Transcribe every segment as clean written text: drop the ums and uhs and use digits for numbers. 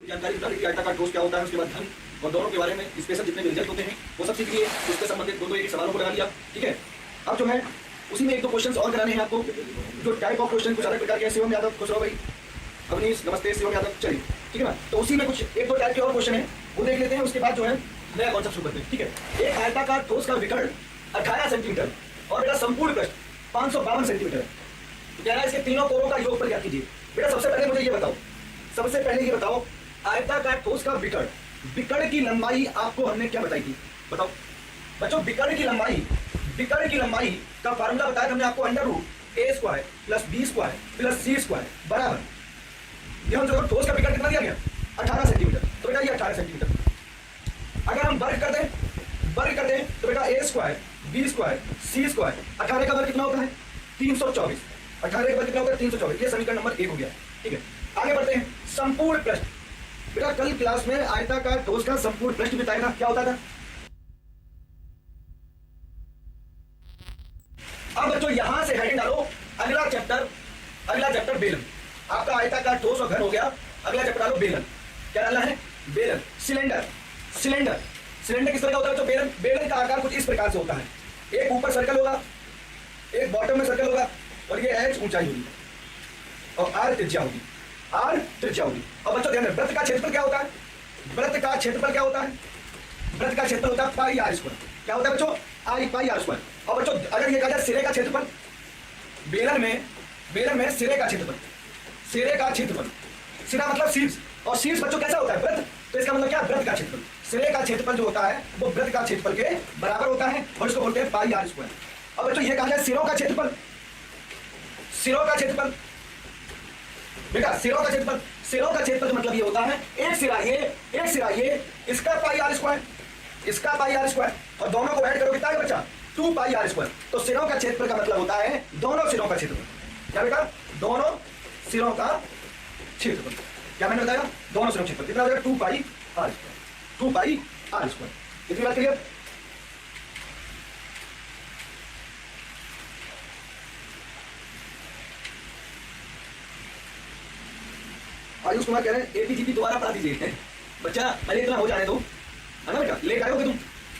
जानकारी बता दी कि आयताकार ठोस क्या होता है, उसके बाद घन और दोनों के बारे में स्पेशल जितने भी रिजल्ट होते हैं वो सब सीख लिए। उससे संबंधित दो एक सवालों को लगा लिया। ठीक है, अब जो है उसी में एक दो क्वेश्चन और कराने हैं आपको। जो टाइप ऑफ क्वेश्चन कुछ अलग प्रकार के। शिवम यादव खुश रहो भाई, अवनीश नमस्ते, शिवम यादव। चलिए ठीक है ना, तो उसी में कुछ एक दो टाइप के और क्वेश्चन है वो देख लेते हैं। उसके बाद जो है नया कॉन्सेप्ट शुरू करते हैं। ठीक है, एक आयताकार ठोस का विकर्ण 18 सेंटीमीटर और बेटा संपूर्ण पृष्ठ 552 सेंटीमीटर है। तो कह रहा है इसके तीनों कोरों का योग पर क्या कीजिए। बेटा सबसे पहले मुझे ये बताओ, सबसे पहले ये बताओ आयताकार ठोस का विकर्ण, विकर्ण की लंबाई आपको हमने क्या बताई थी, बताओ बच्चों। विकर्ण की लंबाई का फार्मूला बताया हमने आपको, √a² + b² + c² बराबर, ये हम जो ठोस का विकर्ण कितना दिया गया 18 सेंटीमीटर। तो बेटा ये 18 सेंटीमीटर अगर हम वर्ग कर दें तो बेटा a² b² c², 18 का वर्ग कितना होता है 324, 18 का वर्ग कितना होता है 324। ये समीकरण नंबर 1 हो गया। ठीक है, आगे बढ़ते हैं। संपूर्ण पृष्ठ, बेटा कल क्लास में आयताकार ठोस का संपूर्ण पृष्ठ बताया था, क्या होता था। अब बच्चों यहां से हेडिंग डालो, अगला चैप्टर बेलन। आपका आयताकार ठोस और घन हो गया, अगला चैप्टर डालो बेलन। क्या डालना है, बेलन। सिलेंडर किस तरह का होता है बच्चों, बेलन का आकार कुछ इस प्रकार से होता है, एक ऊपर सर्कल होगा, एक बॉटम में सर्कल होगा, और ये h ऊंचाई होगी और r त्रिज्या होगी। और बच्चों ध्यान रखें, वृत्त का क्षेत्रफल क्या होता है, वृत्त का क्षेत्रफल होता है πr²। क्या होता है बच्चों, πr²। और बच्चों अगर ये कहा जाए सिरे का क्षेत्रफल, बेलन में सिरे का क्षेत्रफल, सिरा मतलब शीर्ष, और शीर्ष बच्चों कैसा होता है, वृत्त। तो इसका मतलब क्या, वृत्त का क्षेत्रफल, सिरे का क्षेत्रफल जो होता है वो वृत्त का क्षेत्रफल के बराबर होता है, और इसको बोलते हैं πr²। और बच्चों ये कहा जाए सिरों का क्षेत्रफल, बेटा सिरों का क्षेत्रफल मतलब ये होता है एक सिरा ये, इसका πr², और दोनों को ऐड करो कितना है बच्चा 2πr²। तो सिरों का क्षेत्रफल का मतलब होता है दोनों सिरों का क्षेत्रफल। क्या बेटा, दोनों सिरों का क्षेत्रफल, क्या मैंने बताया, दोनों सिरों का क्षेत्रफल कितना हो जाएगा 2πr²। कितनी बात क्लियर। आयुष कुमार कह रहे हैं एपीजीपी दोबारा पढ़ा दीजिए। बच्चा पहले इतना हो जाने दो, है ना बेटा, लेट आयोगे तुम,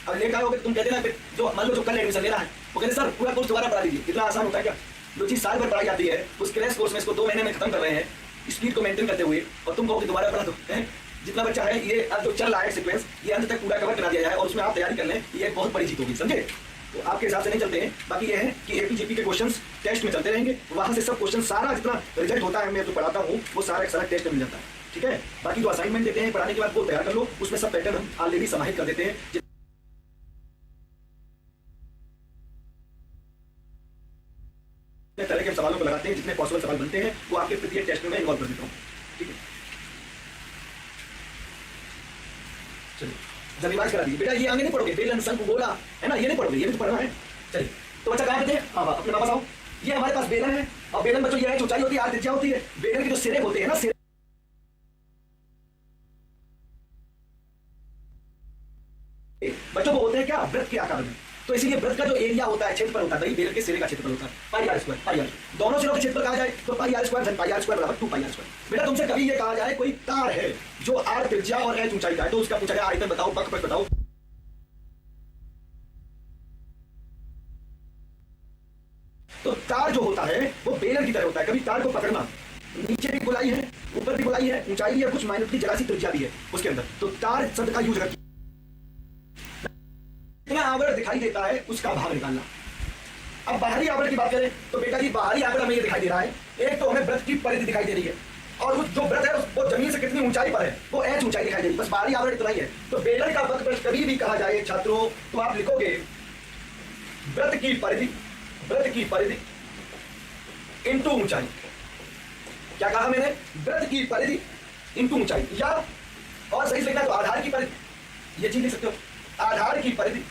अब लेट आयोगे तुम कहते ना, जो मान लो जो कल एडमिशन लेना है वो कहते सर पूरा कोर्स दोबारा पढ़ा दीजिए। इतना आसान होता है क्या, जो चीज साल भर पढ़ाई जाती है उस क्रैश कोर्स में इसको 2 महीने में खत्म कर रहे हैं, स्पीड को मेंटेन करते हुए, और तुम कहो कि दोबारा पढ़ा दो। जितना बच्चा है ये अब जो चल रहा है सीक्वेंस, ये अंत तक पूरा कवर करा दिया जाए और उसमें आप तैयारी कर लें, ये एक बहुत बड़ी जीत होगी, समझे। तो आपके हिसाब से नहीं चलते हैं, बाकी ये है कि एपीजीपी के क्वेश्चंस टेस्ट में चलते रहेंगे, वहां से सब क्वेश्चन सारा जितना रिजल्ट होता है मैं जो पढ़ाता हूँ वो सारा एक सारा टेस्ट में मिल जाता है। ठीक है, बाकी जो असाइनमेंट देते हैं पढ़ाने के बाद वो तैयार कर लो, उसमें सब पैटर्न हम ऑलरेडी समाहित कर देते हैं। तरह के सवालों को लगाते हैं, जितने पॉसिबल सवाल बनते हैं वो आपके प्रत्येक टेस्ट में इन्वॉल्व कर देता हूँ। ठीक है, चलिए जब रिवाइज करा दीजिए। बेटा ये आगे नहीं पढ़ोगे, बेलन शंकु गोला है ना, ये नहीं पढ़ोगे, ये भी तो पढ़ना है। चलिए तो बच्चा कहाँ पे थे, हाँ अपने वापस आओ। ये हमारे पास बेलन है, और बेलन बच्चों ये ऊंचाई होती है, r त्रिज्या होती है। बेलन के जो सिरे होते हैं ना, सिरे बच्चों को होते हैं क्या, वृत्त के आकार में। तो इसीलिए वृत्त का जो एरिया होता है, क्षेत्रफल होता है, बेलन के सिरे का क्षेत्रफल होता है πr²। दोनों सिरों के क्षेत्रफल कहा जाए तो πr² बराबर 2πr²। बेटा तुमसे कभी ये कहा जाए कोई तार है जो r त्रिज्या और h ऊंचाई का है, तो उसका पूछा जाए आयतन बताओ, पक्ष बताओ। तो तार जो होता है वो बेलन की तरह होता है, कभी तार को पकड़ना, नीचे भी गोलाई है, ऊपर भी गोलाई है, ऊंचाई भी है, कुछ माइनर की जरा सी त्रिज्या भी है उसके अंदर। तो तार शब्द का यूज रखिए, कितना आवरण दिखाई देता है उसका भाग निकालना। अब बाहरी आवरण की बात करें तो बेटा जी बाहरी आवरण हमें ये दिखाई दे रहा है, एक तो हमें वृत्त की परिधि दिखाई दे रही है, और जो वृत्त है वो जमीन से कितनी ऊंचाई पर है वो h ऊंचाई दिखाई दे रही है, बस बाहरी आवरण इतना ही है। तो बेलन का वक्र कभी भी कहा जाए छात्रों तो आप लिखोगे वृत्त की परिधि इंटू ऊंचाई। क्या कहा मैंने, वृत्त की परिधि इंटू ऊंचाई, या और सही से लिखना तो आधार की परिधि, ये चीज लिख सकते हो, आधार की परिधि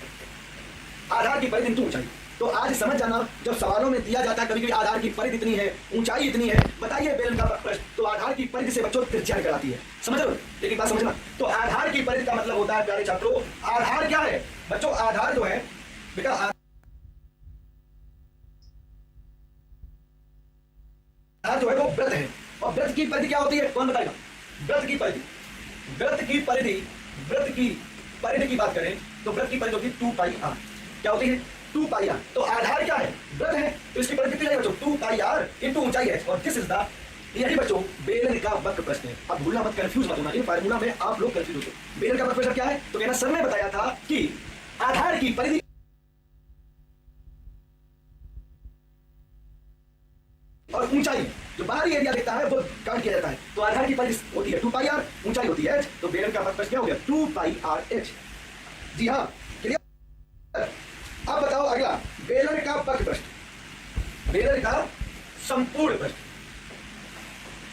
इंटू ऊंचाई। तो आज समझ जाना, जब सवालों में दिया जाता है कभी कभी आधार की परिधि इतनी है, ऊंचाई इतनी है, बताइए बेलन का प्रश्न, तो आधार की परिधि से बच्चों त्रिज्या निकल है, समझ लो। लेकिन बात समझना, तो आधार की परिधि का मतलब होता है प्यारे छात्रों, आधार क्या है बच्चों, आधार जो है बेटा आधार जो है वो वृत्त है, और वृत्त की परिधि क्या होती है कौन बताएगा, वृत्त की परिधि वृत्त की परिधि, वृत्त की परिधि की बात करें तो वृत्त की परिधि होती है 2 पाई आर। क्या होती है? 2 पाई आर। तो आधार क्या है? वृत्त है, तो इसकी परिधि कितनी है बच्चों? 2 पाई आर इनटू ऊंचाई है। और दिस इज द, यही बच्चों बेलन का वक्र प्रश्न है। अब भूलना मत, कंफ्यूज मत होना, इन फार्मूला में आप लोग कंफ्यूज होते हैं। बेलन का वक्र प्रश्न क्या है? तो कहना सर ने बताया था कि आधार की परिधि और ऊंचाई, जो बाहरी एरिया देखता है वो काउंट किया जाता है। तो आधार की परिधि होती है 2 पाई आर, ऊंचाई होती है h, तो बेलन का वक्र प्रश्न क्या हो गया? 2 पाई आर h। जी हाँ, क्लियर। अब बताओ अगला, बेलन का वक्र प्रश्न, बेलन का संपूर्ण प्रश्न।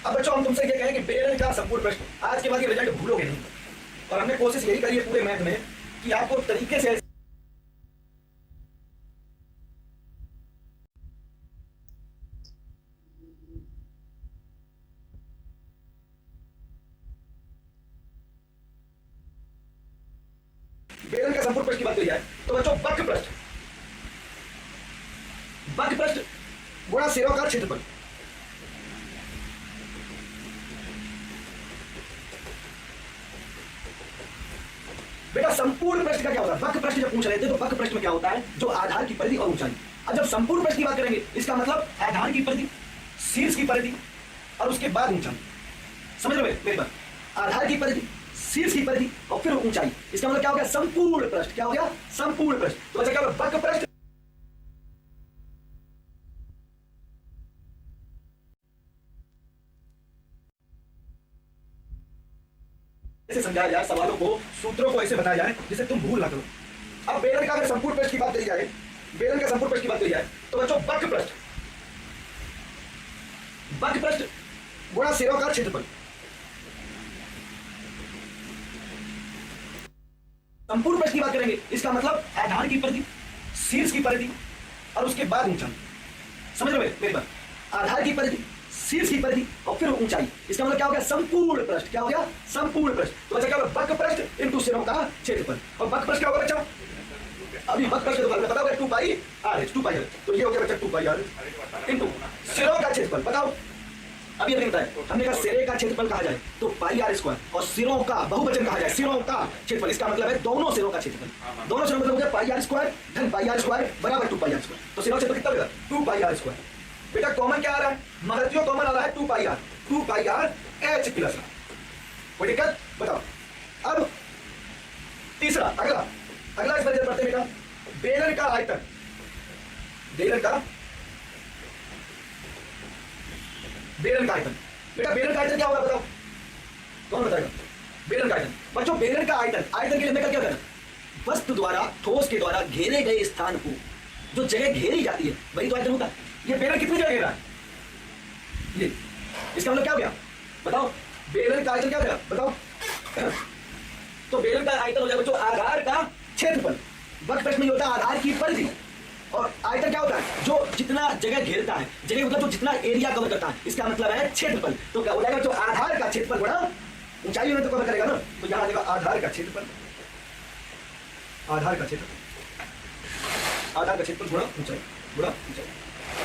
अब बच्चों हम तुमसे ये कहें कि बेलन का संपूर्ण प्रश्न, आज के बाद ये रिजल्ट भूलोगे नहीं। और हमने कोशिश यही करी है पूरे मैथ में कि आपको तरीके से बेलन का संपूर्ण प्रश्न की बात करी जाए तो बच्चों वक्र प्रश्न, वक्र प्रश्न गुणा सिरों का क्षेत्रफल। बेटा संपूर्ण प्रश्न का क्या होता है? वक्र प्रश्न जब पूछ रहे थे तो वक्र प्रश्न में क्या होता है? जो आधार की परिधि और ऊंचाई। अब जब संपूर्ण प्रश्न की बात करेंगे इसका मतलब आधार की परिधि, शीर्ष की परिधि और उसके बाद ऊंचाई। समझ रहे हो मेरी बात? आधार की परिधि, शीर्ष की परिधि और फिर ऊंचाई। इसका मतलब क्या हो गया? संपूर्ण प्रश्न। क्या हो गया? संपूर्ण प्रश्न। तो बच्चा क्या होगा? वक्र प्रश्न ऐसे समझाया जाए, सवालों को, सूत्रों को ऐसे बताया जाए जिसे तुम भूल ना करो। अब बेलन का अगर संपूर्ण प्रश्न की बात करी जाए, बेलन का संपूर्ण प्रश्न की बात करी जाए तो बच्चों वक्र प्रश्न, वक्र प्रश्न गुणा सिरों का क्षेत्रफल। संपूर्ण प्रश्न की बात करेंगे इसका मतलब आधार की परिधि, शीर्ष की परिधि और उसके बाद ऊंचाई। समझ रहे हो मेरी बात? आधार की परिधि, शीर्ष की परिधि और फिर ऊंचाई। इसका मतलब क्या हो गया? संपूर्ण प्रश्न। क्या हो गया? संपूर्ण प्रश्न। तो बच्चा क्या होगा? वक्र प्रश्न इनटू सिरों का क्षेत्रफल। और वक्र प्रश्न क्या होगा बच्चा? अभी वक्र प्रश्न तो पता होगा 2 pi R H, 2 pi are. तो ये हो गया बच्चा 2 पाई आर इनटू सिरों का क्षेत्रफल। बताओ अभी अभी बताया हमने कहा सिरे का क्षेत्रफल कहा जाए तो पाई आर स्क्वायर, और सिरों का बहुवचन कहा जाए सिरों का क्षेत्रफल। इसका मतलब है दोनों सिरों का क्षेत्रफल। दोनों सिरों मतलब हो गया पाई आर स्क्वायर धन पाई आर स्क्वायर बराबर 2 पाई आर स्क्वायर। तो सिरों क्षेत्रफल कितना होगा? 2 पाई आर स्क्वायर। बेटा कॉमन क्या आ रहा है? महत्व कॉमन आ रहा है 2 pi R, 2 pi R H plus. कोई दिक्कत? बताओ। अब तीसरा, अगला अगला इस पर पढ़ते बेटा, बेलन का आयतन। बेलन का, बेलन का आयतन। बेटा बेलन का आयतन क्या होगा बताओ? कौन बताएगा? बेलन का आयतन बच्चों, बेलन का आयतन, आयतन के लिए मैं क्या करना? वस्तु द्वारा, ठोस के द्वारा घेरे गए स्थान को, जो जगह घेरी जाती है वही तो आयतन होता है। ये बेलन कितनी जगह घेरा है? ये, इसका मतलब क्या हो गया बताओ? बेलन का आयतन क्या हो गया बताओ? तो बेलन का आयतन हो जाएगा बच्चों आधार का क्षेत्रफल। वक्र प्रश्न में होता है आधार की परिधि, और आयतन क्या होता है? जो जितना जगह घेरता है, जगह मतलब जो जितना एरिया कवर करता है, इसका मतलब है क्षेत्रफल। तो क्या हो जाएगा? जो आधार का क्षेत्रफल गुणा ऊंचाई में तो कवर करेगा ना, तो यहां आ जाएगा आधार का क्षेत्रफल, आधार का क्षेत्रफल, आधार का क्षेत्रफल गुणा ऊंचाई, गुणा ऊंचाई।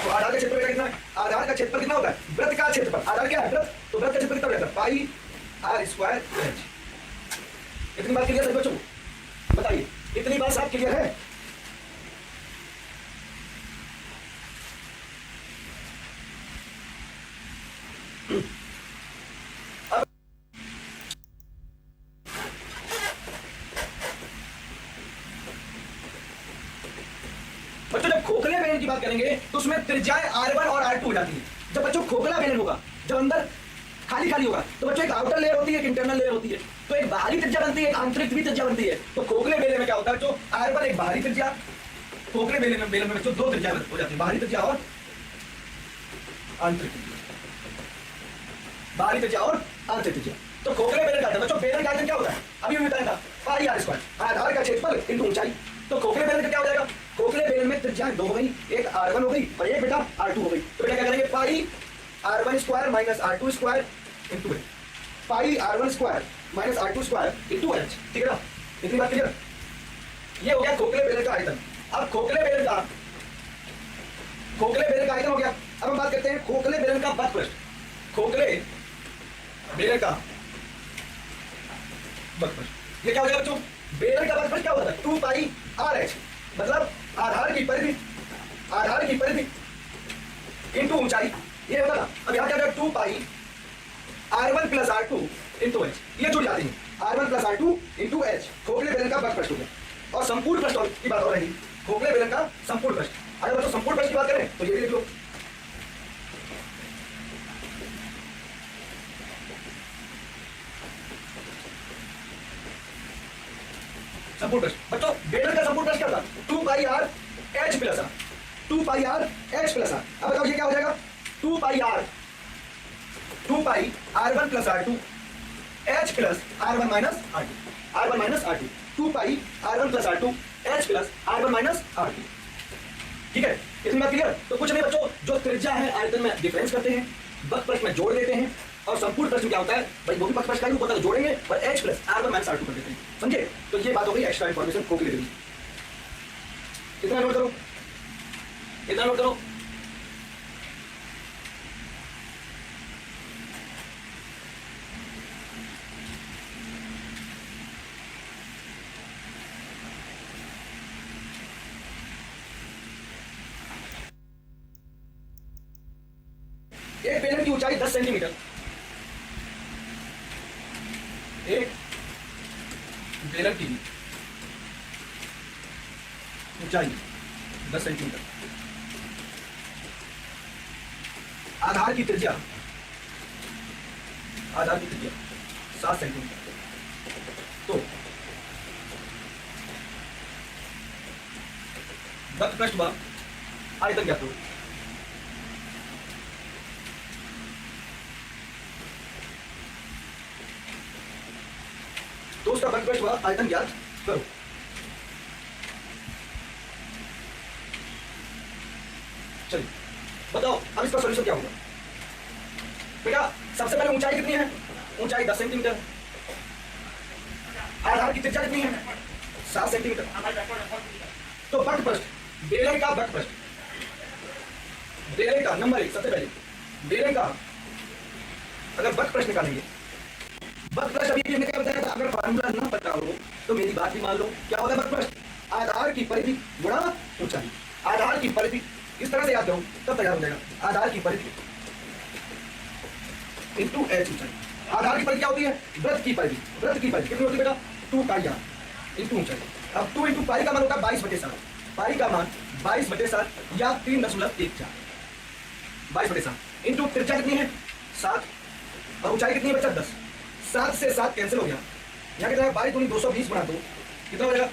तो आधार का क्षेत्रफल कितना है? आधार का क्षेत्रफल कितना होता है? वृत्त का क्षेत्रफल। आधार क्या है? वृत्त। तो वृत्त का क्षेत्रफल कितना होता है? पाई आर स्क्वायर एच। इतनी बात क्लियर है बच्चों? बताइए इतनी बात सब क्लियर है? बच्चों जब खोखले बेलन की बात करेंगे तो उसमें त्रिज्याएं R1 और R2 हो जाती है। जब बच्चों खोखला बेलन होगा, जब अंदर खाली खाली होगा, तो बच्चों एक आउटर लेयर होती है, एक इंटरनल लेयर होती है। तो एक बाहरी त्रिज्या बनती है, एक आंतरिक भी त्रिज्या बनती है। तो खोखले बेलन में क्या होता है? जो R1 एक बाहरी त्रिज्या, खोखले बेलन में बच्चों 2 त्रिज्या हो जाती है, बाहरी त्रिज्या और आंतरिक त्रिज्या, बाहरी त्रिज्या और आंतरिक त्रिज्या। तो खोखले बेलन का बच्चों बेलन का आयतन क्या होता है? अभी भी बताया था पाई आर स्क्वायर, आधार का क्षेत्रफल इनटू ऊंचाई। तो खोखले बेलन का क्या हो जाएगा? खोखले बेलन में त्रिज्या 2 हो गई, एक R1 हो गई और एक बेटा R2 हो गई। तो बेटा क्या करेंगे? Pi R1 square minus R2 square into H, pi R1 square minus R2 square into H. ठीक है ना? इतनी बात क्लियर? ये हो गया खोखले बेलन का आयतन। अब खोखले बेलन का आयतन हो गया। अब हम बात करते हैं खोखले बेलन का वक्र प्रश्न। खोखले बेलन का वक्र प्रश्न। ये क्या हो जाएगा बच्चों, बेलन का वक्र प्रश्न क्या होता है 2 पाई RH, मतलब आधार की परिधि इंटू ऊंचाई, ये होता ना। अब यहाँ क्या होगा 2 पाई R1 plus R2 into H, ये जुड़ जाते हैं R1 plus R2 into H, खोखले बेलन का वक्र प्रश्न हो गया। और संपूर्ण प्रश्न की बात हो रही, खोखले बेलन का संपूर्ण प्रश्न। अगर बच्चों संपूर्ण प्रश्न की बात करें तो ये भी लिख लो, संपूर्ण प्रश्न। बच्चों बेलन का संपूर्ण प्रश्न क्या था 2 पाई R H प्लस R, 2 पाई R H प्लस R। अब बताओ ये क्या हो जाएगा 2 पाई R1 plus R2 H plus R1 minus R2, R1 minus R2, 2 पाई R1 plus R2 H plus R1 minus R2। ठीक है, इतनी बात क्लियर। तो कुछ नहीं बच्चों, जो त्रिज्या है आयतन में डिफरेंस करते हैं, वक्र प्रश्न में जोड़ देते हैं, और संपूर्ण प्रश्न क्या होता है भाई, वो भी वक्र प्रश्न का ही रूप होता है, जोड़ेंगे और H plus R1 minus R2 कर देते हैं। समझे? तो ये बात हो गई एक्स्ट्रा इंफॉर्मेशन खोखले बेलन। इतना नोट करो, इतना नोट करो। एक बेलन की ऊंचाई 10 सेंटीमीटर, एक बेलन की ऊंचाई 10 सेंटीमीटर, आधार की त्रिज्या 7 सेंटीमीटर। तो वक्र पृष्ठ व आयतन ज्ञात करो। तो उसका वक्र पृष्ठ व आयतन ज्ञात करो। चलिए बताओ अब इसका सॉल्यूशन क्या होगा। बेटा सबसे पहले ऊंचाई कितनी है, ऊंचाई 10 सेंटीमीटर, आधार की त्रिज्या कितनी है 7 सेंटीमीटर। तो वक्र पृष्ठ, बेलन का वक्र पृष्ठ, बेलन का नंबर 1, सबसे पहले बेलन का अगर वक्र पृष्ठ निकालेंगे, वक्र पृष्ठ अभी हमने क्या बताया था, अगर फार्मूला ना पता हो तो मेरी बात भी मान लो। क्या होता है वक्र पृष्ठ, आधार की परिधि गुणा ऊंचाई। आधार की परिधि इस तरह से याद करो तब तैयार हो जाएगा। आधार की परिधि इंटू H ऊंचाई। आधार की परिधि क्या होती है, वृत्त की परिधि। वृत्त की परिधि कितनी होती है बेटा 2 पाई R इंटू ऊंचाई। अब 2 इंटू पाई का मान होता है 22/7, पाई का मान 22/7 या 3.14, 22/7 इंटू त्रिज्या कितनी है 7 और ऊंचाई कितनी है बच्चा 10। 7 से 7 कैंसिल हो गया, यहाँ कितना है 22 दूनी 220 बना दो, कितना हो जाएगा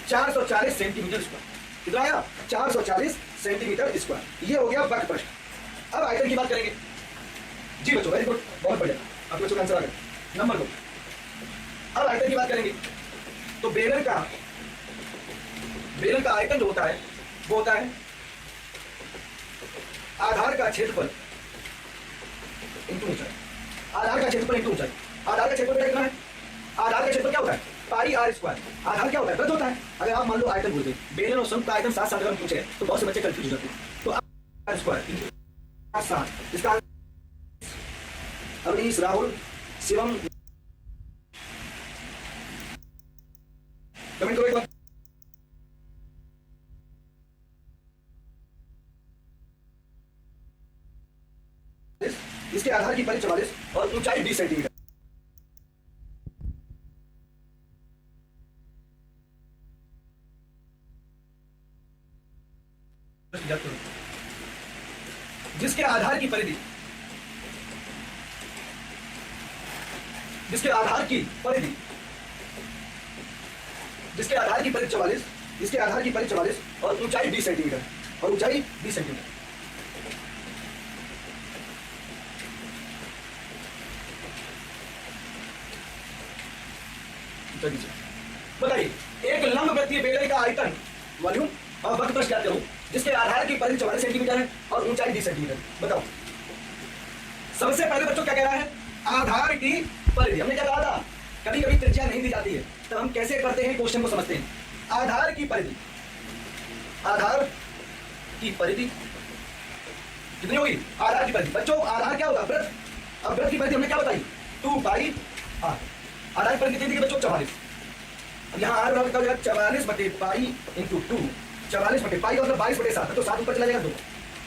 440 सेंटीमीटर स्क्वायर। कितना आया 440 सेंटीमीटर स्क्वायर। ये हो गया वक्र पृष्ठ। अब आयतन की बात करेंगे। जी बच्चों वेरी गुड, बहुत बढ़िया, आपके बच्चों का आंसर आ गया नंबर 2। अब आयतन की बात करेंगे तो बेलन का आयतन जो होता है वो होता है आधार का क्षेत्रफल इंटू ऊंचाई। आधार का क्षेत्रफल इंटू ऊंचाई। आधार का क्षेत्रफल कितना है, आधार का क्षेत्रफल क्या होता है पाई R स्क्वायर। आधार क्या होता है वृत्त होता है। अगर आप मान लो आयतन बोलते हैं, बेलन और शंकु का आयतन 7 अगर हम पूछे तो बहुत से बच्चे कंफ्यूज होते हैं। तो R स्क्वायर 7, इसका अवनीश, राहुल, शिवम कमेंट करो एक बार। इसके आधार की परिधि 44 और ऊंचाई 20 सेंटीमीटर। जिसके आधार की परिधि 44, इसके आधार की परिधि 44 और ऊंचाई 20 सेंटीमीटर, और ऊंचाई 20 सेंटीमीटर। बताइए एक लंब वृत्तीय बेलन का आयतन वॉल्यूम और वक्र पृष्ठ ज्ञात करो जिसके आधार की परिधि 44 सेंटीमीटर है और ऊंचाई 20 सेंटीमीटर। बताओ सबसे पहले बच्चों क्या कह रहा है, आधार की परिधि। हमने क्या कहा था, कभी कभी त्रिज्या नहीं दी जाती है तब हम कैसे करते हैं क्वेश्चन को समझते हैं। आधार की परिधि, आधार की परिधि कितनी होगी, आधार की परिधि। बच्चों आधार क्या होगा वृत्त। अब वृत्त की परिधि हमने क्या बताई 2 पाई R। आधार पर कितनी थी बच्चों 44। अब यहाँ आर बराबर क्या हो जाएगा 44 बटे पाई इंटू 2। 44 बटे पाई का मतलब 22 बटे 7, तो 7 ऊपर चला जाएगा 2।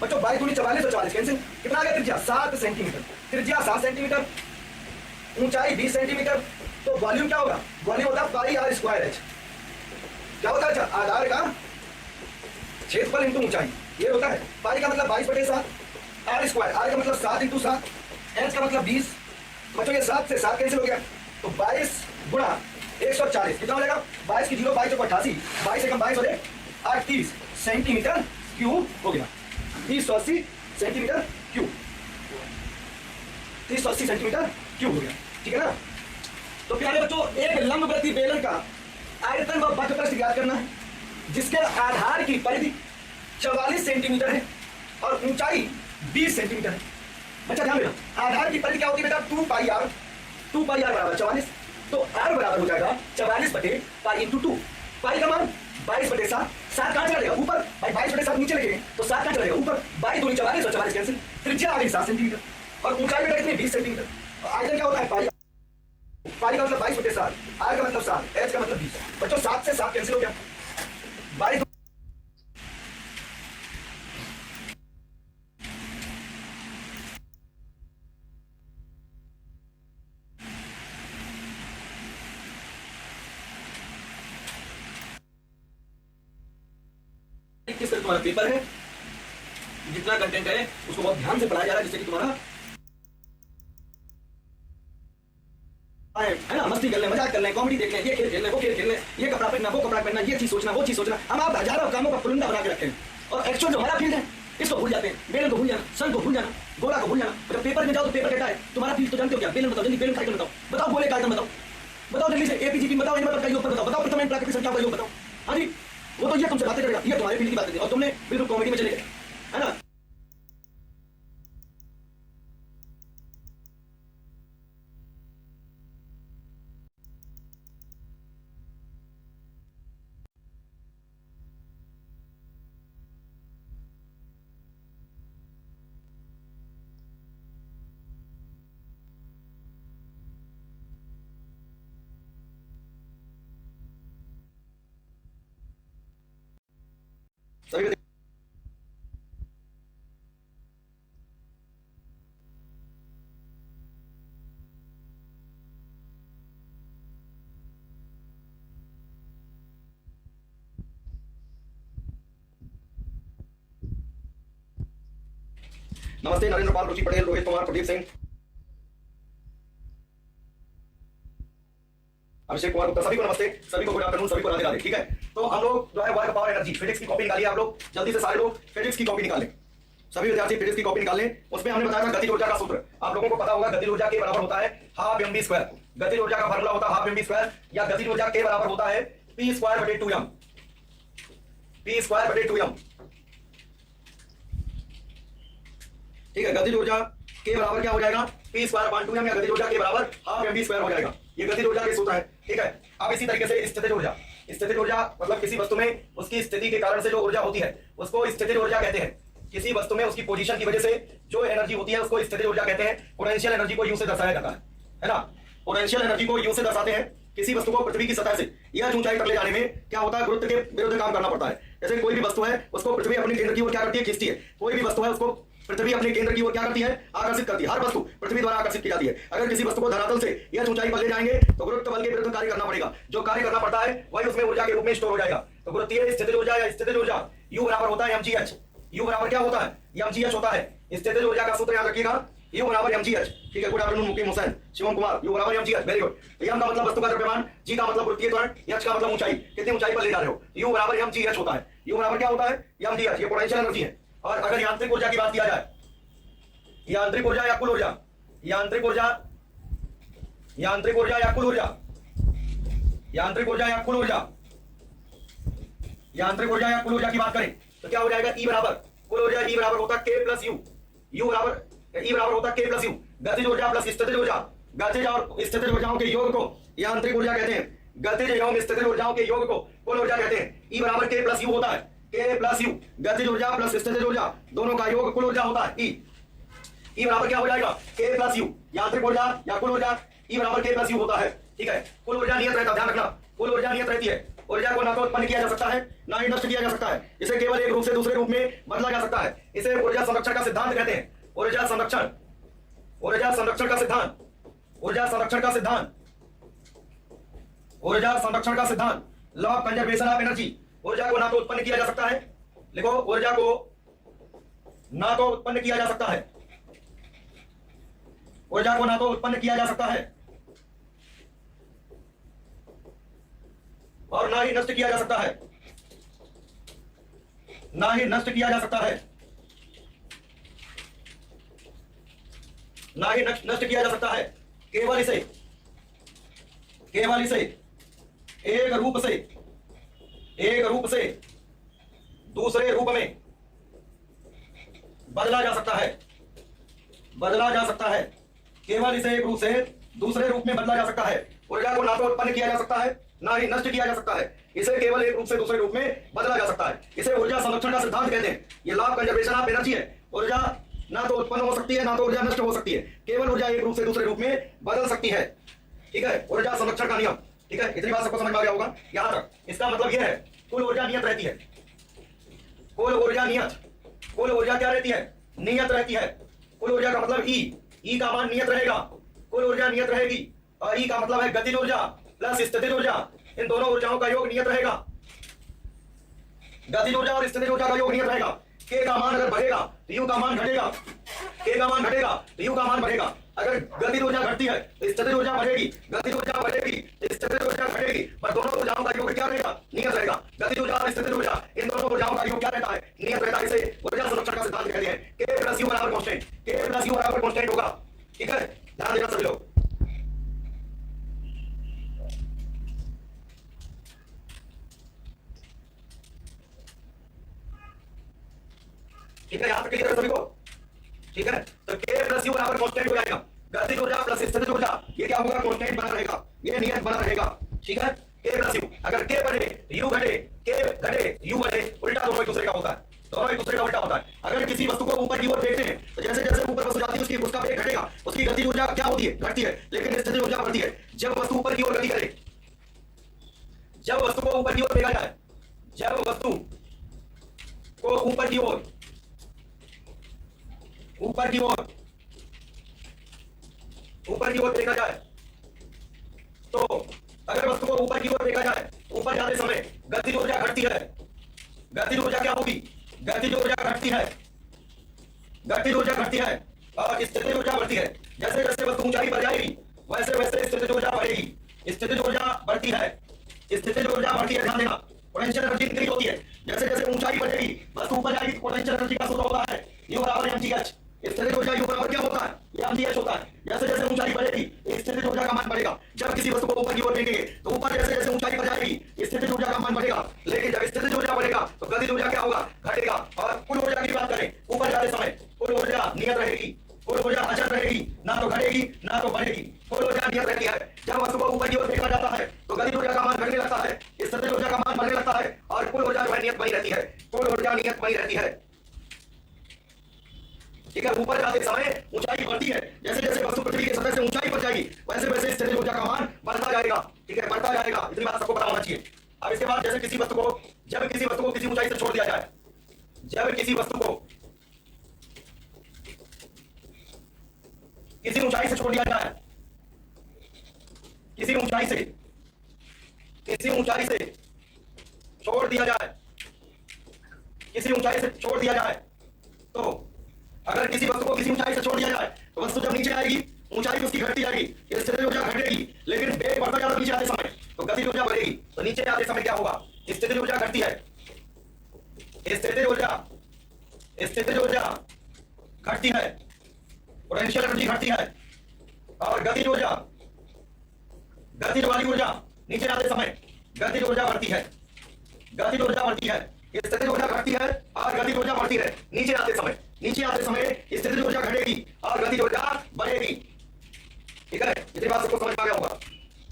बच्चों 22 दूनी 44 और 44 कैंसिल। कितना आ गया त्रिज्या 7 सेंटीमीटर, त्रिज्या 7 सेंटीमीटर, ऊंचाई 20 सेंटीमीटर। तो वॉल्यूम क्या होगा, वॉल्यूम होता है पाई आर स्क्वायर एच। क्या होता है आधार का क्षेत्रफल इंटू ऊंचाई, ये होता है। पाई का मतलब 22 बटे 7, आर स्क्वायर, आर का मतलब 7 इंटू 7, एच का मतलब 20। बच्चों ये 7 से 7 कैंसिल हो गया, तो 22 गुणा 140 कितना हो जाएगा 22 की 0 22 88, 22 एकम 22 हो जाए 30 सेंटीमीटर क्यूब हो गया। 380 सेंटीमीटर क्यूब, 380 सेंटीमीटर क्यूब हो गया, ठीक है ना। तो प्यारे बच्चों एक लंबवृत्तीय बेलन का आयतन व बंधपृष्ठ ज्ञात करना है, जिसके आधार की परिधि 44 सेंटीमीटर है और ऊंचाई 20 सेंटीमीटर है। बच्चा ध्यान देना, आधार की परिधि क्या होती है बेटा 2 पाई आर, 2 पाई आर बराबर 44, तो आर बराबर हो जाएगा 44 बटे पाई इंटू 2। पाई का मान 22 बटे 7, 7 कहां चला जाएगा ऊपर, भाई 22 बटे 7 नीचे लिखेंगे तो 7 कहां चला जाएगा ऊपर, 22 दूनी 44 और 44 कैंसिल। त्रिज्या आ गई 7 सेंटीमीटर और ऊंचाई बेटा कितनी 20 सेंटीमीटर। आयतन क्या होता है पाई, पाई का मतलब 22 बटे 7, आर का मतलब 7, एच का मतलब 20। बच्चों 7 से 7 कैंसिल हो गया, 22 किस तरह तुम्हारा पेपर है, जितना कंटेंट है उसको बहुत ध्यान से पढ़ाया जा रहा है, जिससे कि तुम्हारा है ना, मस्ती कर ले, मजाक कर ले, कॉमेडी देख ले, ये खेल खेल ले, वो खेल खेल ले, ये कपड़ा पहनना, वो कपड़ा पहनना, ये चीज सोचना, वो चीज सोचना। हम आप हजारों कामों का पुलिंदा बना के रखते हैं और एक्चुअल जो हमारा फील्ड है इसको भूल जाते हैं। बेलन को भूल जाना, सन को भूल जाना, गोला को भूल जाना। जब पेपर में जाओ तो पेपर कहता है तुम्हारा फील्ड तो जानते हो क्या, बेलन बताओ, जल्दी बेलन का आइटम बताओ, बताओ बोले का आइटम बताओ, बताओ जल्दी से एपीजीपी बताओ, एनएमआर का योग बताओ, बताओ प्रथम एन प्राकृतिक संख्या का योग बताओ। हाँ जी, वो तो ये तुमसे बातें करेगा, ये तुम्हारे फील्ड की बातें थी और तुमने बिल्कुल कॉमेडी में चले गए, है ना। सभी नमस्ते, नरेंद्र पाल, रुचि पटेल, रोहित कुमार, प्रदीप सिंह, अभिषेक कुमार गुप्ता, सभी को नमस्ते, सभी को गुड आफ्टरनून, सभी को राधे राधे। ठीक है, तो हम लोग जो है वर्क पावर एनर्जी फिजिक्स की कॉपी निकालिए आप लोग जल्दी से, सारे लोग फिजिक्स की कॉपी निकालें, सभी विद्यार्थी फिजिक्स की कॉपी निकालें। उसमें हमने बताया था गतिज ऊर्जा का सूत्र, आप लोगों को पता होगा गतिज ऊर्जा के बराबर होता है हाफ mv स्क्वायर। गतिज ऊर्जा का फार्मूला होता है हाफ mv स्क्वायर, या गतिज ऊर्जा के बराबर होता है p स्क्वायर बटे 2m, p स्क्वायर बटे 2m। ठीक है, गतिज ऊर्जा के बराबर क्या हो जाएगा p स्क्वायर अपॉन 2m, या गतिज ऊर्जा के बराबर हाफ mv स्क्वायर हो जाएगा। ये गतिज ऊर्जा के सूत्र है। ठीक है, अब इसी तरीके से स्थितिज ऊर्जा, स्थितिज ऊर्जा मतलब किसी वस्तु में उसकी स्थिति के कारण से जो ऊर्जा होती है उसको स्थितिज ऊर्जा कहते हैं। किसी वस्तु में उसकी पोजीशन की वजह से जो एनर्जी होती है उसको स्थितिज ऊर्जा कहते हैं। पोटेंशियल एनर्जी को यू से दर्शाया जाता है ना, पोटेंशियल एनर्जी को यू से दर्शाते हैं। किसी वस्तु को पृथ्वी की सतह से यह ऊंचाई तक ले जाने में क्या होता है, गुरुत्व के विरुद्ध काम करना पड़ता है। जैसे कोई भी वस्तु है उसको पृथ्वी अपने केंद्र की ओर क्या करती है, खींचती है। कोई भी वस्तु है उसको पृथ्वी अपने केंद्र की ओर क्या करती है, आकर्षित करती है। हर वस्तु पृथ्वी द्वारा आकर्षित की जाती है। अगर किसी वस्तु को धरातल से यह ऊंचाई पर ले जाएंगे तो गुरुत्व बल के विरुद्ध कार्य करना पड़ेगा। जो कार्य करना पड़ता है वही उसमें ऊर्जा के रूप में स्टोर हो जाएगा। तो गुरुत्वीय स्थितिज ऊर्जा या स्थितिज ऊर्जा U बराबर होता है mgh। U बराबर क्या होता है, mgh होता है। स्थितिज ऊर्जा का सूत्र याद रखिएगा, U बराबर mgh। ठीक है, गुड आफ्टरनून मुकीम हुसैन, शिवम कुमार, U बराबर mgh, वेरी गुड। m का मतलब वस्तु का द्रव्यमान, g का मतलब गुरुत्वीय त्वरण, h का मतलब ऊंचाई, कितनी ऊंचाई पर ले जा रहे हो। U बराबर mgh होता है। U बराबर क्या होता है, mgh, ये पोटेंशियल एनर्जी है। और अगर यांत्रिक ऊर्जा की बात किया जाए, यांत्रिक ऊर्जा या कुल ऊर्जा, यांत्रिक ऊर्जा, यांत्रिक ऊर्जा या कुल ऊर्जा, यांत्रिक ऊर्जा या कुल ऊर्जा, यांत्रिक ऊर्जा या कुल ऊर्जा की बात करें तो क्या हो जाएगा, E बराबर कुल ऊर्जा, E बराबर होता K प्लस U, U बराबर E बराबर होता K प्लस U। गतिज ऊर्जा प्लस स्थितिज ऊर्जा, गतिज और स्थितिज ऊर्जाओं के योग को यांत्रिक ऊर्जा कहते हैं। गतिज एवं स्थितिज ऊर्जाओं के योग को कुल ऊर्जा कहते हैं। E बराबर K प्लस U होता है, K प्लस U। गतिज ऊर्जा प्लस स्थितिज ऊर्जा दोनों का योग कुल ऊर्जा होता है E। E बराबर क्या हो जाएगा, K प्लस U। यांत्रिक ऊर्जा या कुल ऊर्जा E बराबर K प्लस U होता है। ठीक है, कुल ऊर्जा नियत रहता है, ध्यान रखना, कुल ऊर्जा नियत रहती है। ऊर्जा को ना तो उत्पन्न किया जा सकता है ना ही नष्ट किया जा सकता है, इसे केवल एक रूप से दूसरे रूप में बदला जा सकता है। इसे ऊर्जा संरक्षण का सिद्धांत कहते हैं। ऊर्जा संरक्षण, ऊर्जा संरक्षण का सिद्धांत, ऊर्जा संरक्षण का सिद्धांत, ऊर्जा संरक्षण का सिद्धांत, law of conservation of energy. ऊर्जा को ना तो उत्पन्न किया जा सकता है, लिखो, ऊर्जा को ना तो उत्पन्न किया जा सकता है, ऊर्जा को ना तो उत्पन्न किया जा सकता है और ना ही नष्ट किया जा सकता है, ना ही नष्ट किया जा सकता है, ना ही नष्ट किया जा सकता है। केवल इसे एक रूप से दूसरे रूप में बदला जा सकता है, बदला जा सकता है। केवल इसे एक रूप से दूसरे रूप में बदला जा सकता है। ऊर्जा को ना तो उत्पन्न किया जा सकता है ना ही नष्ट किया जा सकता है, इसे केवल एक रूप से दूसरे रूप में बदला जा सकता है। इसे ऊर्जा संरक्षण का सिद्धांत कहते हैं। ये law of conservation of energy है। ऊर्जा ना तो उत्पन्न हो सकती है ना तो ऊर्जा नष्ट हो सकती है, केवल ऊर्जा एक रूप से दूसरे रूप में बदल सकती है। ठीक है, ऊर्जा संरक्षण का नियम। ठीक है, इतनी बात सबको समझ में आ गया होगा यहां तक। इसका मतलब यह है, कुल ऊर्जा नियत रहती है, कुल ऊर्जा नियत, कुल ऊर्जा क्या रहती है? नियत रहती है। कुल ऊर्जा का मतलब ई का मान नियत रहेगा, कुल ऊर्जा नियत रहेगी। और ई का मतलब है गतिज ऊर्जा प्लस स्थितिज ऊर्जा, इन दोनों ऊर्जाओं का योग नियत रहेगा। गतिज ऊर्जा और स्थितिज ऊर्जा का योग नियत रहेगा। के का मान अगर बढ़ेगा तो यू का मान घटेगा, के का मान घटेगा तो यू का मान बढ़ेगा। अगर गतिज ऊर्जा घटती है तो स्थितिज ऊर्जा बढ़ेगी, गतिज ऊर्जा बढ़ेगी तो स्थितिज ऊर्जा घटेगी, पर दोनों ऊर्जाओं का योग क्या रहेगा? नियत रहेगा। गतिज ऊर्जा और स्थितिज ऊर्जा, इन दोनों ऊर्जाओं का योग क्या रहता है? नियत रहता है। इसे ऊर्जा संरक्षण का सिद्धांत कहते हैं। के प्लस यू बराबर कांस्टेंट, के प्लस यू बराबर कांस्टेंट होगा। ठीक है, ध्यान देना सभी लोग। ठीक है, यहां तक क्लियर है सभी को? ठीक है, तो के प्लस यू बराबर कांस्टेंट हो जाएगा। गतिज ऊर्जा प्लस स्थितिज ऊर्जा, ये क्या होगा? कांस्टेंट बना रहेगा, ये नियत बना रहेगा। ठीक है, के प्लस यू, अगर के बढ़े यू घटे, के घटे यू बढ़े, उल्टा दोनों एक दूसरे का होता है, दोनों एक दूसरे का उल्टा होता है। अगर किसी वस्तु को ऊपर की ओर फेंकते हैं तो जैसे जैसे ऊपर वस्तु जाती है उसका वेग घटेगा, उसकी गतिज ऊर्जा क्या होती है? घटती है, लेकिन स्थितिज ऊर्जा बढ़ती है। जब वस्तु ऊपर की ओर गति करे, जब वस्तु को ऊपर की ओर फेंका जाए, जब वस्तु को ऊपर की ओर, ऊपर की ओर, ऊपर की ओर फेंका जाए, तो अगर वस्तु को ऊपर की ओर फेंका जाए, ऊपर जाते समय गतिज ऊर्जा घटती है। गतिज ऊर्जा क्या होगी? गतिज ऊर्जा घटती है, गतिज ऊर्जा घटती है और स्थितिज ऊर्जा बढ़ती है। जैसे जैसे वस्तु ऊंचाई पर जाएगी वैसे वैसे स्थितिज ऊर्जा बढ़ेगी। स्थितिज ऊर्जा बढ़ती है, स्थितिज ऊर्जा बढ़ती है, ध्यान देना। पोटेंशियल एनर्जी इंक्रीज होती है, जैसे जैसे ऊंचाई बढ़ेगी वस्तु ऊपर जाएगी तो पोटेंशियल एनर्जी का सूत्र होता है यू बराबर mgh। स्थितिज ऊर्जा यू बराबर क्या होता है? ये mgh होता है। जैसे जैसे ऊंचाई बढ़ेगी स्थितिज ऊर्जा का मान बढ़ेगा। जब किसी वस्तु को ऊपर की ओर फेंकेंगे तो ऊपर जैसे जैसे ऊंचाई पर जाएगी स्थितिज ऊर्जा का मान बढ़ेगा, लेकिन जब स्थितिज ऊर्जा बढ़ेगा तो गतिज ऊर्जा क्या होगा? घटेगा। और कुल ऊर्जा की बात करें, ऊपर जाते समय कुल ऊर्जा नियत रहेगी, कुल ऊर्जा अचल रहेगी, ना तो घटेगी ना तो बढ़ेगी। कुल ऊर्जा नियत रहती है। जब वस्तु को ऊपर की ओर फेंका जाता है तो गतिज ऊर्जा का मान घटने लगता है, स्थितिज ऊर्जा का मान बढ़ने लगता है और कुल ऊर्जा नियत बनी रहती है। कुल ऊर्जा नियत बनी रहती है। ठीक है, ऊपर जाते समय ऊंचाई बढ़ती है, जैसे जैसे वस्तु पृथ्वी की सतह से ऊंचाई पर जाएगी वैसे वैसे स्थितिज ऊर्जा का मान बढ़ता जाएगा। ठीक है, बढ़ता जाएगा, इतनी बात सबको पता होना चाहिए। अब इसके बाद जैसे किसी वस्तु को, जब किसी वस्तु को किसी ऊंचाई से छोड़ दिया जाए, जब किसी वस्तु को किसी ऊंचाई से छोड़ दिया जाए, किसी ऊंचाई से, किसी ऊंचाई से छोड़ दिया जाए, किसी ऊंचाई से छोड़ दिया जाए, तो अगर किसी वस्तु को किसी ऊंचाई से छोड़ दिया जाए तो वस्तु जब नीचे आएगी ऊंचाई उसकी घटती जाएगी, स्थितिज ऊर्जा घटेगी, लेकिन वेग बढ़ता जाता नीचे आते समय तो गतिज ऊर्जा बढ़ेगी। तो नीचे आते समय क्या होगा? स्थितिज ऊर्जा घटती है, स्थितिज ऊर्जा, स्थितिज ऊर्जा घटती है, पोटेंशियल एनर्जी घटती है और गतिज ऊर्जा, गतिज वाली ऊर्जा नीचे आते समय गतिज ऊर्जा बढ़ती है, गतिज ऊर्जा बढ़ती है, स्थितिज ऊर्जा घटती है और गतिज ऊर्जा बढ़ती है। नीचे आते समय, नीचे आते समय स्थितिज ऊर्जा घटेगी और गतिज ऊर्जा बढ़ेगी। ठीक है, इतनी बात सबको समझ में आ गया होगा?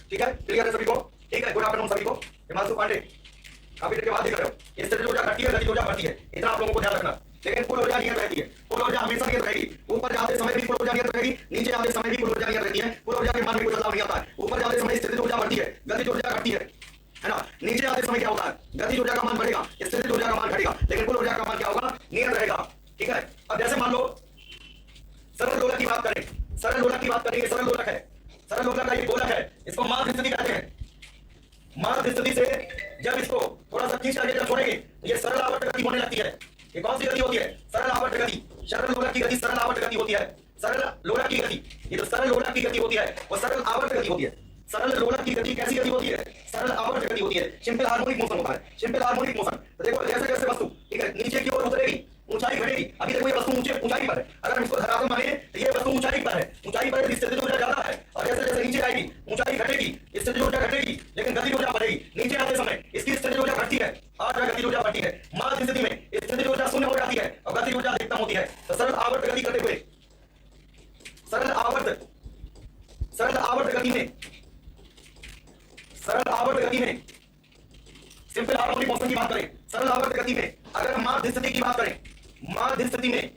ठीक है, क्लियर है सभी को? ठीक है, गुड आफ्टरनून सभी को। हिमांशु पांडे, काफी देर के बाद देख रहे हो, स्थितिज ऊर्जा घटती है, गतिज ऊर्जा बढ़ती है, इतना आप लोगों को ध्यान रखना। लेकिन कुल ऊर्जा नियत रहती है। कुल ऊर्जा हमेशा नियत रहेगी। ऊपर जाते समय भी कुल ऊर्जा नियत रहेगी, नीचे आते समय भी कुल ऊर्जा नियत रहती है। कुल ऊर्जा के मान में कोई बदलाव नहीं आता है। ऊपर जाते समय स्थितिज ऊर्जा बढ़ती है, गतिज ऊर्जा घटती है ना। नीचे आते समय क्या होता है, गतिज ऊर्जा का मान बढ़ेगा, स्थितिज ऊर्जा का मान घटेगा, लेकिन कुल ऊर्जा का मान क्या होगा, नियत रहेगा। ठीक है। अब जैसे मान लो सरल दोलक की बात करें, सरल दोलक की बात करेंगे। सरल दोलक है, सरल दोलक का ये गोलक है, इसको माध्य स्थिति कहते हैं। माध्य स्थिति से जब इसको थोड़ा सा खींच करके जब छोड़ेंगे तो ये सरल आवर्त गति होने लगती है। ये कौन सी गति होती है, सरल आवर्त गति। सरल लोलक की गति सरल आवर्त गति होती है। सरल लोलक की गति, ये जो सरल लोलक की गति होती है वो सरल आवर्त गति होती है। सरल लोलक की गति कैसी गति होती है, सरल आवर्त गति होती है। सिंपल हार्मोनिक मोशन होता है, सिंपल हार्मोनिक मोशन। तो देखो जैसे जैसे वस्तु ठीक है नीचे की ओर उतरेगी ऊंचाई घटेगी। अभी देखो ये वस्तु ऊंचाई पर है, अगर हम इसको धरातल माने तो ये वस्तु ऊंचाई पर है, ऊंचाई पर स्थितिज ऊर्जा ज्यादा है। और जैसे जैसे नीचे आएगी ऊंचाई घटेगी, स्थितिज ऊर्जा घटेगी, लेकिन गतिज ऊर्जा बढ़ेगी। नीचे आते समय इसकी स्थितिज ऊर्जा घटती है और गतिज ऊर्जा बढ़ती है। माध्य स्थिति में स्थितिज ऊर्जा शून्य हो जाती है और गतिज ऊर्जा अधिकतम होती है। तो सरल आवर्त गति करते हुए सरल आवर्त गति में सिंपल हार्मोनिक मोशन की बात करें, सरल आवर्त गति में अगर माध्य स्थिति की बात करें, माध्य स्थिति में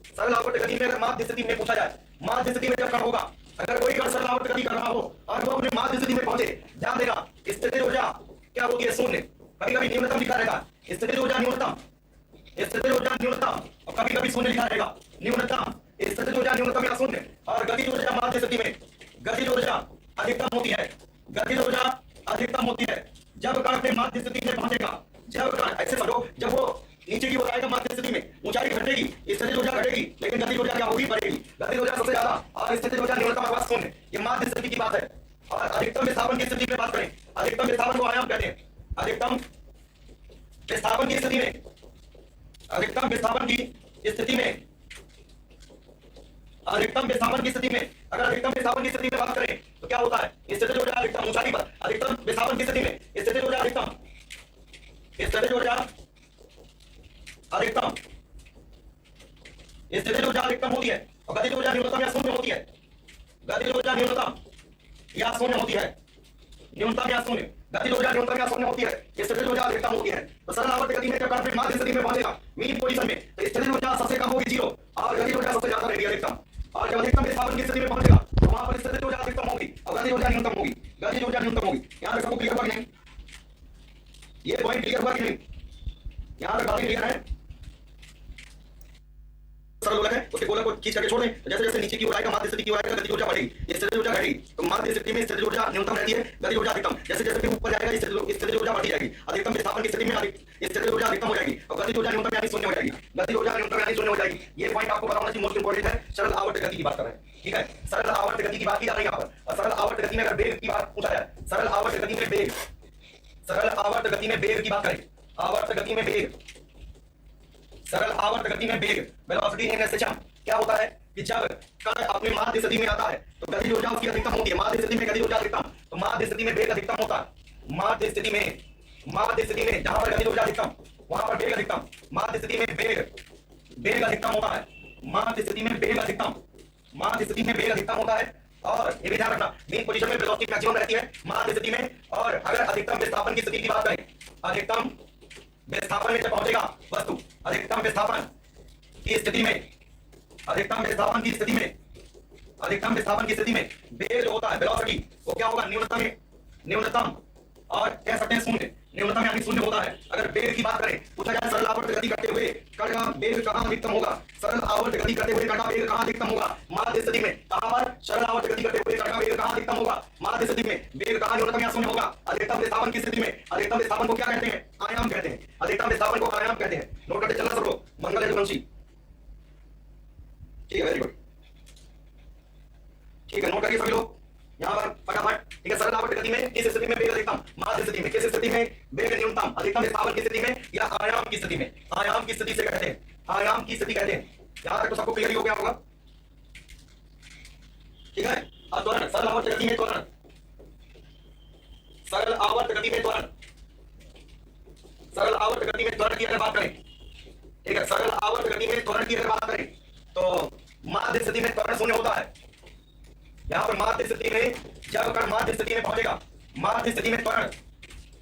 सरल आवर्त गति में अगर माध्य स्थिति में पूछा जाए, माध्य स्थिति में जब कण होगा, अगर कोई कण सरल आवर्त गति कर रहा हो और वो अपने माध्य स्थिति में पहुंचे, ध्यान देगा स्थितिज ऊर्जा क्या होती है, शून्य। कभी कभी न्यूनतम लिखा रहेगा, स्थितिज ऊर्जा न्यूनतम, स्थितिज ऊर्जा न्यूनतम, और कभी कभी शून्य लिखा रहेगा, न्यूनतम, स्थितिज ऊर्जा न्यूनतम या शून्य। और गतिज ऊर्जा माध्य स्थिति में गतिज ऊर्जा अधिकतम होती है, गतिज ऊर्जा अधिकतम होती है जब कण अपने माध्य स्थिति में पहुंचेगा। जब कण ऐसे समझो, जब वो नीचे की ओर आएगा माध्य स्थिति में, ऊंचाई घटेगी, स्थितिज ऊर्जा घटेगी, लेकिन गतिज ऊर्जा क्या होगी, बढ़ेगी। गतिज ऊर्जा सबसे ज्यादा और स्थितिज ऊर्जा न्यूनतम अथवा शून्य। ये माध्य स्थिति की बात है। और अधिकतम विस्थापन की स्थिति में बात करें, अधिकतम विस्थापन को आयाम कहते हैं। अधिकतम विस्थापन की स्थिति में, अधिकतम विस्थापन की स्थिति में, अधिकतम विस्थापन की स्थिति में, अगर अधिकतम विस्थापन की स्थिति में बात करें तो क्या होता है, स्थितिज ऊर्जा अधिकतम ऊंचाई पर। अधिकतम विस्थापन की स्थिति में स्थितिज ऊर्जा अधिकतम, स्थितिज ऊर्जा अधिकतम, स्थितिज ऊर्जा अधिकतम होती है और गतिज ऊर्जा न्यूनतम या शून्य होती है। गतिज ऊर्जा न्यूनतम या शून्य होती है, न्यूनतम या शून्य, गतिज ऊर्जा न्यूनतम या शून्य होती है, स्थितिज ऊर्जा अधिकतम होती है। तो सरल आवर्त गति में जब कण माध्य स्थिति में पहुंचेगा मीन पोजीशन में, तो स्थितिज ऊर्जा सबसे कम होगी 0 और गतिज ऊर्जा सबसे ज्यादा रहेगी अधिकतम। और जब अधिकतम विस्थापन की स्थिति में पहुंचेगा तो वहां पर स्थितिज ऊर्जा अधिकतम होगी और गतिज ऊर्जा न्यूनतम होगी, गतिज ऊर्जा न्यूनतम होगी। यहां तक सबको क्लियर हुआ कि नहीं, ये पॉइंट क्लियर हुआ कि नहीं, यहां तक बात क्लियर है। सरल गोलक है, उसके गोलक को खींच करके छोड़ दें, तो जैसे जैसे नीचे की ओर आएगा माध्य स्थिति की ओर आएगा गतिज ऊर्जा बढ़ेगी, स्थितिज ऊर्जा घटेगी। तो माध्य स्थिति में स्थितिज ऊर्जा न्यूनतम रहती है, गतिज ऊर्जा अधिकतम। जैसे जैसे ऊपर जाएगा स्थितिज ऊर्जा बढ़ती जाएगी। अधिकतम विस्थापन की स्थिति में स्थितिज ऊर्जा अधिकतम हो जाएगी और गतिज ऊर्जा न्यूनतम यानी शून्य हो जाएगी, गतिज ऊर्जा न्यूनतम यानी शून्य हो जाएगी। ये पॉइंट आपको पता होना चाहिए, मोस्ट इंपोर्टेंट है। सरल आवर्त गति की बात कर रहे हैं, ठीक है, सरल आवर्त गति की बात की जा रही है यहाँ पर। और सरल आवर्त गति में अगर वेग की बात पूछा जाए, सरल आवर्त गति में वेग, सरल आवर्त गति में वेग की बात करें, आवर्त गति में वेग, सरल आवर्त गति में वेग, वेलोसिटी इन एक्सेलेरेशन क्या होता है कि जब कण अपने माध्य स्थिति में आता है तो गतिज ऊर्जा उसकी अधिकतम होती है। माध्य स्थिति में गतिज ऊर्जा अधिकतम, तो माध्य स्थिति में वेग अधिकतम होता है। माध्य स्थिति में जहां पर गतिज ऊर्जा अधिकतम वहां पर वेग अधिकतम। माध्य स्थिति में वेग अधिकतम होता है। माध्य स्थिति में वेग अधिकतम, माध्य स्थिति में वेग अधिकतम होता है। और ये भी ध्यान रखना, मेन पोजीशन में वेलोसिटी मैक्सिमम रहती है माध्य स्थिति में। और अगर अधिकतम विस्थापन की स्थिति की बात करें, अधिकतम विस्थापन में जब पहुंचेगा वस्तु, अधिकतम विस्थापन की स्थिति में, अधिकतम विस्थापन की स्थिति में, अधिकतम विस्थापन की स्थिति में वेग जो होता है वेलोसिटी वो क्या होगा, न्यूनतम और कह सकते हैं शून्य। न्यूनतम यानी शून्य होता है। अगर वेग की बात करें, पूछा जाए सरल आवर्त गति करते हुए कण का वेग कहां अधिकतम होगा, सरल आवर्त गति करते हुए कण का वेग कहां अधिकतम होगा, माध्य स्थिति में। कहां पर सरल आवर्त गति करते हुए कण का वेग कहां अधिकतम होगा, माध्य स्थिति में। वेग कहां न्यूनतम या शून्य होगा, अधिकतम विस्थापन की स्थिति में। अधिकतम विस्थापन को क्या कहते हैं, आयाम कहते हैं। अधिकतम विस्थापन को आयाम कहते हैं। नोट करते चलना सब लोग, मंगल यदुवंशी, ठीक है, वेरी गुड, ठीक है, नोट करिए सभी लोग यहाँ पर फटाफट, ठीक है। सरल आवर्त गति में किस स्थिति में वेग अधिकतम, माध्य स्थिति में। किस स्थिति में वेग न्यूनतम, अधिकतम विस्थापन की स्थिति में या आयाम की स्थिति में। आयाम की स्थिति से कहते हैं, आयाम की स्थिति कहते हैं। यहाँ तक तो सबको क्लियर हो गया होगा, ठीक है। अब त्वरण, सरल आवर्त गति में त्वरण, सरल आवर्त गति में त्वरण, सरल आवर्त गति में त्वरण की अगर बात करें, ठीक है, सरल आवर्त गति में त्वरण की अगर बात करें तो माध्य स्थिति में त्वरण शून्य होता है। यहां पर माध्य स्थिति में जब कण माध्य स्थिति में पहुंचेगा, माध्य स्थिति में त्वरण,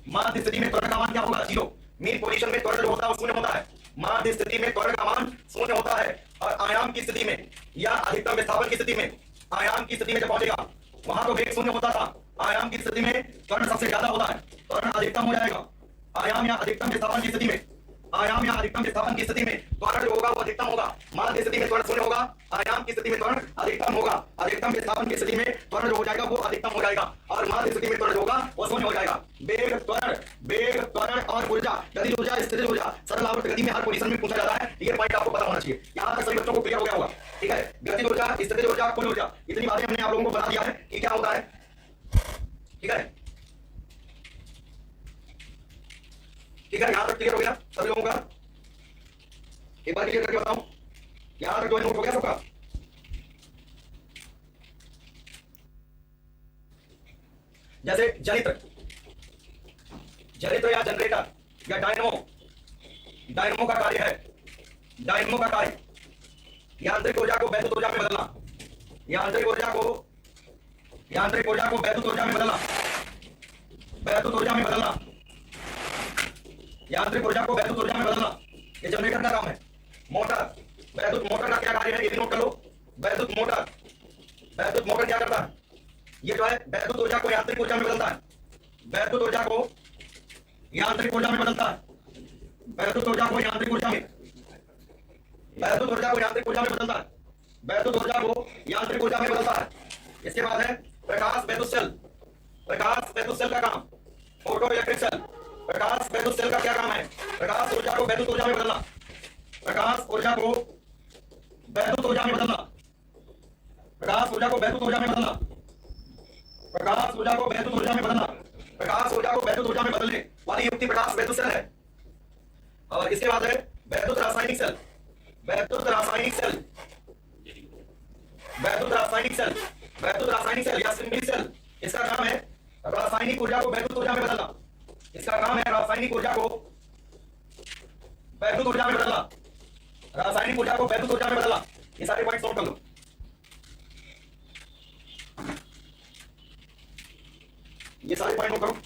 माध्य स्थिति में त्वरण का मान क्या होगा, 0। मीन पोजीशन में त्वरण जो होता है वो शून्य होता है। माध्य स्थिति में त्वरण का मान शून्य होता है और आयाम की स्थिति में या अधिकतम विस्थापन की स्थिति में, आयाम की स्थिति में जब पहुंचेगा वहां तो वेग शून्य होता था, आयाम की स्थिति में त्वरण सबसे ज्यादा होता है, त्वरण अधिकतम हो जाएगा। आयाम या अधिकतम विस्थापन की स्थिति में, आयाम या अधिकतम विस्थापन की स्थिति में त्वरण जो होगा वो अधिकतम होगा। माध्य स्थिति में त्वरण शून्य होगा, आयाम की स्थिति में त्वरण अधिकतम होगा। अधिकतम विस्थापन की स्थिति में त्वरण जो हो जाएगा वो अधिकतम हो जाएगा और माध्य स्थिति में त्वरण जो होगा वो शून्य हो जाएगा। वेग त्वरण और ऊर्जा, गतिज ऊर्जा, स्थितिज ऊर्जा सरल आवर्त गति में हर पोजीशन में पूछा जाता है। ये पॉइंट आपको पता होना चाहिए। यहाँ तक सभी बच्चों को क्लियर हो गया होगा, ठीक है। गतिज ऊर्जा, स्थितिज ऊर्जा, कुल ऊर्जा, इतनी बातें हमने आप लोगों को बता दिया है कि क्या होता है, ठीक है। ठीक है, यहाँ तक क्लियर हो गया सभी लोगों का? एक बार क्लियर करके बताऊं, यहां तक जो नोट हो गया सबका? जैसे जनित्र या जनरेटर या डायनमो का कार्य है, डायनमो का कार्य यांत्रिक ऊर्जा को वैद्युत ऊर्जा में बदलना, यांत्रिक ऊर्जा को वैद्युत ऊर्जा में बदलना, वैद्युत ऊर्जा में बदलना, यांत्रिक ऊर्जा को वैद्युत ऊर्जा में बदलना, ये जनरेटर का काम है। मोटर, वैद्युत मोटर का क्या कार्य है ये भी नोट कर लो। वैद्युत मोटर क्या करता है? ये जो है वैद्युत ऊर्जा को यांत्रिक ऊर्जा में बदलता है, वैद्युत ऊर्जा को यांत्रिक ऊर्जा में बदलता है, वैद्युत ऊर्जा को यांत्रिक ऊर्जा में, वैद्युत ऊर्जा को यांत्रिक ऊर्जा में बदलता है, वैद्युत ऊर्जा को यांत्रिक ऊर्जा में बदलता है। इसके बाद है प्रकाश वैद्युत सेल, प्रकाश वैद्युत सेल का काम, फोटो इलेक्ट्रिक सेल। प्रकाश वैद्युत सेल का क्या काम है? प्रकाश ऊर्जा को वैद्युत ऊर्जा में बदलना, प्रकाश ऊर्जा को वैद्युत ऊर्जा में बदलना, प्रकाश ऊर्जा को वैद्युत ऊर्जा में बदलना, प्रकाश ऊर्जा को वैद्युत ऊर्जा में बदलना, प्रकाश ऊर्जा को वैद्युत ऊर्जा में बदलने वाली युक्ति प्रकाश वैद्युत सेल है। और इसके बाद है वैद्युत रासायनिक सेल, वैद्युत रासायनिक सेल, वैद्युत रासायनिक सेल, वैद्युत रासायनिक सेल या सिंपली सेल। इसका काम है रासायनिक ऊर्जा को वैद्युत ऊर्जा में बदलना, इसका काम है रासायनिक ऊर्जा को वैद्युत ऊर्जा में बदलना, रासायनिक ऊर्जा को वैद्युत ऊर्जा में बदलना। ये सारे पॉइंट नोट कर लो। ये सारे पॉइंट नोट करो।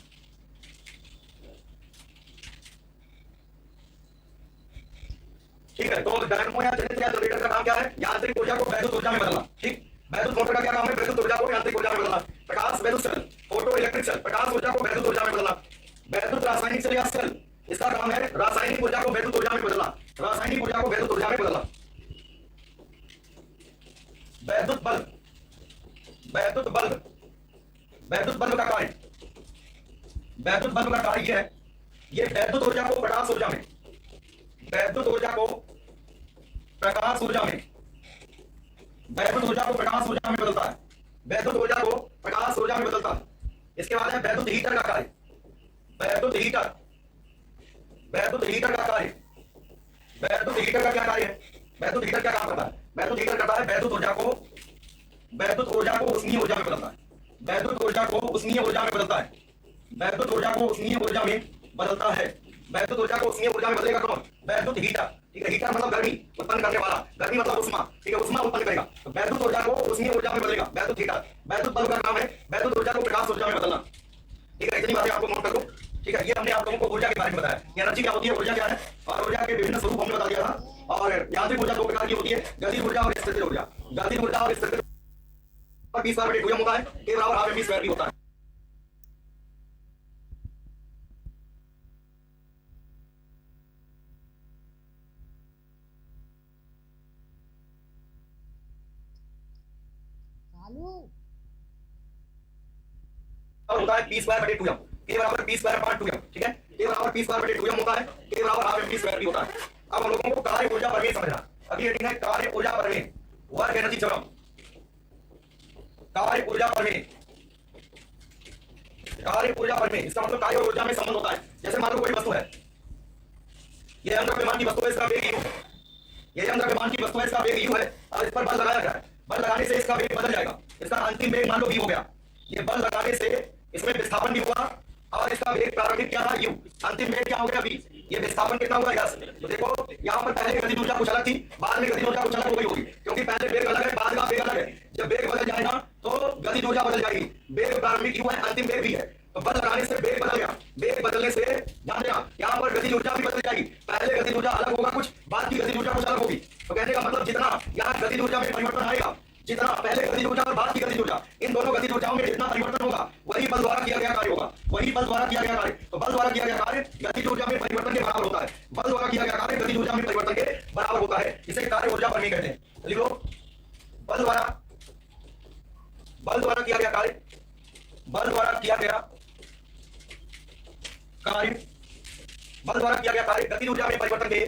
ठीक है, तो डायनमो या जनित्र या जनरेटर का काम क्या है? यांत्रिक ऊर्जा को वैद्युत ऊर्जा में बदलना। ठीक, वैद्युत मोटर का क्या काम है? वैद्युत ऊर्जा को यांत्रिक ऊर्जा में बदलना। प्रकाश वैद्युत सेल, फोटो इलेक्ट्रिक सेल, प्रकाश ऊर्जा को वैद्युत ऊर्जा में बदलना। वैद्युत रासायनिक सेल या सेल, इसका काम है रासायनिक ऊर्जा को वैद्युत ऊर्जा में बदलना, रासायनिक ऊर्जा को वैद्युत ऊर्जा में बदलना। वैद्युत बल्ब, वैद्युत बल्ब, वैद्युत बल्ब का कार्य, वैद्युत बल्ब का कार्य है ये वैद्युत ऊर्जा को प्रकाश ऊर्जा में, वैद्युत ऊर्जा को प्रकाश ऊर्जा में, वैद्युत ऊर्जा को प्रकाश ऊर्जा में बदलता है, वैद्युत ऊर्जा को प्रकाश ऊर्जा में बदलता है। इसके बाद है वैद्युत हीटर का कार्य, वैद्युत हीटर, वैद्युत हीटर का कार्य, वैद्युत हीटर का क्या कार्य है? वैद्युत हीटर क्या काम करता है? वैद्युत हीटर करता है वैद्युत ऊर्जा को उष्मीय ऊर्जा में बदलता है, वैद्युत ऊर्जा को उष्मीय ऊर्जा में बदलता है, वैद्युत ऊर्जा को उष्मीय ऊर्जा में बदलता है। वैद्युत ऊर्जा को उष्मीय ऊर्जा में बदलेगा कौन? वैद्युत हीटर। ठीक है, हीटर मतलब गर्मी उत्पन्न करने वाला, गर्मी मतलब उष्मा। ठीक है, उष्मा उत्पन्न करेगा तो वैद्युत ऊर्जा को उष्मीय ऊर्जा में बदलेगा वैद्युत हीटर। वैद्युत बल्ब का काम है वैद्युत ऊर्जा को प्रकाश ऊर्जा में बदलना। ठीक है, इतनी बातें आपको नोट कर लो। ठीक है, ये हमने आप लोगों को ऊर्जा के बारे में बताया, एनर्जी क्या होती है, ऊर्जा क्या है, और ऊर्जा के विभिन्न स्वरूप हमने बता दिया था। और यांत्रिक ऊर्जा दो प्रकार की होती है, गतिज ऊर्जा और स्थितिज ऊर्जा। गतिज ऊर्जा और स्थितिज ऊर्जा 20/2 होता है, K बराबर ½ mv² भी होता है। होता है P²/2m, K बराबर P²/2m। ठीक है, K बराबर P²/2m होता है, K बराबर ½ mv² भी होता है। अब हम लोगों को कार्य ऊर्जा प्रमेय समझना। अभी हेडिंग है कार्य ऊर्जा प्रमेय, वर्क एनर्जी थ्योरम। कार्य ऊर्जा प्रमेय, कार्य ऊर्जा प्रमेय, इसका मतलब कार्य और ऊर्जा में संबंध होता है। जैसे मान लो कोई वस्तु है, ये यंत्रविमान की वस्तु है, इसका वेग u है, ये यंत्रविमान की वस्तु है, इसका वेग u है, और इस पर बल लगाया गया है। बल लगाने से इसका वेग बदल जाएगा, इसका अंतिम वेग मान लो v हो गया। ये बल लगाने से इसमें विस्थापन भी हुआ और इसका वेग प्रारंभिक क्या था u, अंतिम वेग क्या हो गया v। ये विस्थापन कितना हुआ यस। तो देखो यहाँ पर पहले गतिज ऊर्जा कुछ अलग थी, बाद में गतिज ऊर्जा कुछ अलग हो गई होगी, क्योंकि पहले वेग अलग है, बाद का वेग अलग है। जब वेग बदल जाएगा तो गतिज ऊर्जा बदल जाएगी। वेग प्रारंभिक u है, अंतिम वेग v है, तो बल लगाने से वेग बदल गया। वेग बदलने से ध्यान देना यहाँ पर गतिज ऊर्जा भी बदल जाएगी। पहले गतिज ऊर्जा अलग होगा कुछ, बाद की गतिज ऊर्जा कुछ अलग होगी। तो कहने का मतलब जितना यहाँ गतिज ऊर्जा में परिवर्तन आएगा, जितना पहले गतिज ऊर्जा और बाद की गतिज ऊर्जा, इन दोनों गतिज ऊर्जाओं में जितना परिवर्तन होगा वही बल द्वारा किया गया कार्य होगा, वही बल द्वारा किया गया कार्य। तो बल द्वारा किया गया कार्य गतिज ऊर्जा में परिवर्तन के बराबर होता है, बल द्वारा किया गया कार्य गतिज ऊर्जा में परिवर्तन के बराबर होता है। इसे कार्य ऊर्जा परिमेय कहते हैं। लिखो, बल द्वारा किया गया कार्य, बल द्वारा किया गया कार्य, बल द्वारा किया गया कार्य गतिज ऊर्जा में परिवर्तन के,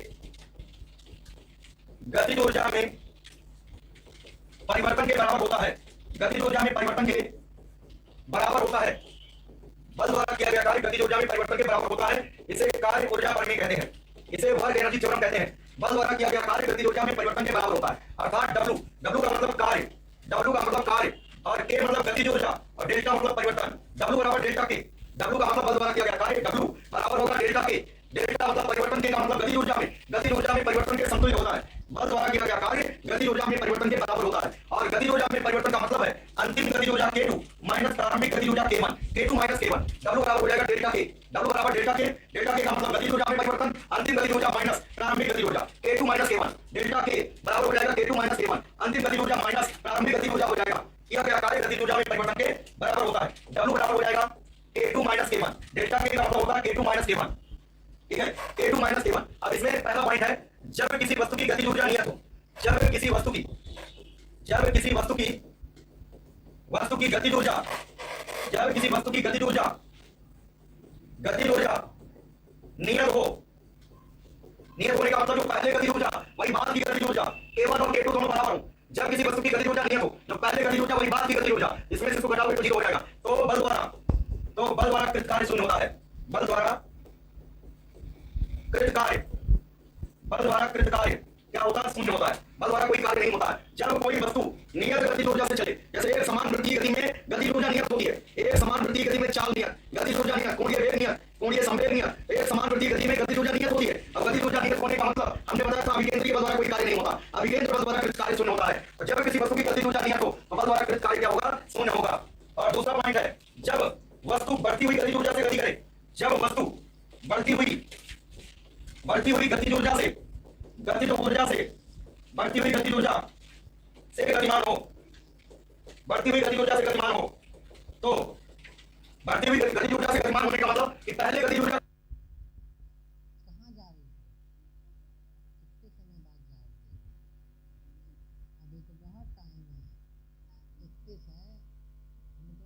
गतिज ऊर्जा में परिवर्तन के बराबर होता है, गतिज ऊर्जा में परिवर्तन के बराबर होता है। बल द्वारा किया गया कार्य गतिज ऊर्जा में परिवर्तन के बराबर होता है। इसे कार्य ऊर्जा परिमेय कहते हैं, इसे वर्क एनर्जी थ्योरम कहते हैं। बल द्वारा किया गया कार्य गतिज ऊर्जा में परिवर्तन के बराबर होता है, अर्थात W, W का मतलब कार्य, W का मतलब कार्य, और K मतलब गतिज ऊर्जा, और डेल्टा मतलब परिवर्तन। W बराबर डेल्टा K, W का मतलब बल द्वारा किया गया कार्य, W बराबर होगा डेल्टा K, डेल्टा मतलब परिवर्तन के का मतलब गतिज ऊर्जा में परिवर्तन के समतुल्य होता है। बल द्वारा किया गया कार्य गतिज ऊर्जा में परिवर्तन के बराबर होता है, और गतिज ऊर्जा में परिवर्तन का मतलब है अंतिम गतिज ऊर्जा K2 माइनस प्रारंभिक गतिज ऊर्जा K1, K2 minus K1। W बराबर हो जाएगा डेल्टा K, W बराबर डेल्टा K, डेल्टा K का मतलब गतिज ऊर्जा में परिवर्तन, अंतिम गतिज ऊर्जा माइनस प्रारंभिक गतिज ऊर्जा K2 minus K1, delta K बराबर हो जाएगा K2 माइनस K1, अंतिम गतिज ऊर्जा माइनस प्रारंभिक गतिज ऊर्जा हो जाएगा। किया गया कार्य गतिज ऊर्जा में परिवर्तन के बराबर होता है। W बराबर हो जाएगा K2 minus K1, delta K का मतलब होता है K2 माइनस K1, ठीक है, K2 माइनस K1। अब इसमें पहला पॉइंट है, जब किसी वस्तु की गतिज ऊर्जा नियत हो, जब किसी वस्तु की गतिज ऊर्जा, जब किसी वस्तु की गतिज ऊर्जा नियत हो, नियत होने का मतलब जो पहले गतिज ऊर्जा वही बाद की गतिज ऊर्जा, K1 और K2 दोनों बराबर हो। जब किसी वस्तु की गतिज ऊर्जा नियत हो, जो पहले गतिज ऊर्जा वही बाद की गतिज ऊर्जा, इसमें से इसको घटाओगे तो 0 हो जाएगा। तो बल द्वारा कृत कार्य शून्य होता है, बल द्वारा कृत कार्य क्या होता है? शून्य होता है। बल द्वारा कोई कार्य नहीं होता है। जब कोई वस्तु नियत गतिज ऊर्जा से चले, जैसे एक समान वृत्तीय गति में गतिज ऊर्जा नियत होती है, एक समान वृत्तीय गति में चाल नियत, गतिज ऊर्जा नियत, कोणीय वेग नियत, कोणीय संवेग नियत, एक समान वृत्तीय गति में गतिज ऊर्जा नियत होती है। अब गतिज ऊर्जा नियत होने का मतलब हमने बताया था अभिकेंद्रीय बल द्वारा कोई कार्य नहीं होता, अभिकेंद्र बल द्वारा कृत कार्य शून्य होता है। और जब किसी वस्तु की गतिज ऊर्जा नियत हो तो बल द्वारा कृत कार्य क्या होगा? शून्य होगा। और दूसरा पॉइंट है, जब वस्तु बढ़ती हुई गतिज ऊर्जा से गति करे, जब वस्तु बढ़ती हुई गतिज ऊर्जा से बढ़ती हुई गतिज ऊर्जा से गतिमान हो, बढ़ती हुई गतिज ऊर्जा से गतिमान हो, तो बढ़ती हुई गतिज ऊर्जा से गतिमान होने का मतलब कि पहले गतिज ऊर्जा कहाँ जा रही हो? कितने समय बाद जाओगे? अभी तो बहुत टाइम है, 21 है, हम तो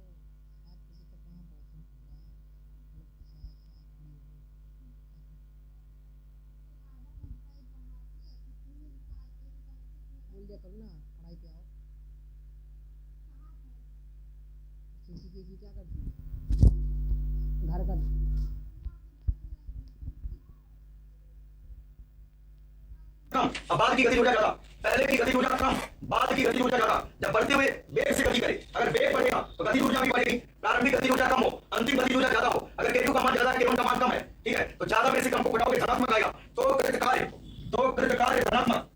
7 बजे तक वहाँ पहुँचना होगा। बोल दिया करो ना, पढ़ाई पे आओ। सीसी क्या करती है? घर का कम, अब बाद की गतिज ऊर्जा ज्यादा, पहले की गतिज ऊर्जा कम, बाद की गतिज ऊर्जा ज्यादा। जब बढ़ते हुए वेग से गति करे, अगर वेग बढ़ेगा तो गतिज ऊर्जा भी बढ़ेगी, प्रारंभिक गतिज ऊर्जा कम हो, अंतिम गतिज ऊर्जा ज्यादा हो। अगर K2 का मान ज्यादा है, K1 का मान कम है, ठीक है, तो ज्यादा में से कम को घटाओगे धनात्मक आएगा। तो कृत कार्य धनात्मक,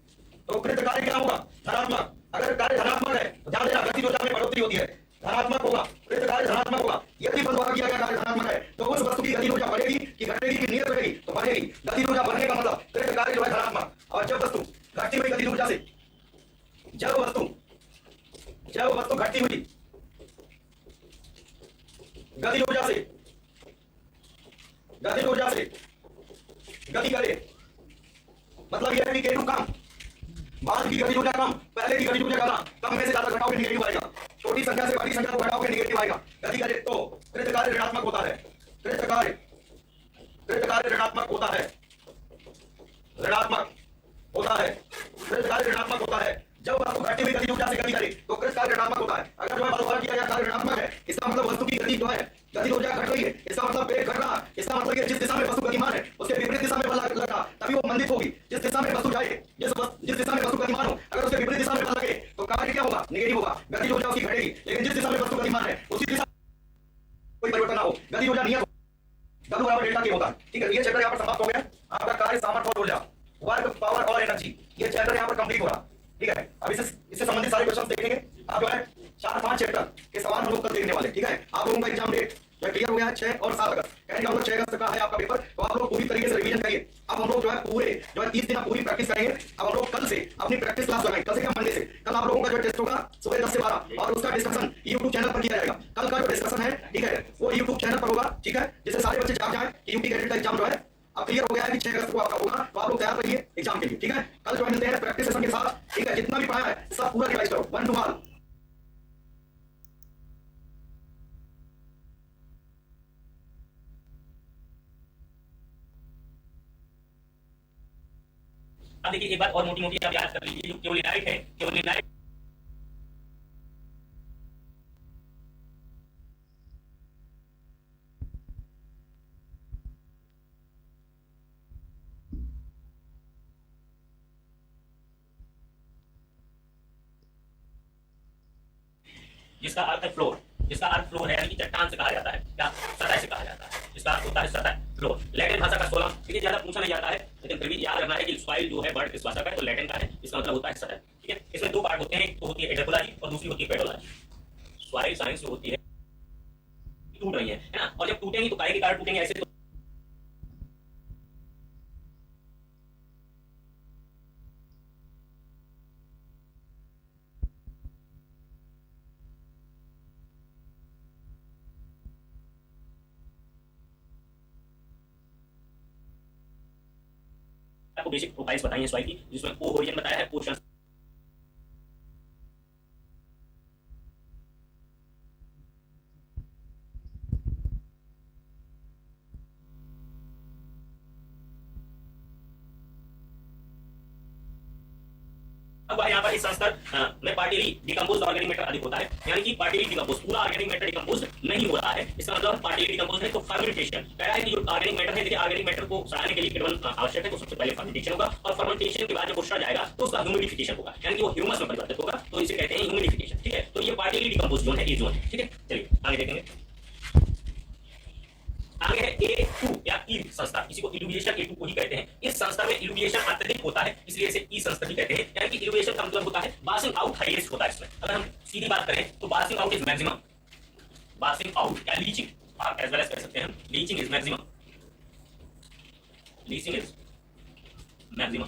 तो कृत कार्य क्या होगा? धनात्मक। अगर कार्य धनात्मक है तो ध्यान देना गतिज ऊर्जा में बढ़ोतरी होती है, धनात्मक होगा, कृत कार्य धनात्मक होगा। यदि बल द्वारा किया गया कार्य धनात्मक है तो उस वस्तु की गतिज ऊर्जा बढ़ेगी कि घटेगी कि नियत रहेगी? तो बढ़ेगी। गतिज ऊर्जा बढ़ने का मतलब कृत कार्य जो है धनात्मक। और जब वस्तु घटती हुई गतिज ऊर्जा से, जब वस्तु घटती हुई गतिज ऊर्जा से गति करे, मतलब यह है कि K2 कम, बाद की गतिज ऊर्जा कम, पहले की गतिज ऊर्जा ज्यादा, कम में से ज्यादा घटाओगे निगेटिव आएगा, छोटी संख्या से बड़ी संख्या को घटाओगे निगेटिव आएगा। गति करे तो कृत कार्य ऋणात्मक होता है, कृत कार्य ऋणात्मक होता है, कृत कार्य ऋणात्मक होता है। जब वस्तु घटती हुई गतिज ऊर्जा से गति करे तो कृत कार्य ऋणात्मक होता है। अगर जो है बल द्वारा किया गया कार्य ऋणात्मक है, इसका मतलब वस्तु की गति जो है गतिज ऊर्जा घट रही है, इसका मतलब वेग घट रहा है, इसका मतलब कि जिस दिशा में वस्तु गतिमान है उसके विपरीत दिशा में बल लगा तभी वो मंदित होगी। जिस दिशा में वस्तु जाए, जिस दिशा में वस्तु गतिमान हो, अगर उसके विपरीत दिशा में बल लगे तो कार्य क्या होगा? निगेटिव होगा, गतिज ऊर्जा उसकी घटेगी। लेकिन जिस दिशा में वस्तु गतिमान है उसी दिशा कोई परिवर्तन ना हो, गतिज ऊर्जा नियत हो, W बराबर डेल्टा K होता है। ठीक है, ये चैप्टर यहाँ पर समाप्त हो गया। आपका कार्य, सामर्थ्य और ऊर्जा, वर्क, पावर और एनर्जी, ये चैप्टर यहाँ पर कंप्लीट हो रहा। ठीक है, अब इससे संबंधित सारे क्वेश्चन देखेंगे। आप जो है 4-5 चैप्टर के सवाल हम लोग कल देखने वाले। ठीक है, आप लोगों का एग्जाम डेट क्लियर हो गया है 6 और 7 अगस्त, यानी कि 6 अगस्त का है आपका पेपर। तो आप लोग पूरी तरीके से रिवीजन करिए। अब हम लोग जो है पूरे जो है 30 दिन पूरी प्रैक्टिस करेंगे। अब हम लोग कल से अपनी प्रैक्टिस क्लास लगाएंगे। कल से क्या, मंडे से। कल आप लोगों का जो टेस्ट होगा सुबह 10 से 12 और उसका डिस्कशन यूट्यूब चैनल पर किया जाएगा। कल का जो डिस्कशन है, ठीक है, वो यूट्यूब चैनल पर होगा, ठीक है, जिससे सारे बच्चे जाग जाए कि यूपी कैडेट का एग्जाम जो है अब क्लियर हो गया है कि 6 अगस्त को आपका होगा। तो आप लोग तैयार रहिए एग्जाम के लिए, ठीक है। कल जो मिलते हैं प्रैक्टिस सेशन के साथ, ठीक है। जितना भी पढ़ा है सब पूरा रिवाइज करो, 1 to all। अब देखिए एक बात और मोटी मोटी आप याद कर लीजिए, जो केवलिनाइट है, केवलिनाइट जिसका अर्थ है फ्लोर, जिसका अर्थ फ्लोर है, यानी कि चट्टान से कहा जाता है, क्या सतह से कहा जाता है, जिसका अर्थ होता है सतह, फ्लोर। लैटिन भाषा का सोलम, देखिए ज्यादा पूछा नहीं जाता है, लेकिन फिर भी याद रखना है कि सॉइल जो है वर्ड किस भाषा का है, तो लैटिन का है, इसका मतलब होता है सतह, ठीक है। इसमें दो पार्ट होते हैं, एक तो होती है एडेकोलॉजी और दूसरी होती है पेडोलॉजी। सॉइल साइंस जो होती है टूट रही है ना, और जब टूटेंगी तो काय के कारण टूटेंगे, ऐसे तो आपको बेसिक प्रोफाइल्स बताई है सॉइल की, जिसमें ओ ओरिजिन बताया है, ओशन अब यहाँ पर इस संस्तर में पार्टिकली डिकम्पोज्ड ऑर्गेनिक मैटर अधिक होता है, यानी कि पार्टिकली डिकम्पोज्ड, पूरा ऑर्गेनिक मैटर डिकम्पोज्ड नहीं हो रहा है, इसका मतलब पार्टिकली डिकम्पोज्ड है। तो फर्मेंटेशन कह रहा है कि जो ऑर्गेनिक मैटर है, देखिए ऑर्गेनिक मैटर को सड़ाने के लिए केवल आवश्यक है, तो सबसे पहले फर्मेंटेशन होगा, और फर्मेंटेशन के बाद जब वो सड़ जाएगा तो उसका ह्यूमिडिफिकेशन होगा, यानी कि वो ह्यूमस में परिवर्तित होगा, तो इसे कहते हैं ह्यूमिडिफिकेशन, ठीक है। तो ये पार्टिकली डिकम्पोज्ड जोन है, ये जोन है, ठीक है। चलिए आगे देखेंगे। आगे है A2 या ई संस्था, इसी को इल्यूमिनेशन A2 को ही कहते हैं। इस संस्था में इल्यूमिनेशन अत्यधिक होता है, इसलिए इसे ई संस्था भी कहते हैं, यानी कि इल्यूमिनेशन का मतलब होता है बासिंग आउट हाईएस्ट होता है इसमें। अगर हम सीधी बात करें तो basing out is maximum, basing out या लीचिंग आप एज वेल एज कह सकते हैं, leaching is maximum, leaching is maximum,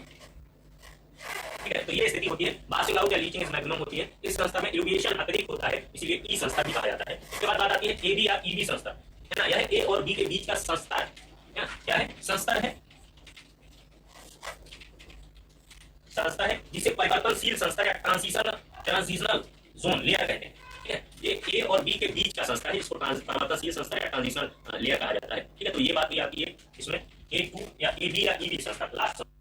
ठीक है। तो ये स्थिति होती है, बासिंग आउट या लीचिंग इज मैक्सिमम होती है। इस संस्था में इल्यूमिनेशन अत्यधिक होता है, इसलिए ई संस्था भी कहा जाता है। इसके बाद बात आती है एबी या ईबी संस्था, है ना। यह ए और बी के बीच का संस्था है, क्या है, संस्था है, संस्था है, जिसे परिवर्तनशील संस्था या ट्रांजिशनल जोन लेयर कहते हैं, ठीक है। ये ए और बी के बीच का संस्था है, जिसको परिवर्तनशील संस्था या ट्रांजिशनल लेयर कहा जाता है, ठीक है। तो ये बात भी आती है इसमें A2 या एबी या ईबी संस्था लास्ट होता है,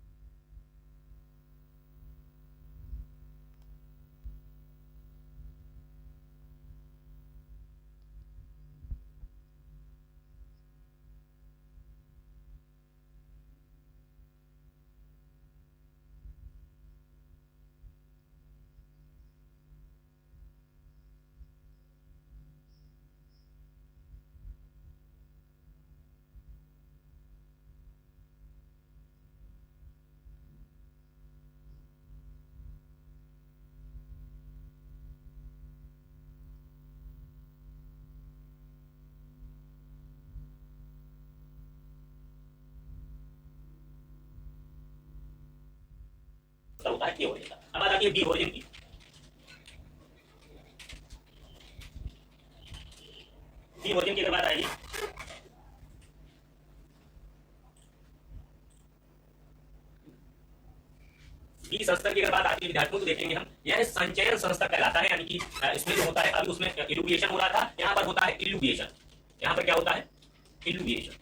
ये हो जाता है। अब बात आती है बी ओरिजिन की। बी ओरिजिन की अगर बात आएगी, बी संस्था की अगर बात आती है विद्यार्थियों तो देखेंगे हम, यह संचयन संस्था कहलाता है, यानी कि इसमें जो होता है, अभी उसमें इल्यूमिनेशन हो रहा था, यहाँ पर होता है इल्यूमिनेशन, यहाँ पर क्या होता है, इल्यूमिनेशन,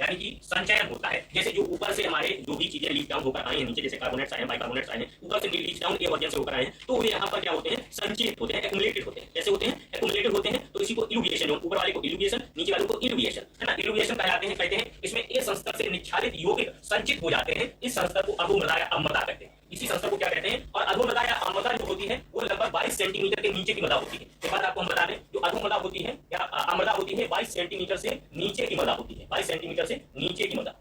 यानी कि संचयन होता है। जैसे जो ऊपर से हमारे जो भी चीजें लीक डाउन होकर आई हैं नीचे, जैसे कार्बोनेट्स आए हैं, बाइकार्बोनेट्स आए हैं, ऊपर से लीक डाउन के वजह से होकर आए हैं, तो वे यहाँ पर क्या होते हैं, संचित होते हैं, एक्युमुलेटेड होते हैं। जैसे होते हैं एक्युमुलेटेड होते हैं, तो इसी को इल्यूमिनेशन, ऊपर वाले को इल्यूमिनेशन, नीचे वाले को इल्यूमिनेशन, है ना, इल्यूमिनेशन कहलाते हैं। कहते हैं इसमें ए संस्था से निक्षारित यौगिक संचित हो जाते हैं, इस संस्था को अधोमृदा या अम्लता कहते हैं। इसी संस्था को क्या कहते हैं, और अधोमृदा या अम्लता जो होती है वो लगभग 22 सेंटीमीटर के नीचे की मृदा होती है। तो बात आपको हम बता दें, जो अधोमृदा होती है या अम्लता होती है 22 सेंटीमीटर से नीचे की मृदा होती है, 22 सेंटीमीटर से नीचे की मृदा,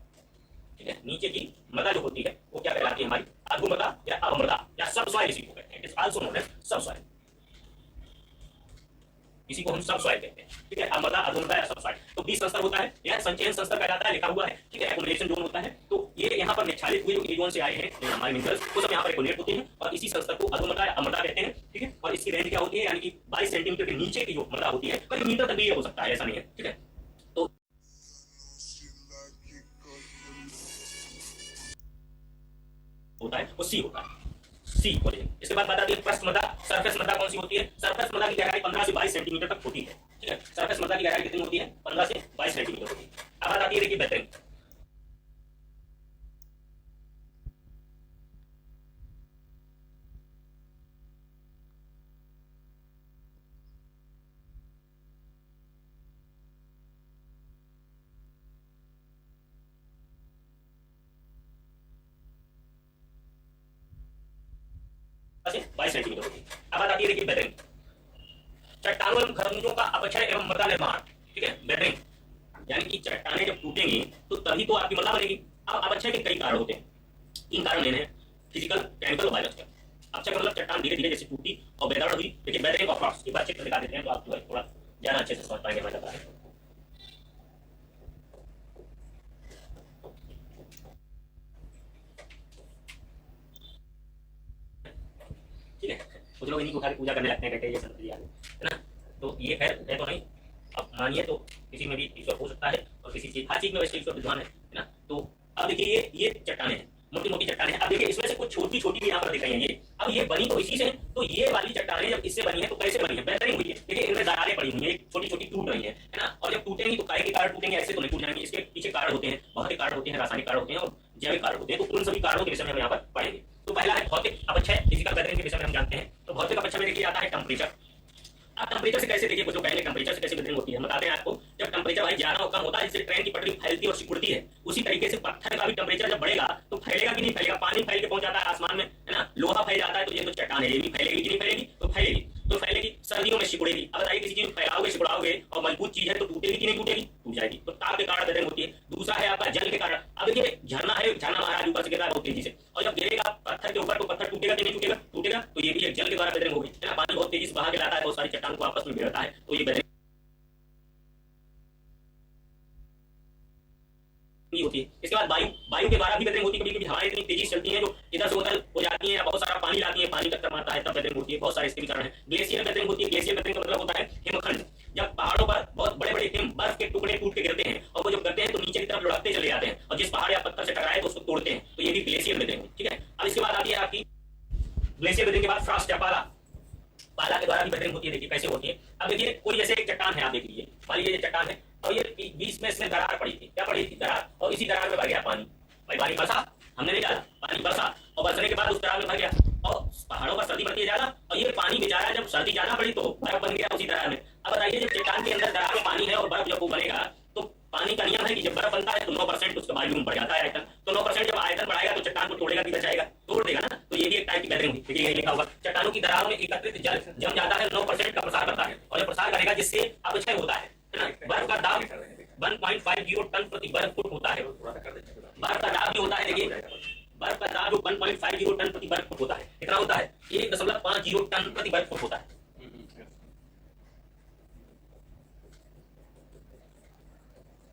ठीक है। नीचे की मृदा जो होती है वो क्या कहलाती है, हमारी अधोमृदा या अम्लता या सबसॉइल इसी को कहते हैं। It is also known as subsoil, इसी को हम सबसॉइल कहते हैं, ठीक है। अम्लता, अधोमृदा या सबसॉइल। तो बी संस्तर होता है, यह संचयन संस्तर कहलाता है, लिखा हुआ है, ठीक है। एक्युमुलेशन जोन होता है, तो ये यहाँ पर निक्षालित हुए जो इलेक्ट्रॉन से आए हैं हमारे मिनरल्स, वो सब यहाँ पर एक्युमुलेट होते हैं और इसी संस्था को अधोमृदा या अमृता कहते हैं, ठीक है। और इसकी रेंज क्या होती है, यानी कि 22 सेंटीमीटर के नीचे की जो मृदा होती है करीब मीटर तक भी ये हो सकता है, ऐसा नहीं है, ठीक है। तो होता है वो सी होता है, सी बोलिए। इसके बाद बात आती है पृष्ठ मृदा। सरफेस मृदा कौन सी होती है? सरफेस मृदा की गहराई 15 से 22 सेंटीमीटर तक होती है, ठीक है। सरफेस मृदा की गहराई कितनी होती है? 15 से 22 सेंटीमीटर होती है। अब बात आती है देखिए बेहतरीन, से 22 सेंटीमीटर होती है। अब बात आती है देखिए बेहतरीन, चट्टानों एवं खरबूजों का अपक्षय एवं मृदा निर्माण, ठीक है। बेहतरीन यानी कि चट्टानें जब टूटेंगी तो तभी तो आपकी मृदा बनेगी। अब अपक्षय के कई कारण होते हैं, 3 कारण लेने हैं, फिजिकल, केमिकल और बायोलॉजिकल। अपक्षय का मतलब चट्टान धीरे धीरे जैसे टूटी और बेदर्द हुई। देखिए बेहतरीन ऑफ रॉक्स एक बार चित्र दिखा देते हैं तो आप जो है थोड़ा ज्यादा अच्छे से समझ पाएंगे हमें लग रहा है। ठीक है, कुछ लोग इन्हीं को उठा के पूजा करने लगते हैं, कहते हैं ये संतरी है ना। तो ये खैर है तो नहीं, अब मानिए तो किसी में भी ईश्वर हो सकता है और किसी चीज, हर चीज में वैसे ईश्वर विद्वान है ना। तो अब देखिए ये चट्टानें हैं, मोटी मोटी चट्टानें। अब देखिए इसमें से कुछ छोटी छोटी भी यहाँ पर दिख रही हैं ये। अब ये बनी तो इसी से, तो ये वाली चट्टानें जब इससे बनी है तो कैसे बनी है? बेहतरीन हुई है। देखिए इनमें दरारें पड़ी हुई है, छोटी छोटी टूट रही है ना। और जब टूटेंगी तो काय के कारण टूटेंगे, ऐसे तो नहीं टूट जाएंगे। इसके पीछे कारण होते हैं, भौतिक कारण होते हैं, रासायनिक कारण होते हैं और जैविक कारण होते हैं। तो उन सभी कारणों के विषय में हम यहाँ पर पढ़ेंगे। तो पहला है भौतिक अपक्षय, फिजिकल बेहतरीन के विषय में हम जानते हैं। तो भौतिक अपक्षय में देखिए आता है टेम्परेचर। अब टेम्परेचर से कैसे, देखिए कुछ लोग कहेंगे टेम्परेचर से कैसे बेहतरीन होती है, हम बताते हैं आपको। जब टेम्परेचर भाई ज्यादा और कम होता है जिससे ट्रेन की पटरी फैलती और सिकुड़ती है, उसी तरीके से पत्थर का भी टेम्परेचर जब बढ़ेगा तो फैलेगा कि नहीं फैलेगा? पानी फैल के पहुंच जाता है आसमान में, है ना। लोहा फैल जाता है तो ये तो चट्टान है, ये भी फैलेगी कि नहीं फैलेगी? तो फैलेगी। तो फैलेगी, सर्दियों में सिकुड़ेगी। अब बताइए किसी चीज फैलाओगे, सिकुड़ाओगे और मजबूत चीज है तो टूटेगी कि नहीं टूटेगी? टूट जाएगी। तो ताप के कारण बेहतरीन होती है। दूसरा है आपका जल के कारण। अब देखिए झरना है, झरना महाराज ऊपर से गिर रहा है बहुत तेजी से, और जब गिरेगा पत्थर के ऊपर तो पत्थर टूटेगा कि नहीं टूटेगा? टूटेगा। तो ये भी एक जल के द्वारा बेहतरीन होगी, है ना। पानी बहुत तेजी से बहा के लाता है, बहुत सारी चट्टानों को आपस में भिड़ता है, तो ये बेहतरीन होती है। इसके बाद वायु, वायु के द्वारा भी बेहतरीन होती है। कभी कभी हवाएं इतनी तेजी से चलती हैं जो इधर से उधर हो जाती हैं, बहुत सारा पानी लाती है, पानी टक्कर मारता है, तब बेहतरीन होती है। बहुत सारे इसके भी कारण है। ग्लेशियर बेहतरीन होती है। ग्लेशियर बेहतरीन का मतलब होता है हिमखंड। जब पहाड़ों पर बहुत बड़े बड़े हिम बर्फ के टुकड़े टूट के गिरते हैं और वो जब गिरते हैं तो नीचे की तरफ लुढ़कते चले जाते हैं और जिस पहाड़ या पत्थर से टकराए तो उसको तोड़ते हैं, तो ये भी ग्लेशियर बेहतरीन है, ठीक है। अब इसके बाद आती है आपकी ग्लेशियर बेहतरीन के बाद फ्रॉस्ट या पाला। पाला के द्वारा भी बेहतरीन होती है। देखिए कैसे होती है। अब देखिए कोई जैसे एक चट्टान है, आप देख लीजिए, मान लीजिए ये चट्टान है और ये बीच में इसमें दरार पड़ी थी। क्या पड़ी थी? दरार। और इसी दरार में भर गया पानी। भाई पानी बरसा, हमने नहीं डाला, पानी बरसा और बरसने के बाद उस दरार में भर गया और पहाड़ों पर सर्दी बढ़ती है ज्यादा और ये पानी बेचारा जब सर्दी ज्यादा पड़ी तो बर्फ बन गया उसी दरार में। अब बताइए जब चट्टान के अंदर दरार में पानी है और बर्फ जब वो बनेगा तो पानी का नियम है कि जब बर्फ बनता है तो 9% उसका वॉल्यूम बढ़ जाता है, आयतन। तो 9% जब आयतन बढ़ाएगा तो चट्टान को तोड़ेगा कि बचाएगा? तोड़ देगा ना। तो ये भी एक टाइप की बेहतरीन होगी। देखिए यही लिखा होगा, चट्टानों की दरारों में एकत्रित जल जम जाता है, 9% का प्रसार करता है और जब प्रसार करेगा जिससे अपक्षय होता है ना। बर्फ का दाब 1.50 टन प्रति वर्ग फुट होता है। बर्फ का दाब भी होता है, देखिए बर्फ का दाब जो 1.50 टन प्रति वर्ग फुट होता है, कितना होता है? 1.50 टन प्रति वर्ग फुट होता है।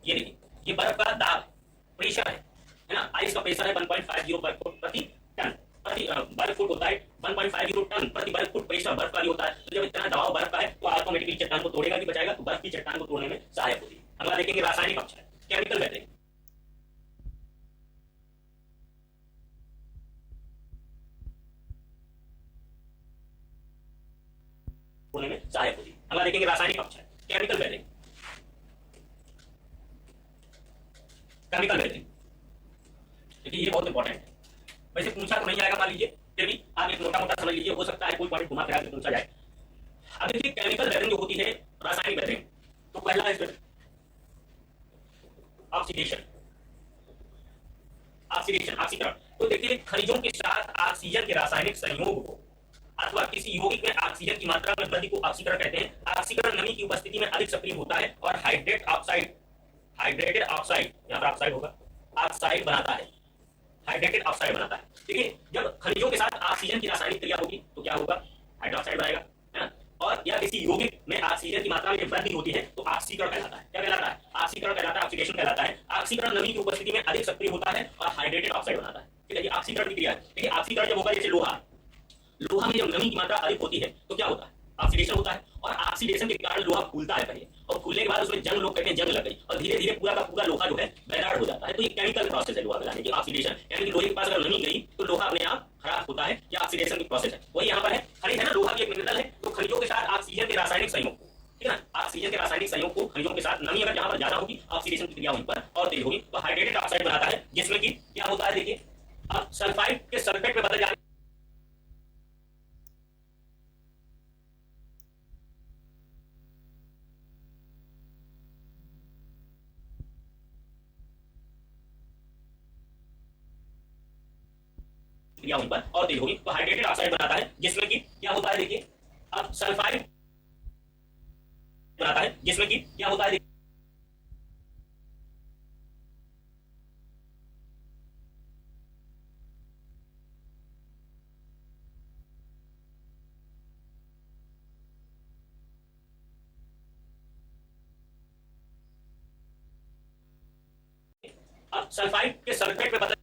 ये देखिए ये बर्फ का दाब प्रेशर है ना। आइस का प्रेशर है 1.50 वर्ग फुट प्रति टन प्रति वर्ग फुट होता है। 1.50 टन प्रति वर्ग फुट प्रेशर बर्फ का भी होता है। तो जब इतना दबाव बर्फ का है तो ऑटोमेटिकली चट्टान को तोड़ेगा कि बचाएगा? तो बर्फ की चट्टान को तोड़ने में सहायक होती है। अगला देखेंगे रासायनिक अपक्षय, केमिकल बेहतरीन होने में सहायक होती है। अगला देखेंगे रासायनिक अपक्षय, केमिकल बेहतरीन। केमिकल बेहतरीन देखिए ये बहुत इंपॉर्टेंट है। वैसे पूछा तो नहीं जाएगा, मान लीजिए, फिर भी आप एक मोटा मोटा समझ लीजिए, हो सकता है कोई पॉइंट घुमा फिरा के पूछा जाए। अब देखिए केमिकल बेहतरीन जो होती है रासायनिक बेहतरीन, तो पहला है इसमें ऑक्सीडेशन, ऑक्सीडेशन ऑक्सीकरण। तो देखिए खनिजों के साथ ऑक्सीजन के रासायनिक संयोग को अथवा किसी यौगिक में ऑक्सीजन की मात्रा में वृद्धि को ऑक्सीकरण कहते हैं। ऑक्सीकरण नमी की उपस्थिति में अधिक सक्रिय होता है और हाइड्रेटेड ऑक्साइड यहाँ पर ऑक्साइड होगा, ऑक्साइड बनाता है, हाइड्रेटेड ऑक्साइड बनाता है। देखिए जब खनिजों के साथ ऑक्सीजन की रासायनिक क्रिया होगी तो क्या होगा? हाइड्रोक्साइड बनाएगा, है ना। और या किसी यौगिक में ऑक्सीजन की मात्रा में वृद्धि होती है तो ऑक्सीकरण कहलाता है। क्या कहलाता है? ऑक्सीकरण कहलाता है, ऑक्सीडेशन कहलाता है। ऑक्सीकरण नमी की उपस्थिति में अधिक सक्रिय होता है और हाइड्रेटेड ऑक्साइड बनाता है। ठीक है, ये ऑक्सीकरण की क्रिया है। देखिए ऑक्सीकरण जब होगा, जैसे लोहा में जब नमी की मात्रा अधिक होती है तो क्या होता है, ऑक्सीडेशन होता है, और ऑक्सीडेशन के कारण लोहा फूलता है पहले, और फूलने के बाद उसमें जंग, लोग कहते हैं जंग लग गई, और धीरे धीरे पूरा का पूरा लोहा जो है बैराड हो जाता है। तो ये केमिकल प्रोसेस है लोहा बनाने की, ऑक्सीडेशन, यानी कि लोहे के पास अगर नमी गई तो लोहा अपने आप खराब होता है, या ऑक्सीडेशन की प्रोसेस है। वही यहाँ पर है, खनिज है ना, लोहा की एक मिनरल है, तो खनिजों के साथ ऑक्सीजन के रासायनिक संयोग, ठीक है ना, ऑक्सीजन के रासायनिक संयोग को खनिजों के साथ, नमी अगर जहां पर ज्यादा होगी ऑक्सीडेशन की क्रिया वहीं पर और तेज होगी, तो हाइड्रेटेड ऑक्साइड बनाता है, जिसमें कि क्या होता है, देखिए अब सल्फाइड के सल्फेट में बदल जाने क्रिया वहीं पर और तेज होगी, तो हाइड्रेटेड ऑक्साइड बनाता है, जिसमें कि क्या होता है, देखिए अब सल्फाइड बनाता है, जिसमें कि क्या होता है, अब सल्फाइड के सल्फेट में बदल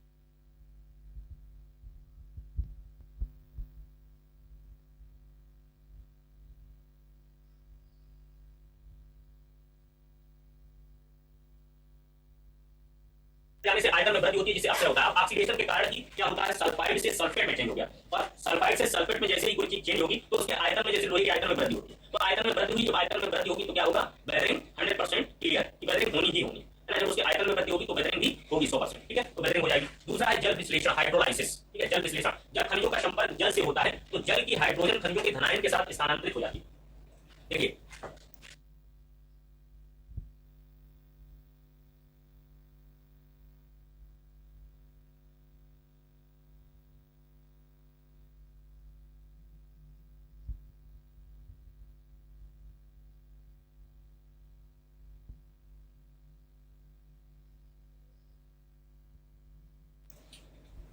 जाने से आयतन में वृद्धि होती है, जिससे अक्सर होता है। ऑक्सीडेशन के कारण ही क्या होता है, सल्फाइड से सल्फेट में चेंज हो गया, और सल्फाइड से सल्फेट में जैसे ही कोई चीज चेंज होगी तो उसके आयतन में, जैसे लोहे के आयतन में वृद्धि होती है, तो आयतन में वृद्धि हुई, जब आयतन में वृद्धि होगी तो क्या होगा, बेरिंग 100% क्लियर कि बेरिंग होनी ही होनी है। जब उसके आयतन में वृद्धि होगी तो बेरिंग भी होगी 100%, ठीक है, तो बेरिंग हो जाएगी। दूसरा है जल विश्लेषण, हाइड्रोलाइसिस, ठीक है, जल विश्लेषण, जब खनिजों का संपर्क जल से होता है तो जल की हाइड्रोजन खनिजों के धनायन के साथ स्थानांतरित हो जाती है। देखिए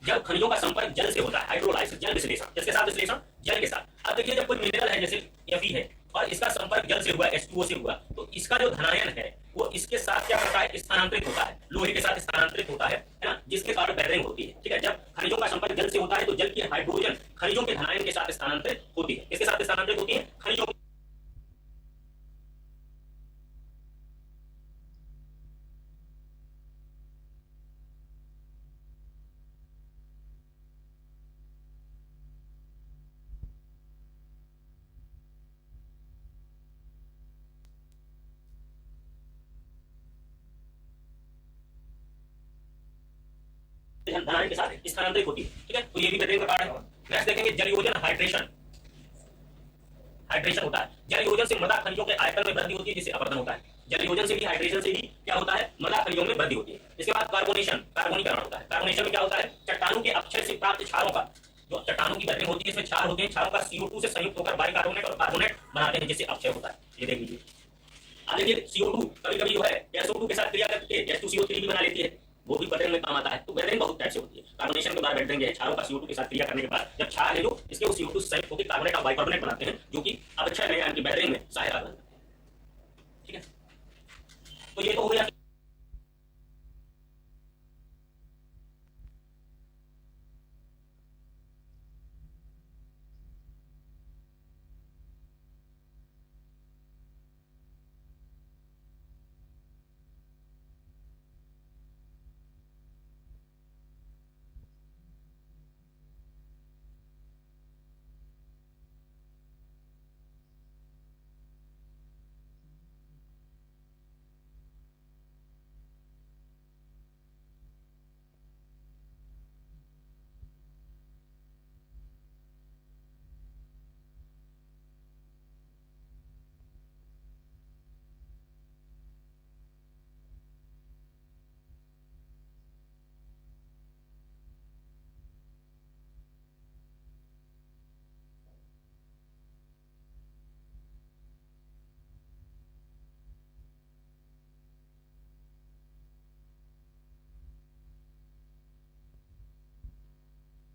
जब खनिजों का संपर्क जल से होता है, हाइड्रोलाइसिस, जल विश्लेषण, जिसके साथ विश्लेषण जल के साथ। अब देखिए जब कोई मिनरल है जैसे Fe है और इसका संपर्क जल से हुआ, H2O से हुआ, तो इसका जो धनायन है वो इसके साथ क्या करता है, स्थानांतरित होता है, लोहे के साथ स्थानांतरित होता है ना, जिसके कारण बेरिंग होती है। ठीक है, जब खनिजों का संपर्क जल से होता है तो जल की हाइड्रोजन खनिजों के धनायन के साथ स्थानांतरित होती है। किसके साथ स्थानांतरित होती है, खनिजों धनायन के साथ स्थानांतरित होती है। ठीक है, तो ये भी बेरिंग का कारण है। नेक्स्ट देखेंगे जल योजन, हाइड्रेशन। हाइड्रेशन होता है, जल योजन से मृदा खनिजों के आयतन में वृद्धि होती है, जिससे अपरदन होता है। जल योजन से भी, हाइड्रेशन से भी क्या होता है, मृदा खनिजों में वृद्धि होती है। इसके बाद कार्बोनेशन, कार्बोनीकरण होता है। कार्बोनेशन में क्या होता है, चट्टानों के अक्षय से प्राप्त क्षारों का, जो चट्टानों की बेरिंग होती है इसमें क्षार होते हैं, क्षारों का CO2 से संयुक्त होकर बाइकार्बोनेट और कार्बोनेट बनाते हैं, जिससे अक्षय होता है। ये देख लीजिए। अब देखिए CO2 कभी कभी जो है SO2 के साथ क्रिया करके H2CO3 भी बना लेती है, वो भी बेरिंग में काम आता है। तो बेरिंग बहुत टाइप से होती है। कार्बोनेशन के बाद बेरिंग है, क्षारों का CO2 के साथ क्रिया करने के बाद जब क्षार है जो इसके वो CO2 से संयुक्त होकर कार्बोनेट और बाइकार्बोनेट बनाते हैं, जो कि अक्षय में यानी कि बेरिंग में सहायता करता है। ठीक है, तो ये तो हो गया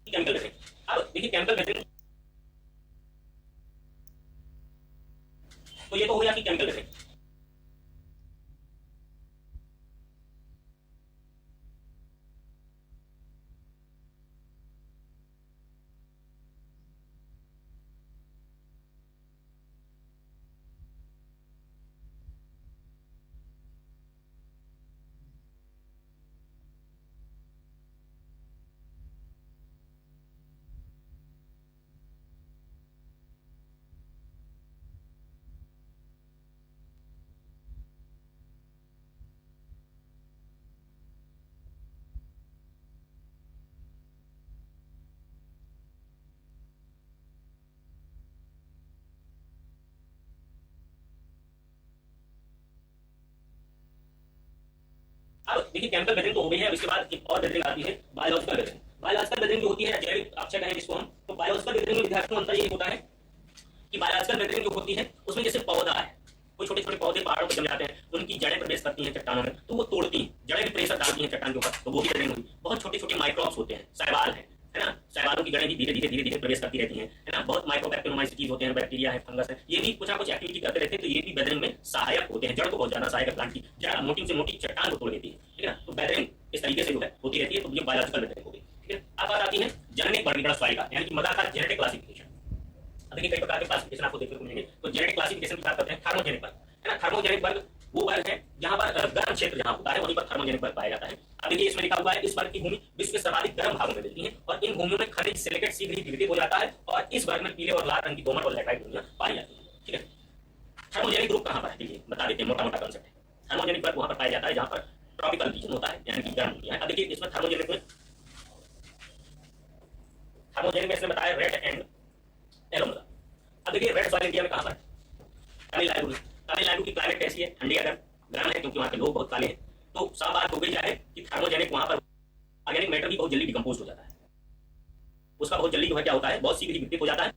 केमिकल बेरिंग। अब देखिए केमिकल बेरिंग, तो ये तो हो गया कि केमिकल बेरिंग। अब देखिए केमिकल वेदरिंग तो हो गई है, अब इसके बाद एक और वेदरिंग आती है बायोलॉजिकल वेदरिंग। बायोलॉजिकल वेदरिंग जो होती है जैविक अक्षय कहें जिसको हम, तो बायोलॉजिकल वेदरिंग में विद्यार्थियों अंतर ये होता है कि बायोलॉजिकल वेदरिंग जो होती है उसमें जैसे पौधा है, कोई छोटे छोटे पौधे पहाड़ों में जम जाते हैं, उनकी जड़ें प्रवेश करती हैं चट्टानों में, तो वो तोड़ती हैं, जड़ें भी प्रेशर डालती हैं चट्टान के ऊपर, तो वो भी वेदरिंग हुई। बहुत छोटे छोटे माइक्रोब्स होते हैं, शैवाल है ना, शैवालों की जड़ें भी धीरे धीरे धीरे धीरे प्रवेश करती रहती हैं, है ना। बहुत माइक्रोबैक्टीरियोमाइसीटीज होते हैं, बैक्टीरिया है, फंगस है, ये भी कुछ ना कुछ एक्टिविटी करते रहते हैं, तो ये भी वेदरिंग में सहायक होते हैं। जड़ को बहुत ज्यादा सहायक, प्लांट की जड़ मोटी से मोटी चट्टान को तोड़ देती है, ठीक है ना। तो वेदरिंग इस तरीके से जो है होती रहती है, तो ये बायोलॉजिकल वेदरिंग होगी, ठीक है। अब बात आती है जेनेटिक वर्गीकरण सॉइल का, यानी कि मृदा का जेनेटिक क्लासिफिकेशन। अब देखिए कई प्रकार के क्लासिफिकेशन आपको देखने को मिलेंगे, तो जेनेटिक क्लासिफिकेशन की बात करते हैं। थर्मोजेनिक वर्ग, है ना, थर्मोजेनिक वर्ग वो वर्ग है जहां पर गर्म क्षेत्र जहां होता है वहीं पर थर्मोजेनिक वर्ग पाया जाता है। अब देखिए इसमें लिखा हुआ है इस वर्ग की भूमि विश्व के सर्वाधिक गर्म भागों में मिलती है और इन भूमियों में खनिज सिलिकेट शीघ्र ही विघटित हो जाता है और इस वर्ग में पीले और लाल रंग की दोमट और लैटराइट भूमियां पाई जाती है, ठीक है। थर्मोजेनिक ग्रुप कहां पर है देखिए बता देते हैं, मोटा मोटा कांसेप्ट है। थर्मोजेनिक वर्ग वहां पर पाया जाता है जहां पर ट्रॉपिकल रीजन होता है, यानी कि गर्म भूमियां है। अब देखिए इसमें थर्मोजेनिक में इसने बताया रेड एंड येलो मृदा। अब देखिए रेड सॉइल इंडिया में कहां पर है? तमिलनाडु में। तमिलनाडु की क्लाइमेट कैसी है? ठंडी है, गर्म है, क्योंकि वहां के लोग बहुत काले हैं। तो साफ बात हो गई है कि थर्मोजेनिक वहां पर ऑर्गेनिक मैटर भी बहुत जल्दी डिकम्पोज हो जाता है, उसका बहुत जल्दी जो है क्या होता है, बहुत शीघ्र ही विघटित हो जाता है।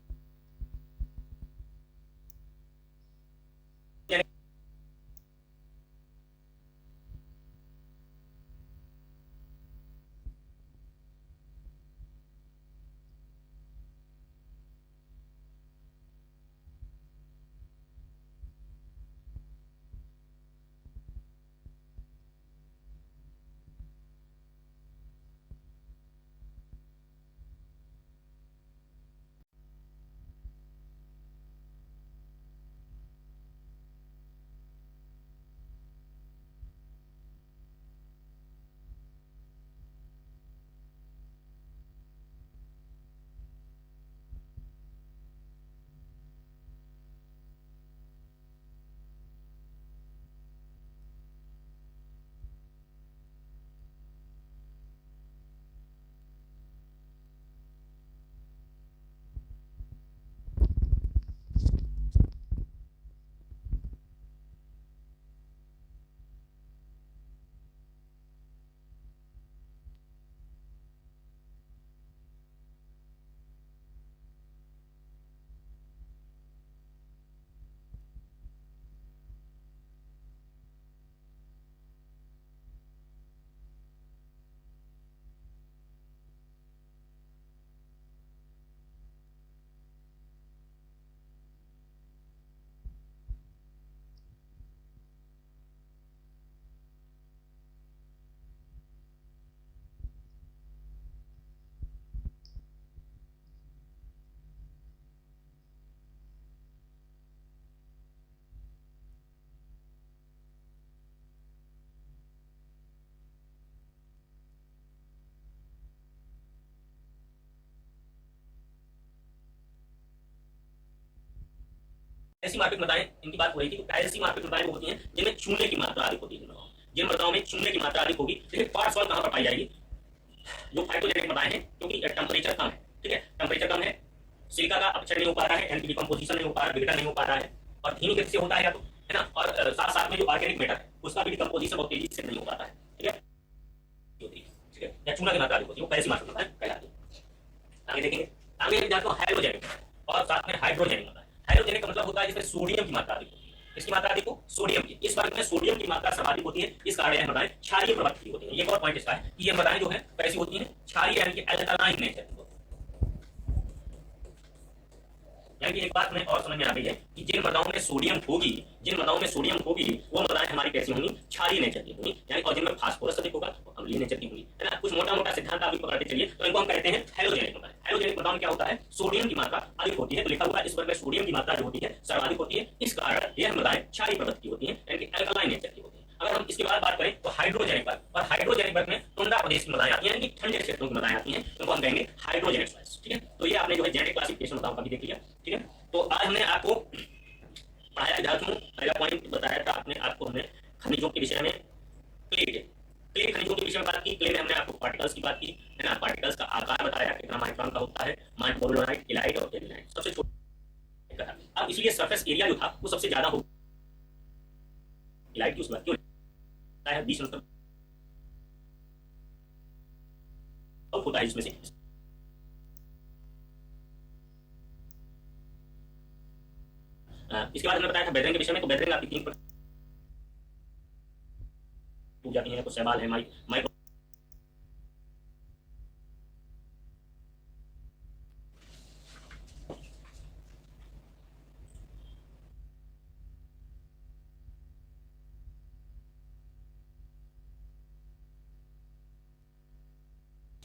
ऐसी मार्केट मृदाएं, इनकी बात हो रही थी, तो ऐसी मार्केट मृदाएं वो होती हैं जिनमें चूने की मात्रा अधिक होती है। जिन मृदाओं में चूने की मात्रा अधिक होगी, लेकिन क्वार्ट्ज सॉइल कहां पर पाई जाएगी? जो फाइटोजेनिक मृदाएं हैं, क्योंकि टेम्परेचर कम है, ठीक है, टेम्परेचर कम है, सिलिका का अपक्षय नहीं हो पा रहा है, यानी डिकम्पोजिशन नहीं हो पा रहा है, विघटन नहीं हो पा रहा है, और धीमी गति से होता है या तो, है ना, और साथ साथ में जो ऑर्गेनिक मैटर है उसका भी डिकम्पोजिशन बहुत तेजी से नहीं हो पाता है, ठीक है, ठीक है, या चूना की मात्रा अधिक होती है, वो कैसी मार्केट मृदाएं कहलाती है। आगे देखेंगे, आगे विद्यार्थियों हाइड्रोजेनिक और साथ में हाइड्रोजेनिक मृदा। हाइड्रोजेनिक का मतलब होता है जिसमें सोडियम की मात्रा अधिक होती है। इसकी मात्रा अधिक हो सोडियम की, इस वर्ग में सोडियम की मात्रा सर्वाधिक होती है, इस कारण यह मृदाएं क्षारीय प्रवृत्ति की होती है। ये और पॉइंट इसका है कि ये मृदाएं जो है कैसी होती हैं, क्षारीय यानी कि अल्कलाइन नेचर की होती है। यानी कि एक बात में और समझ में आ गई है कि जिन मृदाओं में सोडियम होगी, जिन मृदाओं में सोडियम होगी वो मृदाएं हमारी कैसी होंगी, क्षारीय नेचर की होंगी, यानी और जिनमें फास्फोरस अधिक होगा वो अम्लीय नेचर की होंगी, है ना। कुछ मोटा मोटा सिद्धांत आप पकड़ते चलिए, तो इनको हम कहते हैं हेलोजेनिक मृदाएं। हेलोजेनिक मृदाओं में क्या होता है, सोडियम की मात्रा अधिक होती है, तो लिखा हुआ है इस वर्ग में सोडियम की मात्रा जो होती है सर्वाधिक होती है, इस कारण यह मृदाएं क्षारीय प्रवृत्ति की होती है, यानी कि अल्कलाइन नेचर की होती है। अगर हम इसके बाद बात करें तो हाइड्रोजेनिक वर्ग, और हाइड्रोजेनिक वर्ग में टुंड्रा प्रदेश की मृदाएं आती हैं, यानी कि ठंडे क्षेत्रों की मृदाएं आती हैं, तो हम कहेंगे हाइड्रोजेनिक सॉइल्स, ठीक है। तो ये आपने जो है जेनेटिक क्लासिफिकेशन मृदाओं का भी देख लिया, ठीक है। तो आज हमने आपको पढ़ाया विद्यार्थियों, पहला पॉइंट बताया था आपने, आपको हमने खनिजों के विषय में क्ले खनिजों के विषय में बात की। क्ले में हमने आपको पार्टिकल्स की बात की, है ना, पार्टिकल्स का आकार बताया कितना माइक्रोन का होता है, मोनोलाइट, इलाइट और केल्विनाइट सबसे छोटा। अब इसलिए सरफेस एरिया जो था वो सबसे ज्यादा हो इलाइट की, उसके बाद क्यों है 20 है इसमें से। इसके बाद हमने बताया था बेदरिंग के विषय में। तो बेदरिंग आपकी 3 टूट जाती है, कुछ सवाल है माइक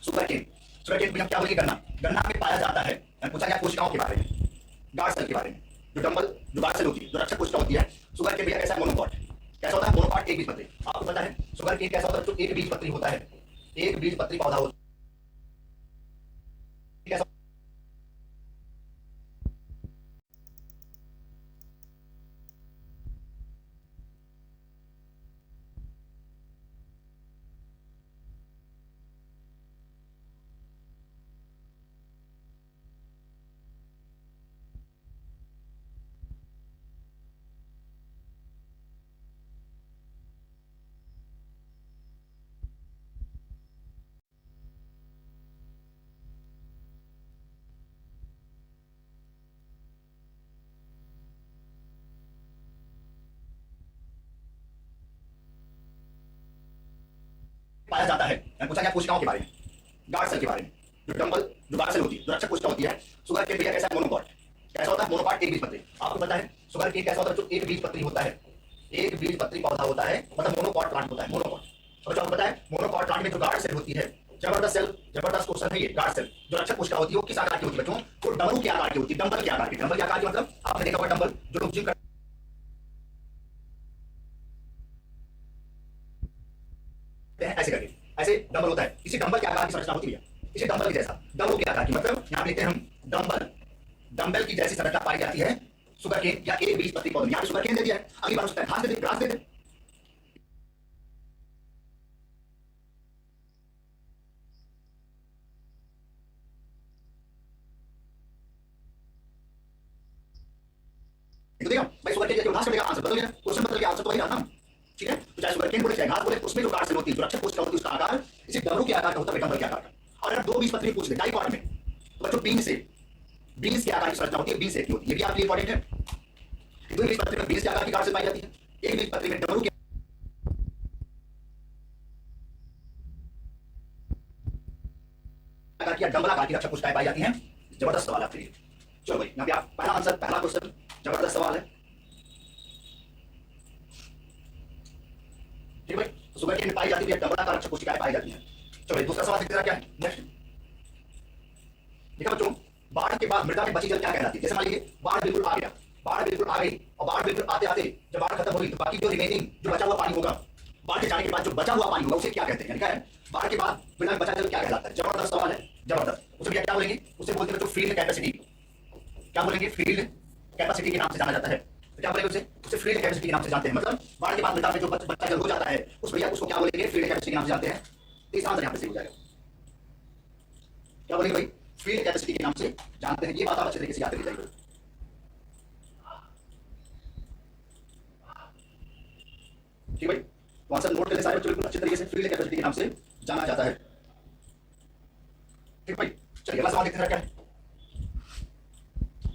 सुगरकेन क्या बोलिए गन्ना, गन्ना में पाया जाता है। पूछा गया कोशिकाओं के बारे में, गार्ड सेल के बारे में, जो डंबल जो गार्ड सेल होती है, जो रक्षक कोशिका होती है। सुगरकेन भैया कैसा मोनोकॉट, कैसा होता है मोनोकॉट, एक बीजपत्री। आपको पता है सुगरकेन कैसा होता है, जो एक बीजपत्री होता है, एक बीजपत्री पौधा होता है। पाया जाता है। पूछा गया कोशिकाओं के बारे में, गार्ड सेल के बारे में, जो डंबल जो गार्ड सेल होती है, जो रक्षक कोशिका होती है। सुगरकेन भैया कैसा मोनोकॉट, कैसा होता है मोनोकॉट, एक बीजपत्री। आपको पता है सुगरकेन कैसा होता है, जो एक बीजपत्री होता है, एक बीजपत्री पौधा होता है, मतलब मोनोकॉट प्लांट होता है, मोनोकॉट। और आपको पता है मोनोकॉट प्लांट में जो गार्ड सेल होती है, जबरदस्त सेल, जबरदस्त क्वेश्चन है ये। गार्ड सेल जो रक्षक कोशिका होती है, वो किस आकार की होती है बच्चों, वो डमरू के आकार की होती है, डंबल के आकार की। डंबल के आकार की मतलब आपने देखा होगा डंबल जो लोग जिम करते हैं ऐसे करके, ऐसे डंबल होता है। इसी डंबल के आकार की संरचना होती है, इसी डंबल के जैसा, डमरू के आकार की। मतलब यहाँ लिखते हैं हम डंबल, डंबल की जैसी संरचना पाई जाती है सुगरकेन या एक बीजपत्री पौधे। यहाँ पे सुगरकेन दे दिया है, अगली बार उसका घास दे दे, घास दे दे। तो देखो भाई सुगरकेन जो घास कटेगा आंसर बदल गया, क्वेश्चन बदल गया, आंसर तो वही रहा ना। ठीक है, तो चाहे सुगरकेन बोले चाहे घास बोले, उसमें जो गार्ड सेल होती है, जो रक्षक कोशिका होती है, उसका आकार इसी डमरू के आकार का होता है, डंबल के आकार का। और अगर दो बीजपत्री पूछ दे डाइकॉट में, तो बच्चों बीन से, बीन्स के आकार की संरचना होती है, बीन से की होती है। ये भी आपके लिए इंपॉर्टेंट है। दो बीजपत्री में बीन्स के आकार की गार्ड सेल पाई जाती है, एक बीजपत्री में डमरू के आकार की या डंबल आकार की रक्षक कोशिकाएं पाई जाती हैं। जबरदस्त सवाल आपके लिए। चलो भाई यहाँ पे आप पहला आंसर, पहला क्वेश्चन जबरदस्त सवाल है। ठीक भाई, तो सुगरकेन में पाई जाती है, डंबल आकार रक्षक कोशिकाएं पाई जाती हैं। चलो दूसरा सवाल देखते हैं क्या है नेक्स्ट। देखा बच्चों, बाढ़ के बाद मृदा में बची जल क्या कहलाती है। जैसे मान लीजिए बाढ़ बिल्कुल आ गया, बाढ़ बिल्कुल आ गई, और बाढ़ बिल्कुल आते आते जब बाढ़ खत्म होगी तो बाकी जो रिमेनिंग जो बचा हुआ पानी होगा, बाढ़ के जाने के बाद जो बचा हुआ पानी होगा, उसे क्या कहते हैं। क्या है बाढ़ के बाद मृदा में बचा जल क्या कहलाता है। जबरदस्त सवाल है, जबरदस्त। उसे क्या बोलेंगे, उसे बोलते हैं जो फील्ड कैपेसिटी। क्या बोलेंगे, फील्ड कैपेसिटी के नाम से जाना जाता है। तो क्या बोलेंगे उसे फील्ड कैपेसिटी के नाम से जानते हैं। मतलब बाढ़ के बाद मृदा में जो बचा जल हो जाता है, उस भैया उसको क्या बोलेंगे, फील्ड कैपेसिटी के नाम से जानते हैं। तीसरा आंसर यहाँ पे सही हो जाएगा। क्या बोलेंगे भाई, फील्ड कैपेसिटी के नाम से जानते हैं। ये बात आप अच्छे तरीके से याद रखिए। ठीक भाई, तो आंसर नोट कर ले सारे बच्चों बिल्कुल अच्छे तरीके से। फील्ड कैपेसिटी के नाम से जाना जाता है। ठीक भाई, चलिए अगला सवाल देखते हैं क्या है।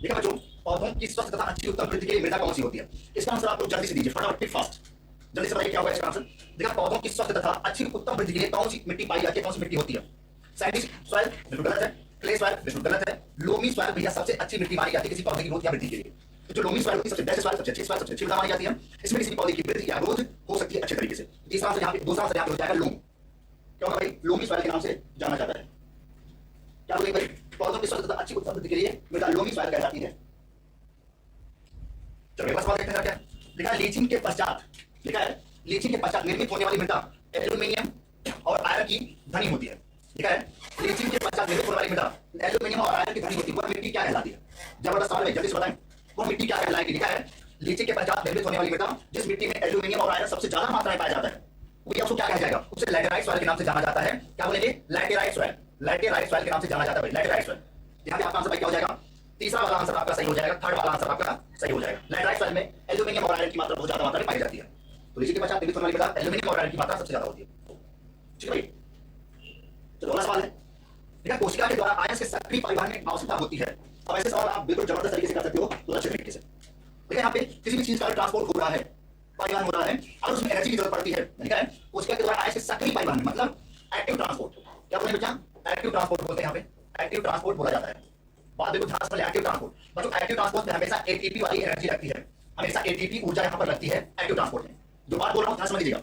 देखा बच्चों, पौधों की स्वस्थ तथा अच्छी उत्तम वृद्धि के लिए मृदा कौन सी होती है। इसका आंसर आप लोग जल्दी से दीजिए, फटाफट फास्ट, जल्दी से बताइए क्या होगा इसका आंसर। देखा, पौधों की स्वस्थ तथा अच्छी उत्तम वृद्धि के लिए कौन सी मिट्टी पाई जाती है, कौन सी मिट्टी होती है। सैंडी सॉइल बिल्कुल गलत है, क्ले सॉइल बिल्कुल गलत है, लोमी सॉइल भैया सबसे अच्छी मिट्टी मानी जाती है किसी पौधे की ग्रोथ या वृद्धि के लिए। तो जो लोमी सॉइल होती है सबसे बेस्ट सॉइल, सबसे अच्छी सॉइल, सबसे अच्छी मृदा मानी जाती है। इसमें किसी पौधे की वृद्धि या ग्रोथ हो सकती है अच्छे तरीके से। तीसरा आंसर यहाँ पे, दूसरा आंसर यहाँ पे हो जाएगा लोम। क्या होगा भाई, लोमी सॉइल के नाम से जाना जाता है। क्या बोलेंगे भाई, पौधों की स्वस्थ तथा अच्छी उत्तम वृद्धि के लिए मृदा लोमी सॉइल कहलाती है। चलिए बस बात देखते हैं क्या लिखा है। लीचिंग के पश्चात, लिखा है लीचिंग के पश्चात निर्मित होने वाली मृदा एल्यूमिनियम और आयरन की धनी होती है। लिखा है लीचिंग के पश्चात निर्मित होने वाली मृदा एल्यूमिनियम और आयरन की धनी होती है। वह मिट्टी क्या कहलाती है। जबरदस्त सवाल है, जल्दी से बताएं वो मिट्टी क्या कहलाएगी। लिखा है लीचिंग के पश्चात निर्मित होने वाली मृदा जिस मिट्टी में एल्यूमिनियम और आयरन सबसे ज्यादा मात्रा में पाया जाता है, वो उसको क्या कहा जाएगा, उसे लैटेराइट सॉइल के नाम से जाना जाता है। क्या बोलेंगे, लैटेराइट सॉइल, लैटेराइट सॉइल के नाम से जाना जाता है। लैटेराइट सॉइल, यहाँ पे आपका आंसर क्या हो जाएगा, तीसरा वाला आंसर आपका सही हो जाएगा, थर्ड वाला आंसर आपका सही हो जाएगा। लैटेराइट सॉइल में एल्यूमिनियम और आयरन की मात्रा बहुत ज्यादा मात्रा में पाई जाती है। तो लीची के पश्चात निर्मित होने वाली मृदा एल्यूमिनियम और आयरन की मात्रा सबसे ज्यादा होती है। ठीक है भाई, चलो अगला सवाल है। देखा कोशिका के द्वारा आयन के सक्रिय परिवहन में आवश्यकता होती है। अब ऐसे सवाल आप बिल्कुल जबरदस्त तरीके से कर सकते हो तो अच्छे तरीके से। देखिए यहाँ पे किसी भी चीज का ट्रांसपोर्ट हो रहा है, परिवहन हो रहा है और उसमें एनर्जी की जरूरत पड़ती है, ठीक है, कोशिका के द्वारा आयन के सक्रिय परिवहन मतलब एक्टिव ट्रांसपोर्ट। क्या बोले बच्चा? एक्टिव ट्रांसपोर्ट बोलते हैं, यहाँ पे एक्टिव ट्रांसपोर्ट बोला जाता है। बात देखो ध्यान से, एक्टिव ट्रांसपोर्ट बच्चों, एक्टिव ट्रांसपोर्ट में हमेशा एटीपी वाली एनर्जी लगती है, हमेशा एटीपी ऊर्जा यहाँ पर लगती है एक्टिव ट्रांसपोर्ट में। जो बात बोल रहा हूँ ध्यान समझ लीजिएगा,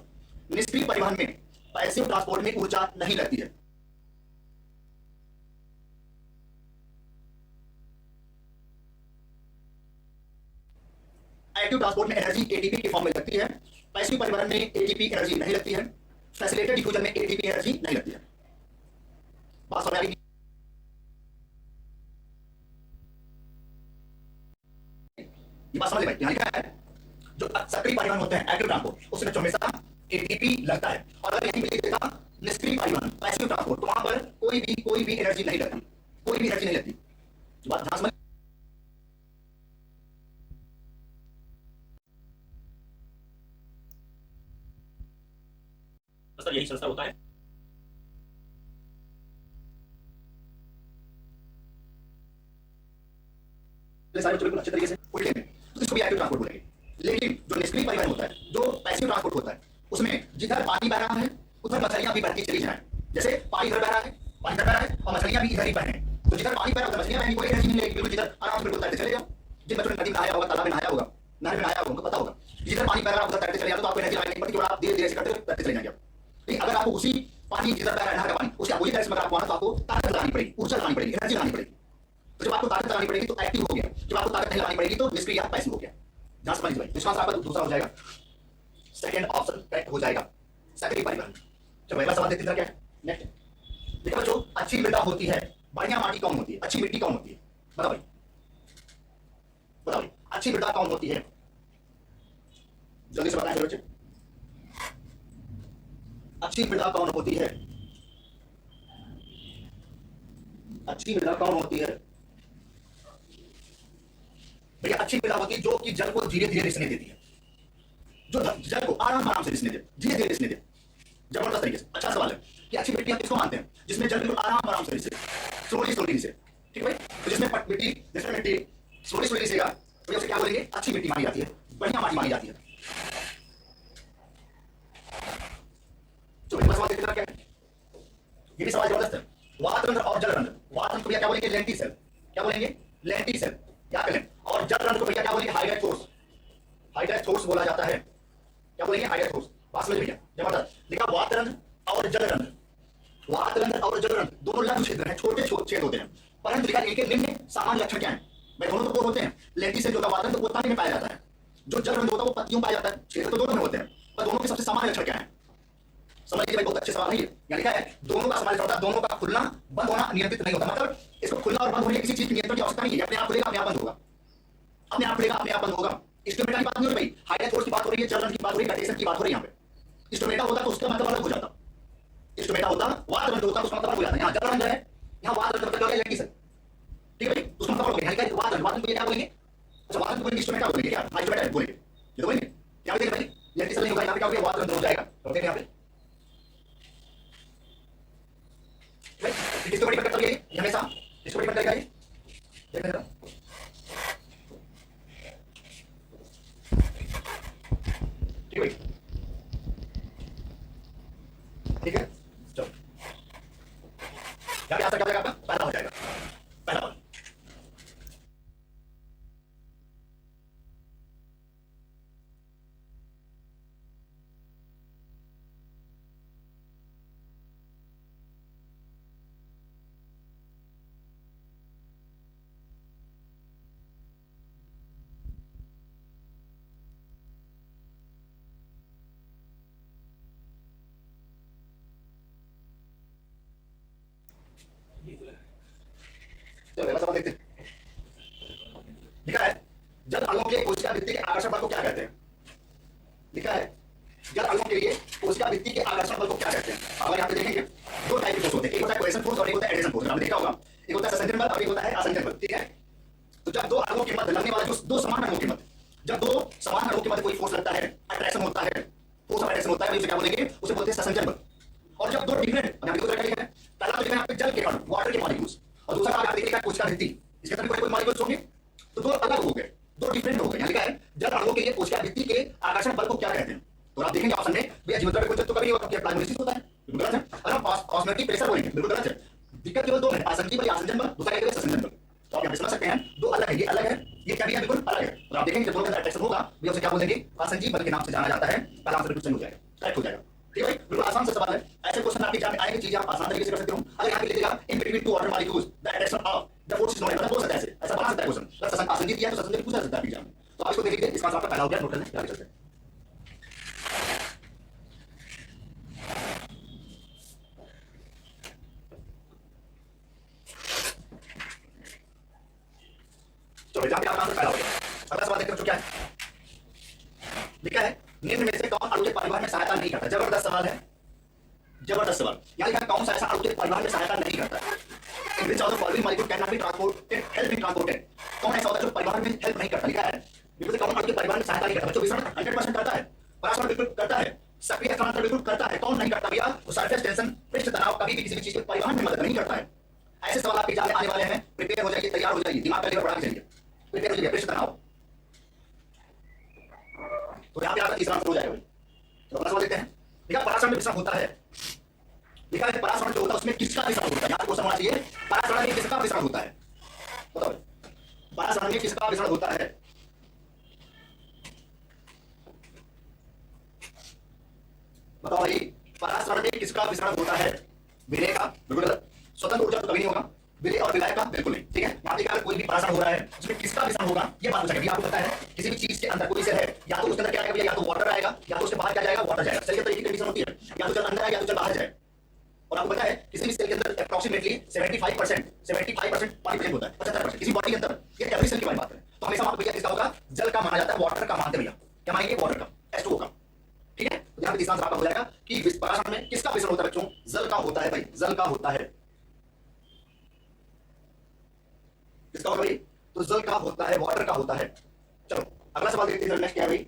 निष्क्रिय परिवहन में पैसिव ट्रांसपोर्ट में ऊर्जा नहीं लगती है। एक्टिव ट्रांसपोर्ट में एनर्जी एटीपी के फॉर्म में लगती है, पैसिव परिवहन में एटीपी एनर्जी नहीं लगती है, फैसिलिटेटेड डिफ्यूजन में एटीपी एनर्जी नहीं लगती है। बात समझ आ रही? ये बात समझ ले भाई, यहाँ लिखा है जो सक्रिय परिवहन होते हैं एक्टिव ट्रांसपोर्ट उसमें हमेशा एटीपी लगता है, और अगर यहीं पे लिख देता निष्क्रिय परिवहन पैसिव ट्रांसपोर्ट तो वहां पर कोई भी एनर्जी नहीं लगती, कोई भी एनर्जी नहीं लगती। बात ध्यान समझ। सर यही संस्था होता है। सारे बच्चों बिल्कुल अच्छे तरीके से उल्टे में तो इसको भी एक्टिव ट्रांसपोर्ट बोलेंगे। लेकिन जो निष्क्रिय परिवहन होता है, जो पैसिव ट्रांसपोर्ट होता है, उसमें जिधर पानी बह रहा है उधर मछलियां भी बढ़ती चली जाए। जैसे पानी इधर बह रहा है, पानी इधर बह रहा है और मछलियां भी इधर ही बह रहे हैं, तो जिधर पानी बह रहा है उधर मछलियां बहने की कोई एनर्जी नहीं लगेगी, बिल्कुल जिधर आराम से बिल्कुल तैरते चले जाओ। जिन बच्चों ने नदी में नहाया होगा, तालाब में नहाया होगा, नहर में नहाया होगा, उनको पता होगा जिधर पानी बह रहा है उधर तैरते चले जाओ, तो आपको एनर्जी लगानी पड़ती है, आप धीरे धीरे से करते तैरते चले जाएंगे। लेकिन अगर आपको उसी पानी जिधर बह रहा है नहर का पानी उसके अपोजिट डायरेक्शन में आपको आना तो आपको ताकत लगानी पड़ेगी, ऊर्जा लगानी पड़ेगी, एनर्जी लगानी पड़ेगी। तो जब आपको ताकत लगानी पड़ेगी तो एक्टिव हो गया, जब आपको ताकत नहीं लगानी पड़ेगी तो निष्क्रिय या पैसिव हो गया। ध्यान समझ लीजिए भाई, विश्वास आपका दूसरा हो जाएगा, सेकंड ऑप्शन करेक्ट हो जाएगा, सक्रिय परिवहन। चलो अगला सवाल देखते हैं क्या है। नेक्स्ट देखो बच्चों, अच्छी मृदा होती है, बढ़िया माटी कौन होती है? अच्छी मिट्टी कौन होती है? बताओ भाई, बताओ भाई, अच्छी मृदा कौन होती है? जल्दी से बताएं बच्चे, अच्छी मृदा कौन होती है? अच्छी मृदा कौन होती है भैया? अच्छी मृदा होती है जो कि जल को धीरे धीरे रिसने देती है, जो जल को आराम से रिसने दे, धीरे धीरे रिसने दे, जबरदस्त तरीके से। अच्छा सवाल है कि अच्छी मिट्टी हम किसको मानते हैं? जिसमें जल बिल्कुल आराम से रिसे, स्लोली रिसे, ठीक है भाई। तो जिसमें मिट्टी स्लोली रिसेगा तो उसे क्या बोलेंगे? अच्छी मिट्टी मानी जाती है, बढ़िया माटी मानी जाती है। सवाल देखते क्या है, ये भी सवाल जबरदस्त है। वातरंध्र और जलरंध्र, वातरंध्र को भैया क्या बोलेंगे? लेंटिसेल। क्या बोलेंगे? लेंटिसेल। क्या करें? और जलरंध्र को भैया क्या बोलेंगे? हाइड्रोथोर्स। हाइड्रोथोर्स बोला जाता है। क्या बोलेंगे? हाइड्रोथोर्स। बात समझ भैया, जबरदस्त। देखा, वातरंध्र और जलरंध्र, वातरंध्र और जलरंध्र दोनों लघु छेद हैं, छोटे छेद होते हैं, परंतु देखा इनके निम्न सामान्य लक्षण क्या है? भाई दोनों तो होते हैं, लेंटिसेल जो वातरंध्र वो पानी में पाया जाता है, जो जलरंध्र होता है वो पत्तियों में पाया जाता है, छेद तो दोनों में होते हैं, पर दोनों के सबसे सामान्य लक्षण क्या है? समझ लीजिए भाई, बहुत अच्छे सवाल है ये। यहाँ लिखा है दोनों का सामान्य होता है, दोनों का खुलना बंद होना नियंत्रित नहीं होता। मतलब इसको खुलना और बंद होने किसी चीज की नियंत्रण की आवश्यकता नहीं है, अपने आप खुलेगा अपने आप बंद होगा, अपने आप खुलेगा अपने आप बंद होगा। इंस्ट्रूमेंटा की बात नहीं हो रही भाई, हाइड्रोथोर्स की बात हो रही है, जलरंध्र की बात हो रही है, गैसेशन की बात हो रही है। यहाँ पे इंस्ट्रूमेंटा होता तो उसका मतलब अलग हो जाता, इंस्ट्रूमेंटा होता वातरंध्र होता उसका मतलब अलग हो जाता। यहाँ जलरंध्र है, यहाँ वातरंध्र मतलब क्या हो गया? लेंटिसेल, ठीक है भाई, उसका मतलब अलग हो गया। यहाँ लिखा है वातरंध्र को क्या बोलेंगे? अच्छा वातरंध्र को इंस्ट्रूमेंटा बोलेंगे, क्या हाइड्रोमेटा बोलेंगे? ये तो बोलेंगे क्या बोलेंगे भाई? लेंटिसेल नहीं होगा, यहाँ पे क्या हो गया? वातरंध्र हो जाएगा। तो यहाँ पे किसको डिपेंड करता है ये? हमेशा किसको डिपेंड करेगा ये? देखते हैं ठीक है, ठीक है। चलो यहाँ पे आंसर क्या हो जाएगा आपका? पहला हो जाएगा, पहला वाला। सवाल देखते हैं। लिखा है जल अणुओं के कोशिका भित्ति के आकर्षण बल को क्या कहते हैं? लिखा है जल अणुओं के लिए कोशिका भित्ति के आकर्षण बल को क्या कहते हैं? अगर यहाँ पे देखेंगे दो टाइप के फोर्स होते हैं, एक होता है कोहेशन फोर्स और एक होता है एडिशन फोर्स। आपने देखा होगा, एक होता है ससंजन बल और एक होता है आसंजन बल, ठीक है। तो जब दो अणुओं के मध्य लगने वाला जो दो समान अणुओं के मध्य, जब दो समान अणुओं के मध्य कोई फोर्स लगता है, अट्रैक्शन होता है, फोर्स ऑफ अट्रैक्शन होता है, उसे क्या बोलेंगे? उसे बोलते हैं ससंजन बल। और जब दो डिफरेंट, यहाँ पे दो तरह का लिखा है, पहला तो यहाँ पे जल के कण, वाटर के मॉलिक्यूल्स, और दूसरा आप देखिएगा कोशिका भित्ति, इसके अंदर कोई मॉलिक्यूल्स होंगे, तो दो अलग हो गए, दो डिफरेंट हो गए। यहाँ लिखा है जल अणुओं के लिए कोशिका भित्ति के आकर्षण बल को क्या कहते हैं। तो आप देखेंगे ऑप्शन में भैया जीवन द्रव्य तो कभी नहीं होगा, क्या प्लाज्मोलिसिस होता है, बिल्कुल गलत है। अगर हम ऑस्मोटिक प्रेशर बोलेंगे, बिल्कुल गलत है। दिक्कत केवल दो है, आसंजन बल या आसंजन बल, दूसरा है ससंजन बल। तो आप यहाँ समझ सकते हैं दो अलग है, ये अलग है, ये क्या भी है, बिल्कुल अलग है। और आप देखेंगे जब दोनों का अट्रैक्शन होगा भैया उसे क्या बोलेंगे, आसंजी बल के नाम से जाना जाता है। पहला आंसर बिल्कुल सही हो जाएगा, करेक्ट हो जाएगा। ठीक है भाई, बिल्कुल आसान सा सवाल है। ऐसे क्वेश्चन आपके एग्जाम में आएंगे, चीजें आप आसान तरीके से कर सकते हो। अगर यहाँ पे लिखेगा in between two water molecules the attraction of the force is known, मतलब बोल सकता है ऐसा बना सकता है क्वेश्चन। अगर आसंजी दिया तो आसंजी पूछा सकता है एग्जाम में। तो आप इसको देख लीजिए, इसका आंसर आपका पहला हो गया, नोट कर लें, आगे चलते हैं। तो एग्जाम का आंसर पहला हो गया। अगला सवाल देखते हैं क्या है, लिखा है निम्न में से कौन अणु के परिवहन में सहायता नहीं करता। जबरदस्त सवाल है, जबरदस्त सवाल। यहाँ लिखा है कौन सा ऐसा अणु के परिवहन में सहायता नहीं करता है। In which of the following molecule can not be transported, help in transported. कौन ऐसा होता है जो परिवहन में हेल्प नहीं करता, लिखा है बिल्कुल कौन अणु के परिवहन में सहायता नहीं करता। बच्चों विसरण 100% करता है, परासरण बिल्कुल करता है, सक्रिय स्थानांतरण बिल्कुल करता है। कौन नहीं करता भैया, तो सरफेस टेंशन, पृष्ठ तनाव कभी भी किसी भी चीज के परिवहन में मदद नहीं करता है। ऐसे सवाल आपके एग्जाम में आने वाले हैं, प्रिपेयर हो जाइए, तैयार हो जाइए, दिमाग का लेवल बढ़ा के चलिए, प्रिपेयर हो जाइए। पृष्ठ तनाव, तो यहाँ पे आपका तीसरा आंसर हो जाएगा। तो अगला सवाल देखते हैं, लिखा परासरण में विषम होता है, लिखा है परासरण जो होता है उसमें किसका विषम होता है। यहाँ पे क्वेश्चन होना चाहिए परासरण में किसका विषम होता है, बताओ परासरण में किसका विषम होता है। बताओ भाई, परासरण में किसका विषम होता है। विलय का, बिल्कुल गलत। स्वतंत्र ऊर्जा तो कभी नहीं होगा, विलय और विलय का बिल्कुल नहीं। ठीक है, यहाँ पे अगर कोई भी परासरण हो रहा है उसमें किसका विषम होगा ये बात पूछा गया। आपको पता है किसी भी चीज के अंदर कोई सेल है, या तो उसके अंदर क्या आएगा, या तो वाटर आएगा, या तो उसके बाहर क्या जाएगा, वाटर जाएगा। सेल के अंदर एक ही कंडीशन होती है, या तो जल अंदर है या तो जल बाहर जाए। और आपको पता है किसी भी सेल के अंदर अप्रोक्सीमेटली 75% पानी प्रेजेंट होता है, 75%। किसी बॉडी के अंदर, ये एवरी सेल की बात है। तो हमेशा वहां भैया किसका होगा, जल का माना जाता है, वाटर का मानते भैया, क्या मानेंगे, वाटर का, H2O का। ठीक है, तो यहाँ पे तीसरा आंसर आपका हो जाएगा कि परासरण में किसका विषम होता है बच्चों, जल का होता है भाई, जल का होता है। किसका होगा भाई, तो जल का होता है, वाटर का होता है। चलो अगला सवाल देखते हैं, नेक्स्ट क्या है भाई,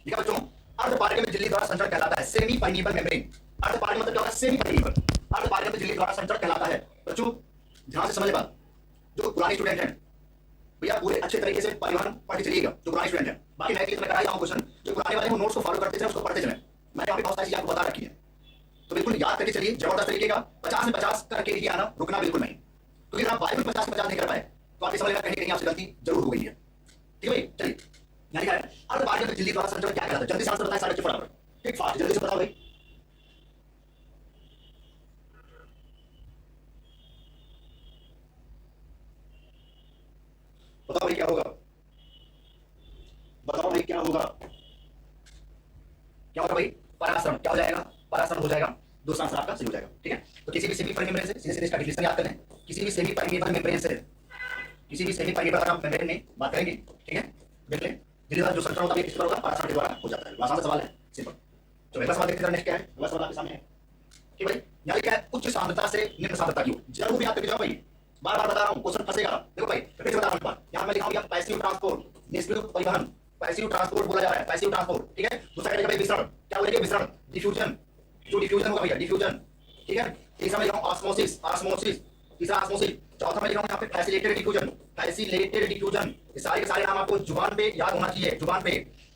लिखा बच्चों अर्ध पारगम्य झिल्ली द्वारा संचरण कहलाता है, सेमी परमिएबल मेम्ब्रेन। अर्ध पारगम्य मतलब क्या होता है, सेमी परमिएबल। अर्ध पारगम्य झिल्ली द्वारा संचरण कहलाता है। बच्चों ध्यान से समझ बात, जो पुराने स्टूडेंट हैं भैया पूरे अच्छे तरीके से परिवहन पढ़ के चलिएगा, जो पुराने स्टूडेंट हैं। बाकी मैं कराया हूं क्वेश्चन, जो पुराने वाले वो नोट्स को फॉलो करते चले, उसको पढ़ते चले। मैंने यहाँ पे बहुत सारी चीजें आपको बता रखी है, तो बिल्कुल याद करके चलिए, जबरदस्त तरीके का 50 में 50 करके ही आना, रुकना बिल्कुल नहीं। तो अगर आप बाइबल 50 में 50 नहीं कर पाए तो आपके समझ में कहीं आपसे गलती जरूर हो गई है। ठीक है भाई, चलिए यहाँ लिखा है अर्ध पारगम्य झिल्ली द्वारा संचरण क्या कहलाता है। जल्दी से आंसर बताएं सारे बच्चे फटाफट, ठीक फास्ट, जल्दी से बताओ भाई। बताओ भाई क्या होगा, बताओ भाई क्या होगा, क्या होगा भाई, परासरण। क्या हो जाएगा, परासरण हो जाएगा। दूसरा आंसर आपका सही हो जाएगा। ठीक है, तो किसी भी सेमी परमिएबल से सीधे सीधे इसका डिफिनेशन याद करें। किसी भी सेमी परमिएबल मेम्ब्रेन से, किसी भी सेमी परमिएबल मेम्ब्रेन में बात करेंगे, ठीक है, देख लें धीरे धीरे जो संचरण होता है किस तरह होगा, परासरण के द्वारा हो जाता है। आसान सा सवाल है, सिंपल। चलो अगला सवाल देखते हैं, नेक्स्ट क्या है, अगला सवाल आपके सामने है। ठीक भाई, यहाँ लिखा है उच्च सांद्रता से निम्न सांद्रता की ओर। जरूर याद करके जाओ भाई, बार बार बता रहा हूँ, क्वेश्चन फंसेगा। देखो भाई फिर से बता रहा हूँ, यहाँ मैं लिखाऊंगा पैसिव ट्रांसपोर्ट, निष्क्रिय परिवहन, पैसिव ट्रांसपोर्ट बोला जा रहा है, पैसिव ट्रांसपोर्ट। ठीक है, दूसरा करेगा भाई विसरण। क्या बोलेंगे, विसरण, डिफ्यूजन, जो डिफ्यूजन होगा भैया, डिफ्यूजन। ठीक है, तीसरा में लिखाऊं ऑस्मोसिस, ऑस्मोसिस, तीसरा ऑस्मोसिस। चौथा में लिखाऊं यहाँ पे फैसिलिटेटेड डिफ्यूजन, फैसिलिटेटेड डिफ्यूजन। ये सारे के सारे नाम आपको जुबान पे याद होना चाहिए, जुबान पे।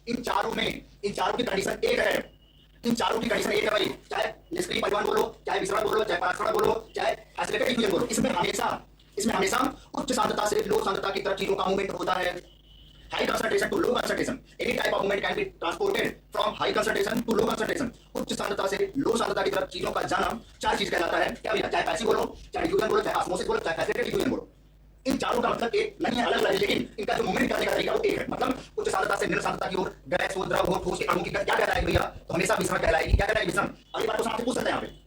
इन चारों की कंडीशन एक है, इन चारों की कंडीशन एक है भाई। चाहे निष्क्रिय परिवहन बोलो, चाहे विसरण बोलो, चाहे परासरण बोलो, चाहे फैसिलिटेटेड डिफ्यूजन बोलो, इसमें हमेशा उच्च सांद्रता से लो सांद्रता की तरफ चीजों का मूवमेंट होता है। High concentration to low concentration, any type of movement can be transported from high concentration to low concentration. उच्च सांद्रता से लो सांद्रता की तरफ चीजों का जाना चार चीज कहलाता है। क्या भैया, चाहे पैसिव बोलो, चाहे डिफ्यूजन बोलो, चाहे ऑस्मोसिस बोलो, चाहे फैसिलिटेटेड डिफ्यूजन बोलो। इन चारों का मतलब एक नहीं है, अलग अलग है, लेकिन इनका जो मूवमेंट करने का तरीका वो एक है। मतलब उच्च सांद्रता से निम्न सांद्रता की ओर गैस हो, द्रव हो, ठोस के अणु की क्या कहलाएगी भैया, तो हमेशा विसरण कहलाएगी। क्या कहलाएगी, विसरण। अगली बार को आपसे पूछ सकते हैं यहाँ पे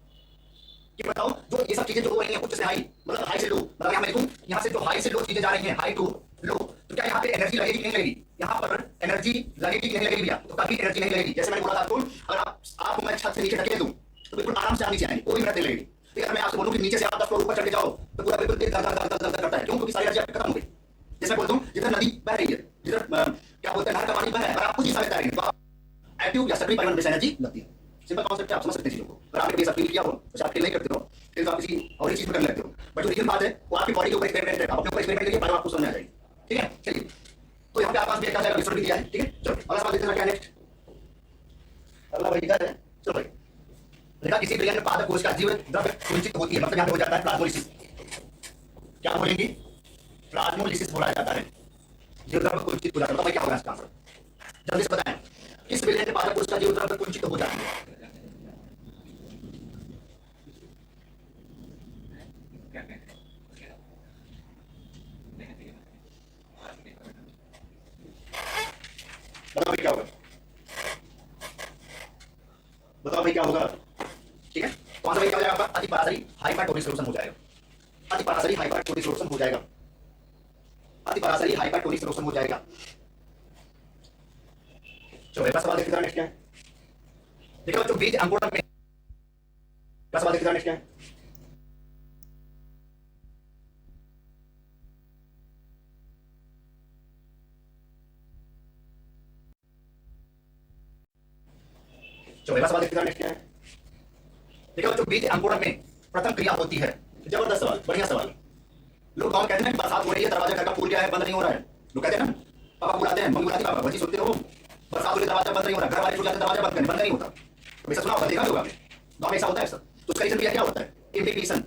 कि बताओ जो ये सब चीजें जो हो रही हैं उच्च से हाई, मतलब हाई से लो, मतलब यहाँ मैं लिखूं यहाँ से जो हाई से लो चीजें जा रही हैं, हाई टू लो, तो क्या यहाँ पे एनर्जी लगेगी कि नहीं लगेगी, यहाँ पर एनर्जी लगेगी कि नहीं लगेगी भैया, तो कभी एनर्जी नहीं लगेगी। जैसे मैंने बोला था आपको, अगर आपको मैं छत से नीचे ढकेल दूं तो बिल्कुल आराम से आप नीचे आएंगे, कोई मेहनत नहीं लगेगी। अगर मैं आपसे बोलूं कि नीचे से आप 10 फ्लोर ऊपर चढ़ के जाओ तो पूरा बिल्कुल तेज करता है, क्यों, क्योंकि सारी एनर्जी खत्म हो गई। जैसे बोलता हूँ जिधर नदी बह रही है, जिधर क्या बोलते हैं नहर का पानी बह रहा है, अगर आप कुछ हिस्सा में तैरेंगे तो आप एक्टिव या सक्रिय परिवहन में एनर्जी लगती है। सिंपल कॉन्सेप्ट है, आप समझ सकते हैं चीजों को। अगर आपने बेस अपील किया हो तो आप फील नहीं करते हो, फिर तो आप किसी और चीज में करने लगते हो। बट जो रियल बात है वो आपकी बॉडी के ऊपर एक्सपेरिमेंट है, आप अपने ऊपर एक्सपेरिमेंट करिए, बायो आपको समझ आ जाएगी। ठीक है, चलिए। तो यहाँ पे आपके पास भी क्या जाएगा, रिजल्ट भी दिया है। ठीक है, चलो अगला सवाल देखते हैं क्या नेक्स्ट। अगला भाई क्या है, चलो भाई देखा, किसी क्रिया में पादप कोश का जीव द्रव्य कुंचित होती है, मतलब यहाँ पे हो जाता है प्लाज्मोलिसिस। क्या बोलेंगे, प्लाज्मोलिसिस बोला जाता है, जीव द्रव्य कुंचित हो जाता है। तो भाई क्या होगा इसका आंसर, जल्दी से बताएं। किस विलयन में पादप कोश का जीव द्रव्य कुंचित हो जाती है? बताओ भाई क्या होगा, बताओ भाई क्या होगा। ठीक है, कौन सा भाई क्या हो जाएगा आपका, अति पराशरी हाइपरटोनिक सॉल्यूशन हो जाएगा, अति पराशरी हाइपरटोनिक सॉल्यूशन हो जाएगा, अति पराशरी हाइपरटोनिक सॉल्यूशन हो जाएगा। चलो एक सवाल देखते हैं नेक्स्ट क्या है। देखो जो बीज अंकुरण में, सवाल देखते हैं नेक्स्ट क्या है। चलो एक सवाल देखते हैं नेक्स्ट क्या है। देखो जो बीज अंकुरण में प्रथम क्रिया होती है, जबरदस्त सवाल, बढ़िया सवाल। लोग गाँव कहते हैं बरसात हो रही है, दरवाजा घर का खुल गया है, बंद नहीं हो रहा है। लोग कहते हैं ना, पापा बुलाते हैं, मम्मी बुलाती है, पापा बच्ची सुनते हो, बरसात हो रही है, दरवाजा बंद नहीं हो रहा, घर वाले छूट जाते हैं, दरवाजा बंद नहीं होता। तो ऐसा सुना होगा, देखा होगा, गाँव में ऐसा होता है सर। तो उसका रीजन भैया क्या होता है, इम्बिबिशन।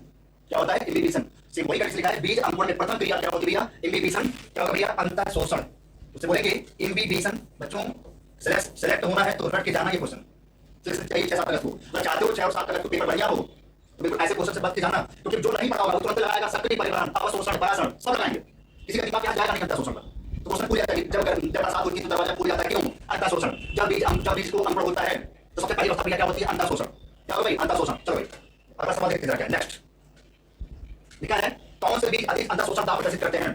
क्या होता है, इम्बिबिशन। सिर्फ वही लिखा है, बीज अंकुरण में प्रथम क्रिया क्या होती है भैया, इम्बिबिशन। क्या होगा भैया, अंतर शोषण। उससे बोलेंगे इम्बिबिशन। बच्चों सेलेक्ट होना है तो रट के जाना ये क्वेश्चन, चाहिए 6-7 अगस्त को। अगर चाहते हो 6 और 7 अगस्त को पेपर बढ़िया हो तो बिल्कुल ऐसे क्वेश्चन से बच के जाना, क्योंकि जो नहीं पता होगा वो तुरंत लगाएगा सक्रिय परिवहन, अवशोषण, परासरण सब लगाएंगे। किसी का दिमाग यहाँ जाएगा नहीं अंतर शोषण का। तो क्वेश्चन पूछ जाता है, जब बरसात होती है तो दरवाजा खुल जाता है, क्यों, अंतर शोषण। जब बीज को अंकुरण होता है तो सबसे पहली अवस्था क्या होती है, अंतर शोषण। क्या हो भाई, अंतर शोषण। चलो भाई अगला सवाल देखते हैं नेक्स्ट। लिखा है कौन से बीज अधिक अंतर शोषण दाब प्रदर्शित करते हैं।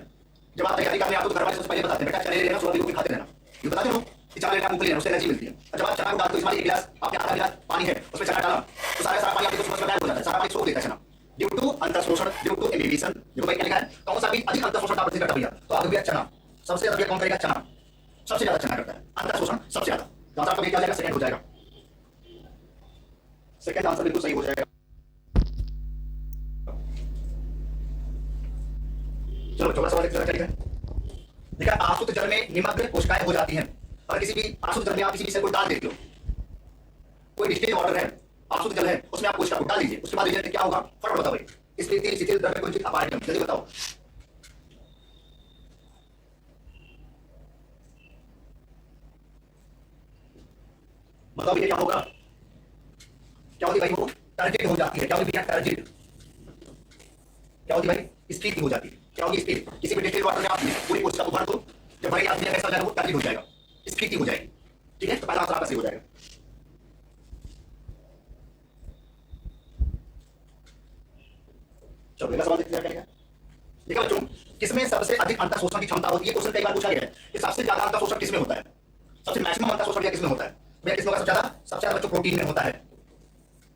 जब आप तैयारी करने आपको घर वाले सबसे पहले बताते हैं, बेटा चने लेना, सोयाबीन को खाते रहना, ये बताते हो कि चना लेना, मूंगफली लेना, उससे एनर्जी मिलती है। जब आप चना को डालते हो, इसमें एक गिलास आपके आधा गिलास पानी है, उसमें चना डाला तो सारा पानी आपके उसमें गायब हो जाता है, सारा पानी सोख लेता है चना, ड्यू टू अंतर शोषण, ड्यू टू इम्बिबिशन। देखो भाई क्या लिखा है, कौन सा बीज अधिक अंतर शोषण दाब प्रदर्शित करता है भैया, तो आपको भैया चना। सबसे ज्यादा कौन करेगा, चना। सबसे ज्यादा चना करता है अंतर शोषण, सबसे ज्यादा। तो आंसर आपका क्या जाएगा, सेकंड हो जाएगा। सेकंड आंसर बिल्कुल सही हो जाएगा। चलो 14 सवाल देखते हैं। देखा, आसुत जल में निमग्न कोशिकाएं हो जाती हैं। और किसी भी आसुत जल में आप किसी भी सेल को डाल देते हो, कोई डिस्टिल वाटर है, आसुत जल है, उसमें आप कोशिका को डाल दीजिए, उसके बाद रिजल्ट क्या होगा, फटाफट बताओ भाई। स्थिति शिथिल द्रव्य कुंचित अपारगम, जल्दी बताओ। बताओ भैया क्या होगा, क्या होती भाई, वो टर्जिड हो जाती है। क्या होती भैया, टर्जिड। क्या होती भाई, स्थिति हो जाती है। क्या होगी, स्थिति। किसी भी डिस्टिल वाटर में आप पूरी कोशिका को भर दो, जब भर आदमी कैसा हो जाएगा, वो टर्जिड हो जाएगा, स्थिति हो जाएगी। ठीक है, तो पहला आंसर आपका सही हो जाएगा। चलो अगला सवाल देखते हैं क्या है। देखा बच्चों, किसमें सबसे अधिक अंतर शोषण की क्षमता होती है, क्वेश्चन कई बार पूछा गया है कि सबसे ज्यादा अंतर शोषण किसमें होता है, सबसे मैक्सिमम अंतर शोषण किसमें होता है भैया, किसमें होगा सबसे ज्यादा बच्चों, प्रोटीन में होता है।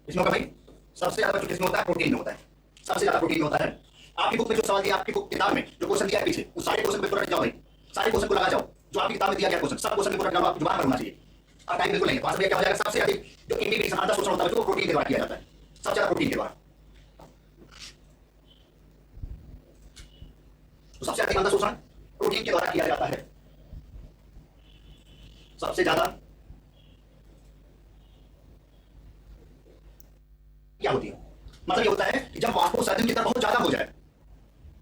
इसमें होगा भाई, सबसे ज्यादा बच्चों किसमें होता है, प्रोटीन में होता है, सबसे ज्यादा प्रोटीन में होता है। आपकी बुक में जो सवाल दिया, आपकी बुक किताब में जो क्वेश्चन दिया है पीछे, उस सारे क्वेश्चन पे पूरा रट जाओ भाई, सारे क्वेश्चन को लगा जाओ जो आपकी किताब में दिया गया क्वेश्चन, सब क्वेश्चन पूरा रट जाओ, आप जुबान पर होना चाहिए। आप टाइम बिल्कुल नहीं है। क्या हो जाएगा, सबसे अधिक जो इम्बिबिशन अंतर शोषण होता है वो प्रोटीन के द्वारा किया जाता है, सबसे ज्यादा प्रोटीन के द्वारा। तो सबसे अधिक अंतर शोषण प्रोटीन के द्वारा किया जाता है, सबसे ज्यादा। क्या होती है, मतलब ये होता है कि जब वाष्पोत्सर्जन की दर बहुत ज्यादा हो जाए,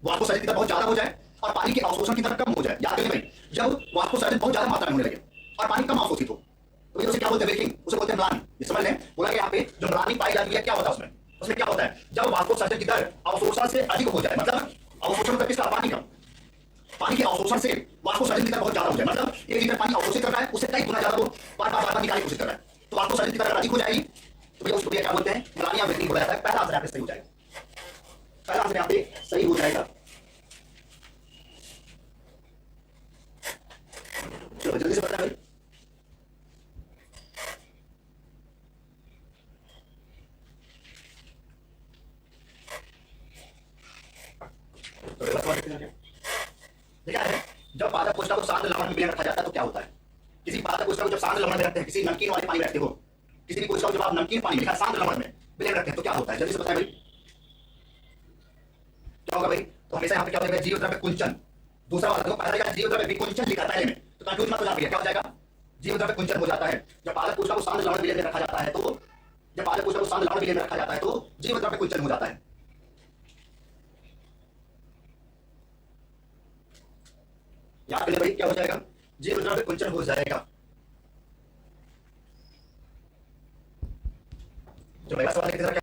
वाष्पोत्सर्जन की दर बहुत ज्यादा हो जाए और पानी के अवशोषण की दर कम हो जाए। याद रखिए भाई, जब वाष्पोत्सर्जन बहुत ज्यादा मात्रा में होने लगे और पानी कम अवशोषित हो तो उसे क्या बोलते हैं, ब्रेकिंग, उसे बोलते हैं म्लान। ये समझ लें, बोला कि यहाँ पे जो म्लानी पाई जाती है, क्या होता है उसमें, उसमें क्या होता है, जब वाष्पोत्सर्जन की दर अवशोषण से अधिक हो जाए, मतलब अवशोषण का किसका, पानी का, पानी के अवशोषण से वाष्पोत्सर्जन की दर बहुत ज्यादा हो जाए, मतलब 1 लीटर पानी अवशोषित कर रहा है, उससे कई गुना ज्यादा वो बार-बार निकालने की कोशिश कर रहा है, तो वाष्पोत्सर्जन की दर अधिक हो जाएगी तो भैया उसको भैया क्या बोलते हैं, म्लानिया वृद्धि हो जाता है। पहला आंसर यहाँ पे सही हो जाएगा, पहला आंसर यहाँ पे सही हो जाएगा। चलो जल्दी से बताएं भाई। देखा है, जब पादप कोशिका को शांत लवण में रखा जाता है तो क्या होता है, किसी पादप कोशिका को जब शांत लवण में रखते हैं, किसी नमकीन वाले पानी में रखते हो, किसी भी कोशिका को जब आप नमकीन पानी लिखा शांत लवण में विलय रखते हैं तो क्या होता है, जल्दी से बताएं भाई क्या होगा भाई। तो हमेशा यहाँ पे क्या होगा, जीव द्रव्य कुंचन। दूसरा वाला देखो, पहला जीव द्रव्य विकुंचन लिखा पहले में, तो कंफ्यूज मत हो जाइए, क्या हो जाएगा, जीव द्रव्य कुंचन हो जाता है। जब पालक कोशिका को शांत लवण विलय में रखा जाता है तो जब पालक कोशिका को शांत लवण विलय में रखा जाता है तो जीव द्रव्य कुंचन हो जाता है। याद करिए भाई क्या हो जाएगा, जीव द्रव्य कुंचन हो जाएगा। जो पहला सवाल है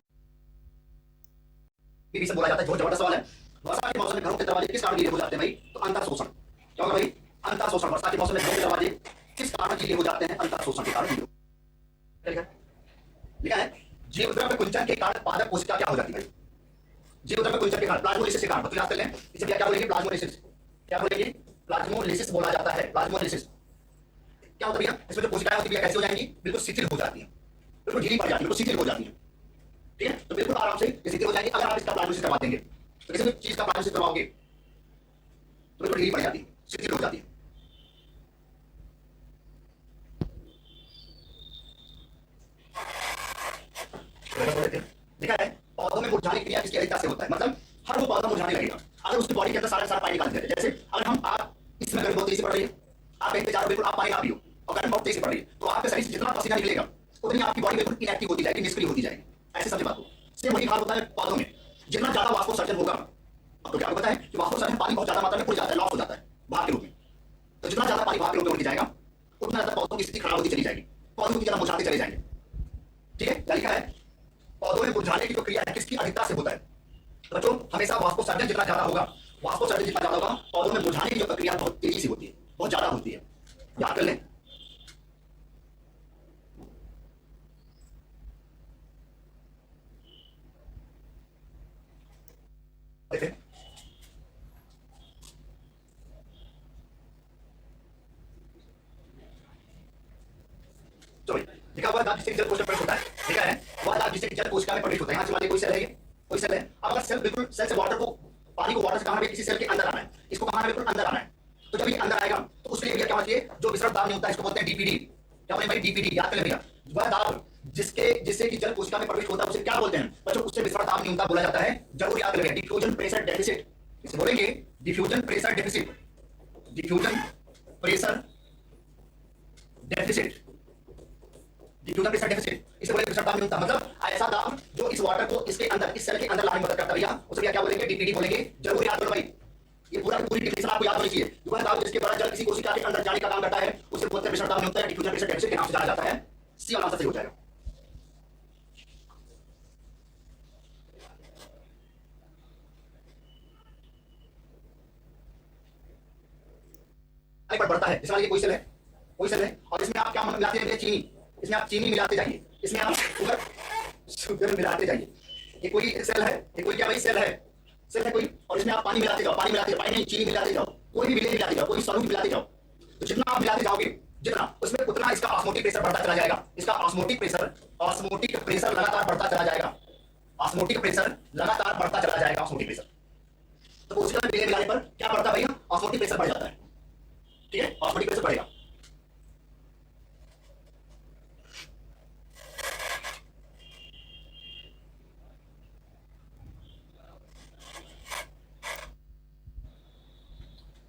बीबी से बोला जाता है, बहुत जबरदस्त सवाल है। वर्षा के मौसम में घरों के दरवाजे किस कारण गीले हो जाते हैं भाई, तो अंतर शोषण। क्या होगा भाई, अंतर शोषण। वर्षा के मौसम में घरों के दरवाजे किस कारण गीले हो जाते हैं, अंतर शोषण के कारण गीले। लिखा है जीव द्रव्य कुंचन के कारण पादप कोशिका क्या हो जाती है भाई, जीव द्रव्य कुंचन के कारण प्लाज्मोलिसिस के कारण। तो याद कर लें इसे क्या बोलेंगे, प्लाज्मोलिसिस। क्या बोलेंगे, प्लाज्मोलिसिस बोला जाता है, प्लाज्मोलिसिस। क्या होता है भैया, इसमें जो कोशिकाएं होती है कैसे हो जाएंगी, बिल्कुल शिथिल हो जाती हैं, बिल्कुल ढीली पड़ जाती है, बिल्कुल शिथिल हो जाती है। ठीक है, तो बिल्कुल आराम से ये शिथिल हो जाएंगी। अगर आप इसका प्लाज्मोलिसिस करवा देंगे तो किसी भी चीज का प्लाज्मोलिसिस करवाओगे तो बिल्कुल ढीली पड़ जाती है, शिथिल हो जाती है। देखा है पौधों में मुरझाने की क्रिया किसकी अधिकता से होता है, मतलब हर वो पौधा मुरझाने लगेगा अगर उसकी बॉडी के अंदर सारा पानी निकाल देते हैं। जैसे अगर हम आप इसमें गर्मी बहुत तेजी से पड़ रही है, आप कहीं पे जा रहे हो, बिल्कुल आप पानी ना पियो और गर्मी बहुत तेजी से पड़ रही है, तो आपके शरीर से जितना पसीना निकलेगा उतनी आपकी बॉडी बिल्कुल इनएक्टिव होती जाएगी, निष्क्रिय होती जाएगी। ऐसे समझ बात को। सेम वही हाल होता है पौधों में, जितना ज्यादा वाष्पोत्सर्जन होगा, अब तो क्या पता है कि वाष्पोत्सर्जन पानी बहुत ज्यादा मात्रा में उड़ जाता है, लॉस हो जाता है भाप के रूप में। तो जितना ज्यादा पानी भाप के रूप में उड़ जाएगा उतना ज्यादा पौधों की स्थिति खराब होती चली जाएगी, पौधों की ज्यादा मुरझाते चले जाएंगे। ठीक है, क्या लिखा है, पौधों में मुरझाने की जो क्रिया है किसकी अधिकता से होता है। तो बच्चों हमेशा वाष्पोत्सर्जन जितना ज्यादा होगा, वाष्पोत्सर्जन जितना ज्यादा होगा, पौधों में मुरझाने की जो प्रक्रिया बहुत तेजी से होती है, बहुत ज्यादा होती है। याद कर लें। लिखा हुआ जिससे जल कोशिका प्रवेश होता है, लिखा है वह दाब जिससे जल कोशिका में प्रवेश होता है। यहाँ से मान लीजिए कोई सेल है, कोई सेल है। अब अगर सेल बिल्कुल सेल से वाटर को पानी को वाटर से कहां पे किसी सेल के अंदर आना है, इसको कहां बिल्कुल अंदर आना है, तो जब ये अंदर आएगा तो उसके लिए क्या होती है, जो विसरण दाब नहीं होता है इसको बोलते हैं डीपीडी। क्या बोलते हैं भाई, डीपीडी। याद कर भैया, वह दाब जिससे कि जल कोशिका में प्रवेश होता है उसे क्या बोलते हैं बच्चों, उससे विसरण दाब नहीं होता, बोला जाता है, जरूर याद रखिए, डिफ्यूजन प्रेशर डेफिसिट। इसे बोलेंगे diffusion pressure deficit, diffusion pressure deficit, diffusion pressure deficit. इसे बोलेंगे विसरण दाब नहीं होता, मतलब ऐसा दाब जो इस वाटर को इसके अंदर, इस सेल के अंदर लाने में मदद करता है भैया, उसे क्या बोलेंगे, डीपीडी बोलेंगे। जरूर याद करो भाई, ये पूरा पूरी डिफिनेशन आपको याद होनी चाहिए। वह दाब जिसके द्वारा जल किसी कोशिका के अंदर जाने का काम करता है उसे बोलते हैं विसरण दाब नहीं होता है, डिफ्यूजन प्रेशर डेफिसिट के नाम से जाना जाता है। सी वाला आंसर सही हो जाएगा। पर बढ़ता है, जैसे मान लीजिए कोई सेल है और इसमें आप क्या मिलाते हैं, चीनी, इसमें आप चीनी मिलाते जाइए, इसमें आप शुगर मिलाते जाइए। ये कोई सेल है, ये कोई क्या भाई सेल है कोई, और इसमें आप पानी मिलाते जाओ, पानी नहीं चीनी मिलाते जाओ, कोई भी विलेय मिलाते जाओ, कोई सॉल्यूट मिलाते जाओ। तो जितना आप मिलाते जाओगे जितना, उसमें उतना इसका ऑस्मोटिक प्रेशर बढ़ता चला जाएगा। इसका ऑस्मोटिक प्रेशर लगातार बढ़ता चला जाएगा, ऑस्मोटिक प्रेशर लगातार बढ़ता चला जाएगा, ऑस्मोटिक प्रेशर। तो कोशिका में विलेय मिलाने पर क्या बढ़ता है भैया, ऑस्मोटिक प्रेशर बढ़ जाता है। ठीक है, ऑस्मोटिक प्रेशर बढ़ेगा।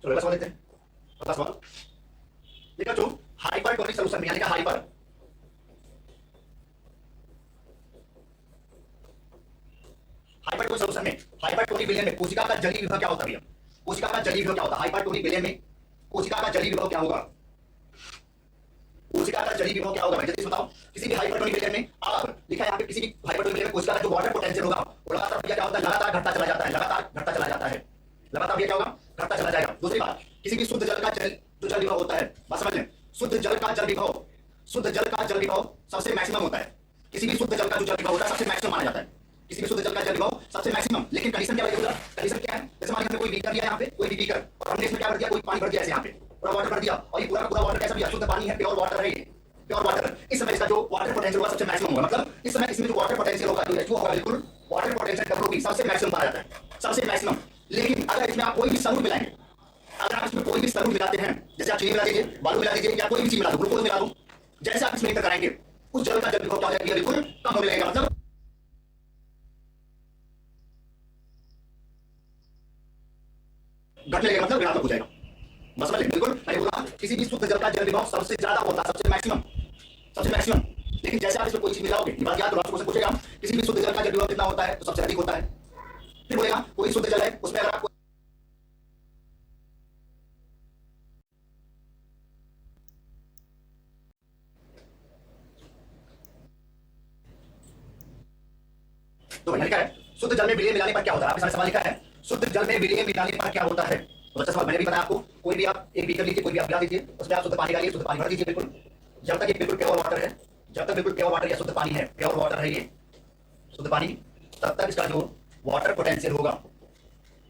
चलो अगला सवाल लेते हैं। अगला सवाल देखो जो हाइपरटोनिक सॉल्यूशन में, यानी कि हाइपरटोनिक सॉल्यूशन में, हाइपरटोनिक विलयन में कोशिका का जलीय विभव क्या होता है? कोशिका का जलीय विभव क्या होता है? हाइपरटोनिक विलयन में कोशिका का जलीय विभव क्या होगा? कोशिका का जलीय विभव क्या होगा? जल्दी बताओ। किसी भी हाइपरटोनिक विलयन में, अब लिखा है यहाँ पे, किसी भी हाइपरटोनिक विलयन में कोशिका का जो वाटर पोटेंशियल होगा वो लगातार क्या होता है, लगातार घटता चला जाता है, लगातार घटता चला जाता है, लगातार ये क्या होगा, घटता चला जाएगा। दूसरी बात, किसी भी शुद्ध जल का जो जल विभव होता है, बात समझ लें, शुद्ध जल का जल विभव सबसे मैक्सिमम होता है। किसी भी शुद्ध जल का जो जल विभव होता है सबसे मैक्सिमम माना जाता है, किसी भी शुद्ध जल का जल विभव सबसे मैक्सिमम। लेकिन कंडीशन क्या होगा, कंडीशन क्या है, जैसे मान लीजिए कोई बीकर लिया यहाँ पे, कोई बीकर, और हमने इसमें क्या भर दिया, कोई पानी भर दिया, ऐसे यहाँ पे पूरा वाटर भर दिया, और ये पूरा पूरा वाटर कैसा भी शुद्ध पानी है, प्योर वाटर है, प्योर वाटर। इस समय इसका जो वाटर पोटेंशियल होगा सबसे मैक्सिमम होगा, मतलब इस समय इसमें जो वाटर पोटेंशियल होगा जो होगा बिल्कुल वाटर पोटेंशियल WP सबसे मैक्सिमम पाया जाता है, सबसे मैक्सिमम। लेकिन अगर इसमें आप कोई भी सॉल्यूट मिलाएंगे, अगर आप इसमें कोई भी सॉल्यूट मिलाते हैं, जैसे आप चीनी मिला दीजिए, बालू मिला दीजिए, या कोई भी चीज मिला दो, ग्लूकोज मिला दो, जैसे आप इसमें इंटर कराएंगे उस जल का जल विभव क्या हो जाएगा, बिल्कुल कम होने लगेगा। मतलब घटने लगेगा, मतलब ऋणात्मक हो जाएगा। बस समझ लें, बिल्कुल मैंने बोला किसी भी शुद्ध जल का जल विभव सबसे ज्यादा होता है, सबसे मैक्सिमम, सबसे मैक्सिमम। लेकिन जैसे आप इसमें कोई चीज मिलाओगे, ये बात याद रखो, क्वेश्चन पूछेगा किसी भी शुद्ध जल का जल विभव कितना होता है, तो सबसे अधिक होता है। फिर बोलेगा कोई शुद्ध जल है, उसमें अगर आपको तो भैया लिखा है शुद्ध जल में विलय मिलाने पर क्या होता है, आपके सामने सवाल लिखा है शुद्ध जल में विलय मिलाने पर क्या होता है। तो अच्छा सवाल, मैंने भी बताया आपको, कोई भी आप एक बीकर लीजिए, कोई भी आप गिलास लीजिए, उसमें आप शुद्ध पानी डालिए, शुद्ध पानी भर दीजिए बिल्कुल। जब तक ये बिल्कुल प्योर वाटर है, जब तक बिल्कुल प्योर वाटर या शुद्ध पानी है, प्योर वाटर है ये शुद्ध पानी, तब तक इसका जो वाटर पोटेंशियल होगा,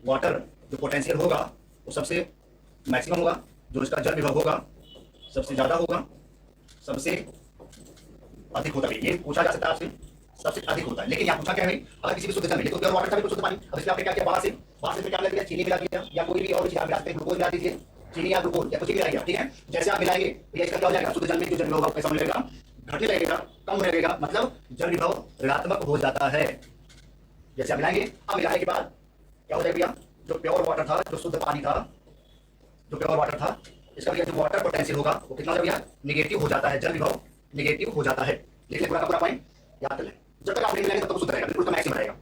वाटर जो पोटेंशियल होगा वो सबसे मैक्सिमम होगा, जो इसका जल विभव होगा सबसे ज्यादा होगा, सबसे अधिक होता है। ये पूछा जा सकता है आपसे, सबसे अधिक होता है। लेकिन यहाँ पूछा क्या है, अगर किसी भी शुद्ध जल में, ये तो प्योर वाटर था, बिल्कुल शुद्ध पानी, अब इसमें आपने क्या किया, बाहर से क्या मिला दिया, चीनी मिला दिया, या कोई भी और चीज आप मिला सकते हैं, ग्लूकोज मिला दीजिए, चीनी या ग्लूकोज या कुछ भी मिला दिया, ठीक है। जैसे आप मिलाएंगे ये इसका क्या हो जाएगा, शुद्ध जल में जो जल विभव होगा कैसा होने लगेगा, घटने लगेगा, कम होने लगेगा, मतलब जल विभव ऋणात्मक हो जाता है। जैसे आप मिलाएंगे, अब मिलाने के बाद क्या हो जाएगा भैया, जो प्योर वाटर था, जो शुद्ध पानी था, जो प्योर वाटर था, इसका भैया जो वाटर पोटेंशियल होगा वो कितना हो जाएगा भैया, निगेटिव हो जाता है, जल विभव निगेटिव हो जाता है। लिख ले पूरा का पूरा पॉइंट याद कर ले, जब तक आप नहीं मिलाएंगे तब तक शुद्ध रहेगा, बिल्कुल तो मैक्सिमम रहेगा।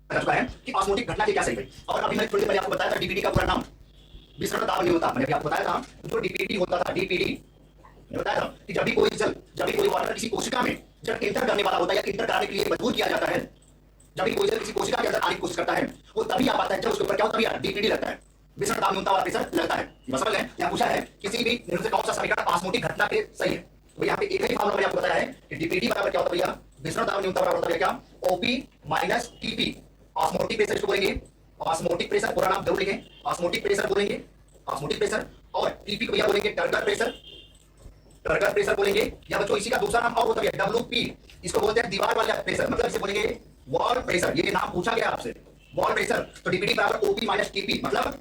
चुका है कि ऑस्मोटिक घटना की क्या सही भाई। और अभी मैं थोड़ी देर पहले आपको बताया था डीपीडी का पूरा नाम विसरण दाब नहीं होता, मैंने भी आपको बताया था जो डीपीडी होता था, डीपीडी मैंने बताया था कि जब भी कोई जल, जब भी कोई वाटर किसी कोशिका में जब इंटर करने वाला होता है या इंटर कराने के लिए मजबूर किया जाता है, जब भी कोई जल किसी कोशिका के अंदर आने की कोशिश करता है, वो तभी आ पाता है जब उसके ऊपर क्या होता है, डीपीडी लगता है, विसरण दाब न्यूनता वाला प्रेशर लगता है। ये समझ गए। यहाँ पूछा है किसी भी निम्न से कौन सा समीकरण ऑस्मोटिक घटना के सही है, तो यहाँ पे एक ही फॉर्मूला मैंने आपको बताया है कि डीपीडी बराबर क्या होता है भैया, विसरण दाब न्यूनता बराबर होता है क्या, OP minus TP. Osmotic pressure इसको बोलेंगे, ऑस्मोटिक प्रेशर पूरा नाम जरूर लिखें, ऑस्मोटिक प्रेशर बोलेंगे, ऑस्मोटिक प्रेशर, और टीपी को भैया बोलेंगे टर्गर प्रेशर, टर्गर प्रेशर बोलेंगे, या बच्चों इसी का दूसरा नाम और होता है डब्ल्यूपी, इसको बोलते हैं दीवार वाला प्रेशर, मतलब इसे बोलेंगे वॉल प्रेशर। ये नाम पूछा गया आपसे, वॉल प्रेशर, तो डीपीडी बराबर ओपी माइनस टीपी, मतलब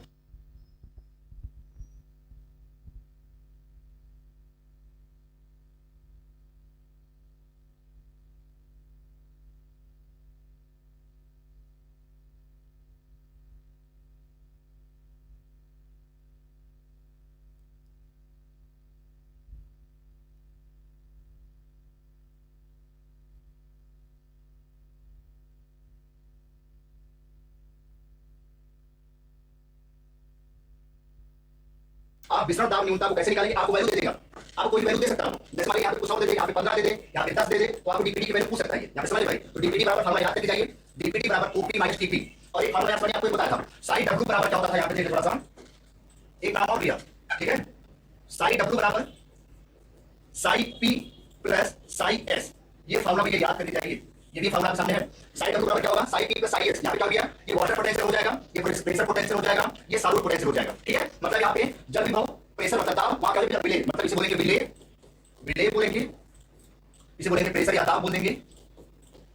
आप विसरण दाब न्यूनता को कैसे निकालेंगे, आपको वैल्यू दे देगा, आपको कोई वैल्यू दे सकता है, जैसे मान लीजिए यहाँ पे कुछ और दे दे, यहाँ पे 15 दे दे, यहाँ पे 10 दे दे, तो आपको डीपीडी की वैल्यू पूछ सकता है। यहाँ पे समझ भाई, तो डीपीडी बराबर फॉर्मूला याद करके जाइए, डीपीडी बराबर ओपी माइनस टीपी, और एक फॉर्मूला याद करके आपको बताया था साई डब्ल्यू बराबर क्या होता था, यहाँ पे देखिए थोड़ा सा एक नाम और दिया, ठीक है, साई डब्ल्यू बराबर psi P plus psi S, ये फॉर्मूला भी याद करके जाइए, ये भी फॉर्मूला सामने है। साई डब्ल्यू बराबर क्या होगा, Sai P plus psi S, यहाँ पे क्या हो गया, ये वाटर पोटेंशियल हो जाएगा, ये प्रेशर पोटेंशियल हो जाएगा, ये सॉल्यूट पोटेंशियल हो जाएगा, ठीक है। मतलब यहाँ पे जल विभव प्रेशर मतलब दाब, वहां क्या विले, मतलब इसे बोलेंगे विले, विले बोलेंगे, इसे बोलेंगे प्रेशर या दाब बोल देंगे,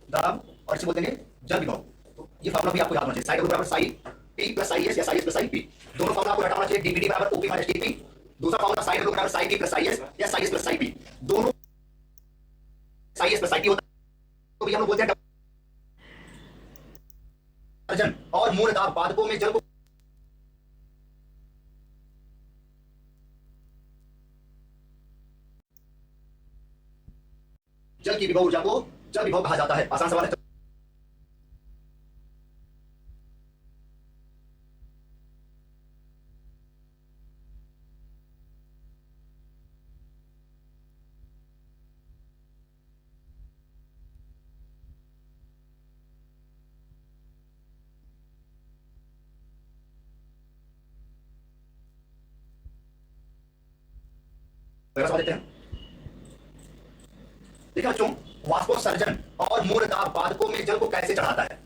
दाब, और इसे बोल देंगे जल विभव। तो ये फॉर्मूला भी आपको याद होना चाहिए, साई डब्ल्यू बराबर psi P plus psi S या psi S plus psi P, दोनों फॉर्मूला आपको हटाना चाहिए, डीपीडी बराबर ओपी माइनस टीपी, दूसरा फॉर्मूला साई डब्ल्यू बराबर psi P plus psi S या psi S plus psi P, दोनों psi S plus psi P होता है। तो भी हम लोग बोलते हैं अर्जन और मूल दाब पादपों में जल को जल की विभव ऊर्जा को जल विभव कहा जाता है। आसान सवाल है। सवाल देते हैं, देखिए बच्चों, वाष्पोत्सर्जन और मूल दाब पादपों में जल को कैसे चढ़ाता है,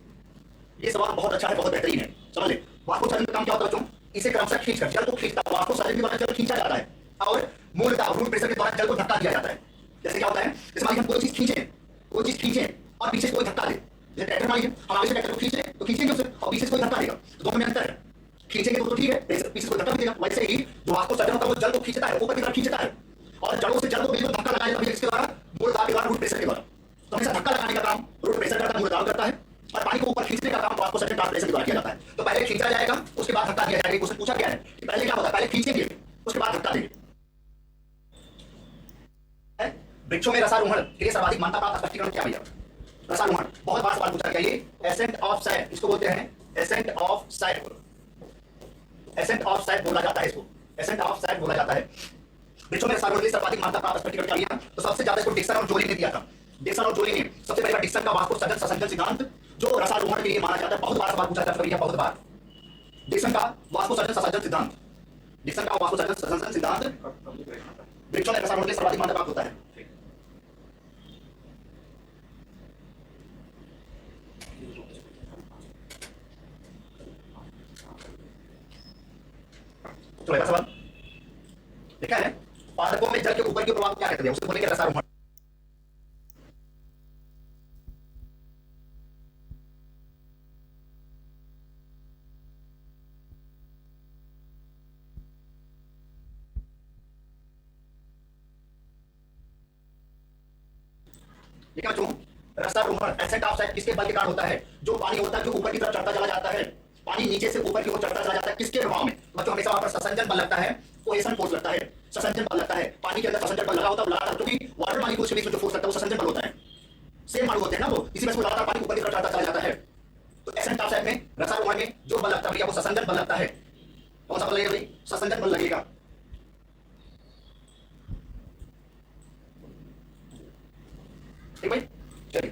ये सवाल बहुत अच्छा है, बहुत बेहतरीन है। समझ ले, वाष्पोत्सर्जन का काम क्या होता है बच्चों, इसे क्रमशः खींचकर जल को खींचता, वाष्पोत्सर्जन के द्वारा जल खींचा जाता है, और मूल दाब रूट प्रेशर के द्वारा जल को धक्का दिया जाता है। जैसे क्या होता है, जैसे मान लीजिए हम कोई चीज खींचे और पीछे से कोई धक्का दे, जैसे ट्रैक्टर मालिक है, हम आगे से ट्रैक्टर को खींच रहे हैं तो खींचेंगे उसे और पीछे से कोई धक्का देगा, तो दोनों में अंतर है। खींचेंगे तो ठीक है, पीछे से कोई धक्का देगा। वैसे ही जो वाष्प सज्जन होता है वो जल को खींचता है, ऊपर की तरफ खींचता है, और जड़ों से जल को बिल्कुल धक्का लगाया जाता है इसके द्वारा, मूलदार के द्वारा, रूट प्रेशर के द्वारा। तो हमेशा धक्का लगाने का काम रूट प्रेशर करता है, मूलदार करता है, और पानी को ऊपर खींचने का काम वाष्प सज्जन ट्रांसप्रेशन के द्वारा किया जाता है। तो पहले खींचा जाएगा, उसके बाद धक्का दिया जाएगा। उससे पूछा गया है कि पहले क्या होता है, पहले खींचेंगे उसके बाद धक्का देंगे। वृक्षों में रसारोहण के लिए सर्वाधिक मान्यता प्राप्त स्पष्टीकरण क्या भैया? रसारोहण बहुत बार सवाल पूछा गया, ये एसेंट ऑफ सैप, इसको बोलते हैं ascent of SAP. Ascent of SAP बोला जाता है इसको, एसेंट ऑफ सैप बोला जाता है। वृक्षों में रसारोहण के लिए सर्वाधिक मान्यता प्राप्त स्पष्टीकरण क्या भैया? तो सबसे ज्यादा इसको डिक्सन और जोली ने दिया था। डिक्सन और जोली ने सबसे पहले डिक्सन का वाष्प सज्जन ससंजन सिद्धांत जो रसारोहण के लिए माना जाता है, बहुत बार सवाल पूछा जाता है बहुत बार। डिक्सन का वाष्प सज्जन ससंजन सिद्धांत, डिक्सन का वाष्प सज्जन ससंजन सिद्धांत वृक्षों में रसारोहण के लिए सर्वाधिक मान्यता प्राप्त होता है। चलो अगला सवाल देखा है, पादपों में जल के ऊपर की प्रभाव क्या कहते हैं, उसको बोलेंगे रसारोहण। देखा बच्चों, रसारोहण एसेंट ऑफ सैप किसके बल के कारण होता है? जो पानी होता है जो ऊपर की तरफ चढ़ता चला जाता है, पानी नीचे से ऊपर की ओर चढ़ता चला जाता है, किसके प्रभाव में? बच्चों हमेशा वहां पर ससंजन बल लगता है, कोहेशन फोर्स लगता है, ससंजन बल लगता है। पानी के अंदर ससंजन बल लगा होता है, लगातार, क्योंकि वाटर मॉलिक्यूल्स के बीच में जो फोर्स लगता है वो ससंजन बल होता है। सेम अणु होते हैं ना वो, इसी वजह से लगातार पानी ऊपर की तरफ चढ़ता चला जाता है। तो एसेंट ऑफ सैप में, रसारोहण में जो बल लगता है वो ससंजन बल लगता है। कौन सा बल लगेगा भाई? ससंजन बल लगेगा। ठीक भाई, चलिए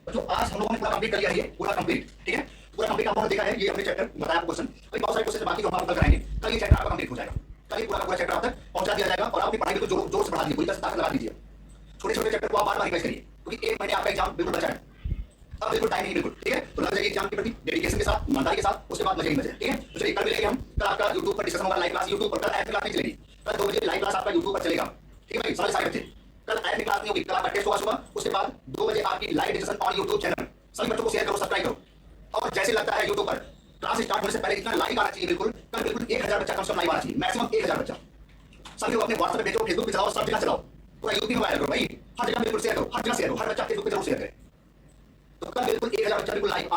बच्चों आज हम लोगों ने पूरा कंप्लीट कर लिया है, ये पूरा कंप्लीट, ठीक है, पूरा कंप्लीट आप लोगों ने देखा है। ये हमने चैप्टर बताया आपको क्वेश्चन, अभी बहुत सारे क्वेश्चन बाकी जो हम आपको कल कराएंगे। कल ये चैप्टर आपका कंप्लीट हो जाएगा, कल ये पूरा चैप्टर आप तक पहुंचा दिया जाएगा, और आप अपनी पढ़ाई को जोर जोर से बढ़ा दीजिए, पूरी तरह से ताकत लगा दीजिए। छोटे छोटे चैप्टर को आप बार-बार रिवाइज करिए, क्योंकि एक महीने आपका एग्जाम बिल्कुल बचा है, अब बिल्कुल टाइम नहीं, बिल्कुल ठीक है। तो लग जाइए एग्जाम के प्रति डेडिकेशन के साथ, ईमानदारी के साथ, उसके बाद मजे ही मजे, ठीक है। तो चलिए कल मिलेंगे हम, कल आपका यूट्यूब पर डिस्कशन होगा, लाइव क्लास यूट्यूब पर, कल ऐप क्लास नहीं चलेगी, कल 2 बजे लाइव क्लास आपका यूट्यूब पर चलेगा, ठीक है भाई, सारे बच्चे। कल ऐप क्लास नहीं होगी, कल आपका टेस्ट होगा सुबह, उसके बाद 2 बजे आपकी live discussion on YouTube channel. सभी बच्चों को शेयर करो, सब्सक्राइब करो, और जैसे लगता है यूट्यूब पर क्लास स्टार्ट होने से पहले इतना लाइक आना चाहिए, बिल्कुल कल बिल्कुल 1000 बच्चा कम से कम लाइव आना चाहिए, मैक्सिमम 1000 बच्चा। सभी लोग अपने व्हाट्सएप पे भेजो, फेसबुक पे चलाओ, सब जगह चलाओ, पूरा यूपी में वायरल करो भाई, हर जगह बिल्कुल शेयर करो, हर जगह शेयर करो, हर बच्चा फेसबुक पे जरूर शेयर करे। तो कल बिल्कुल 1000 बच्चा बिल्कुल लाइव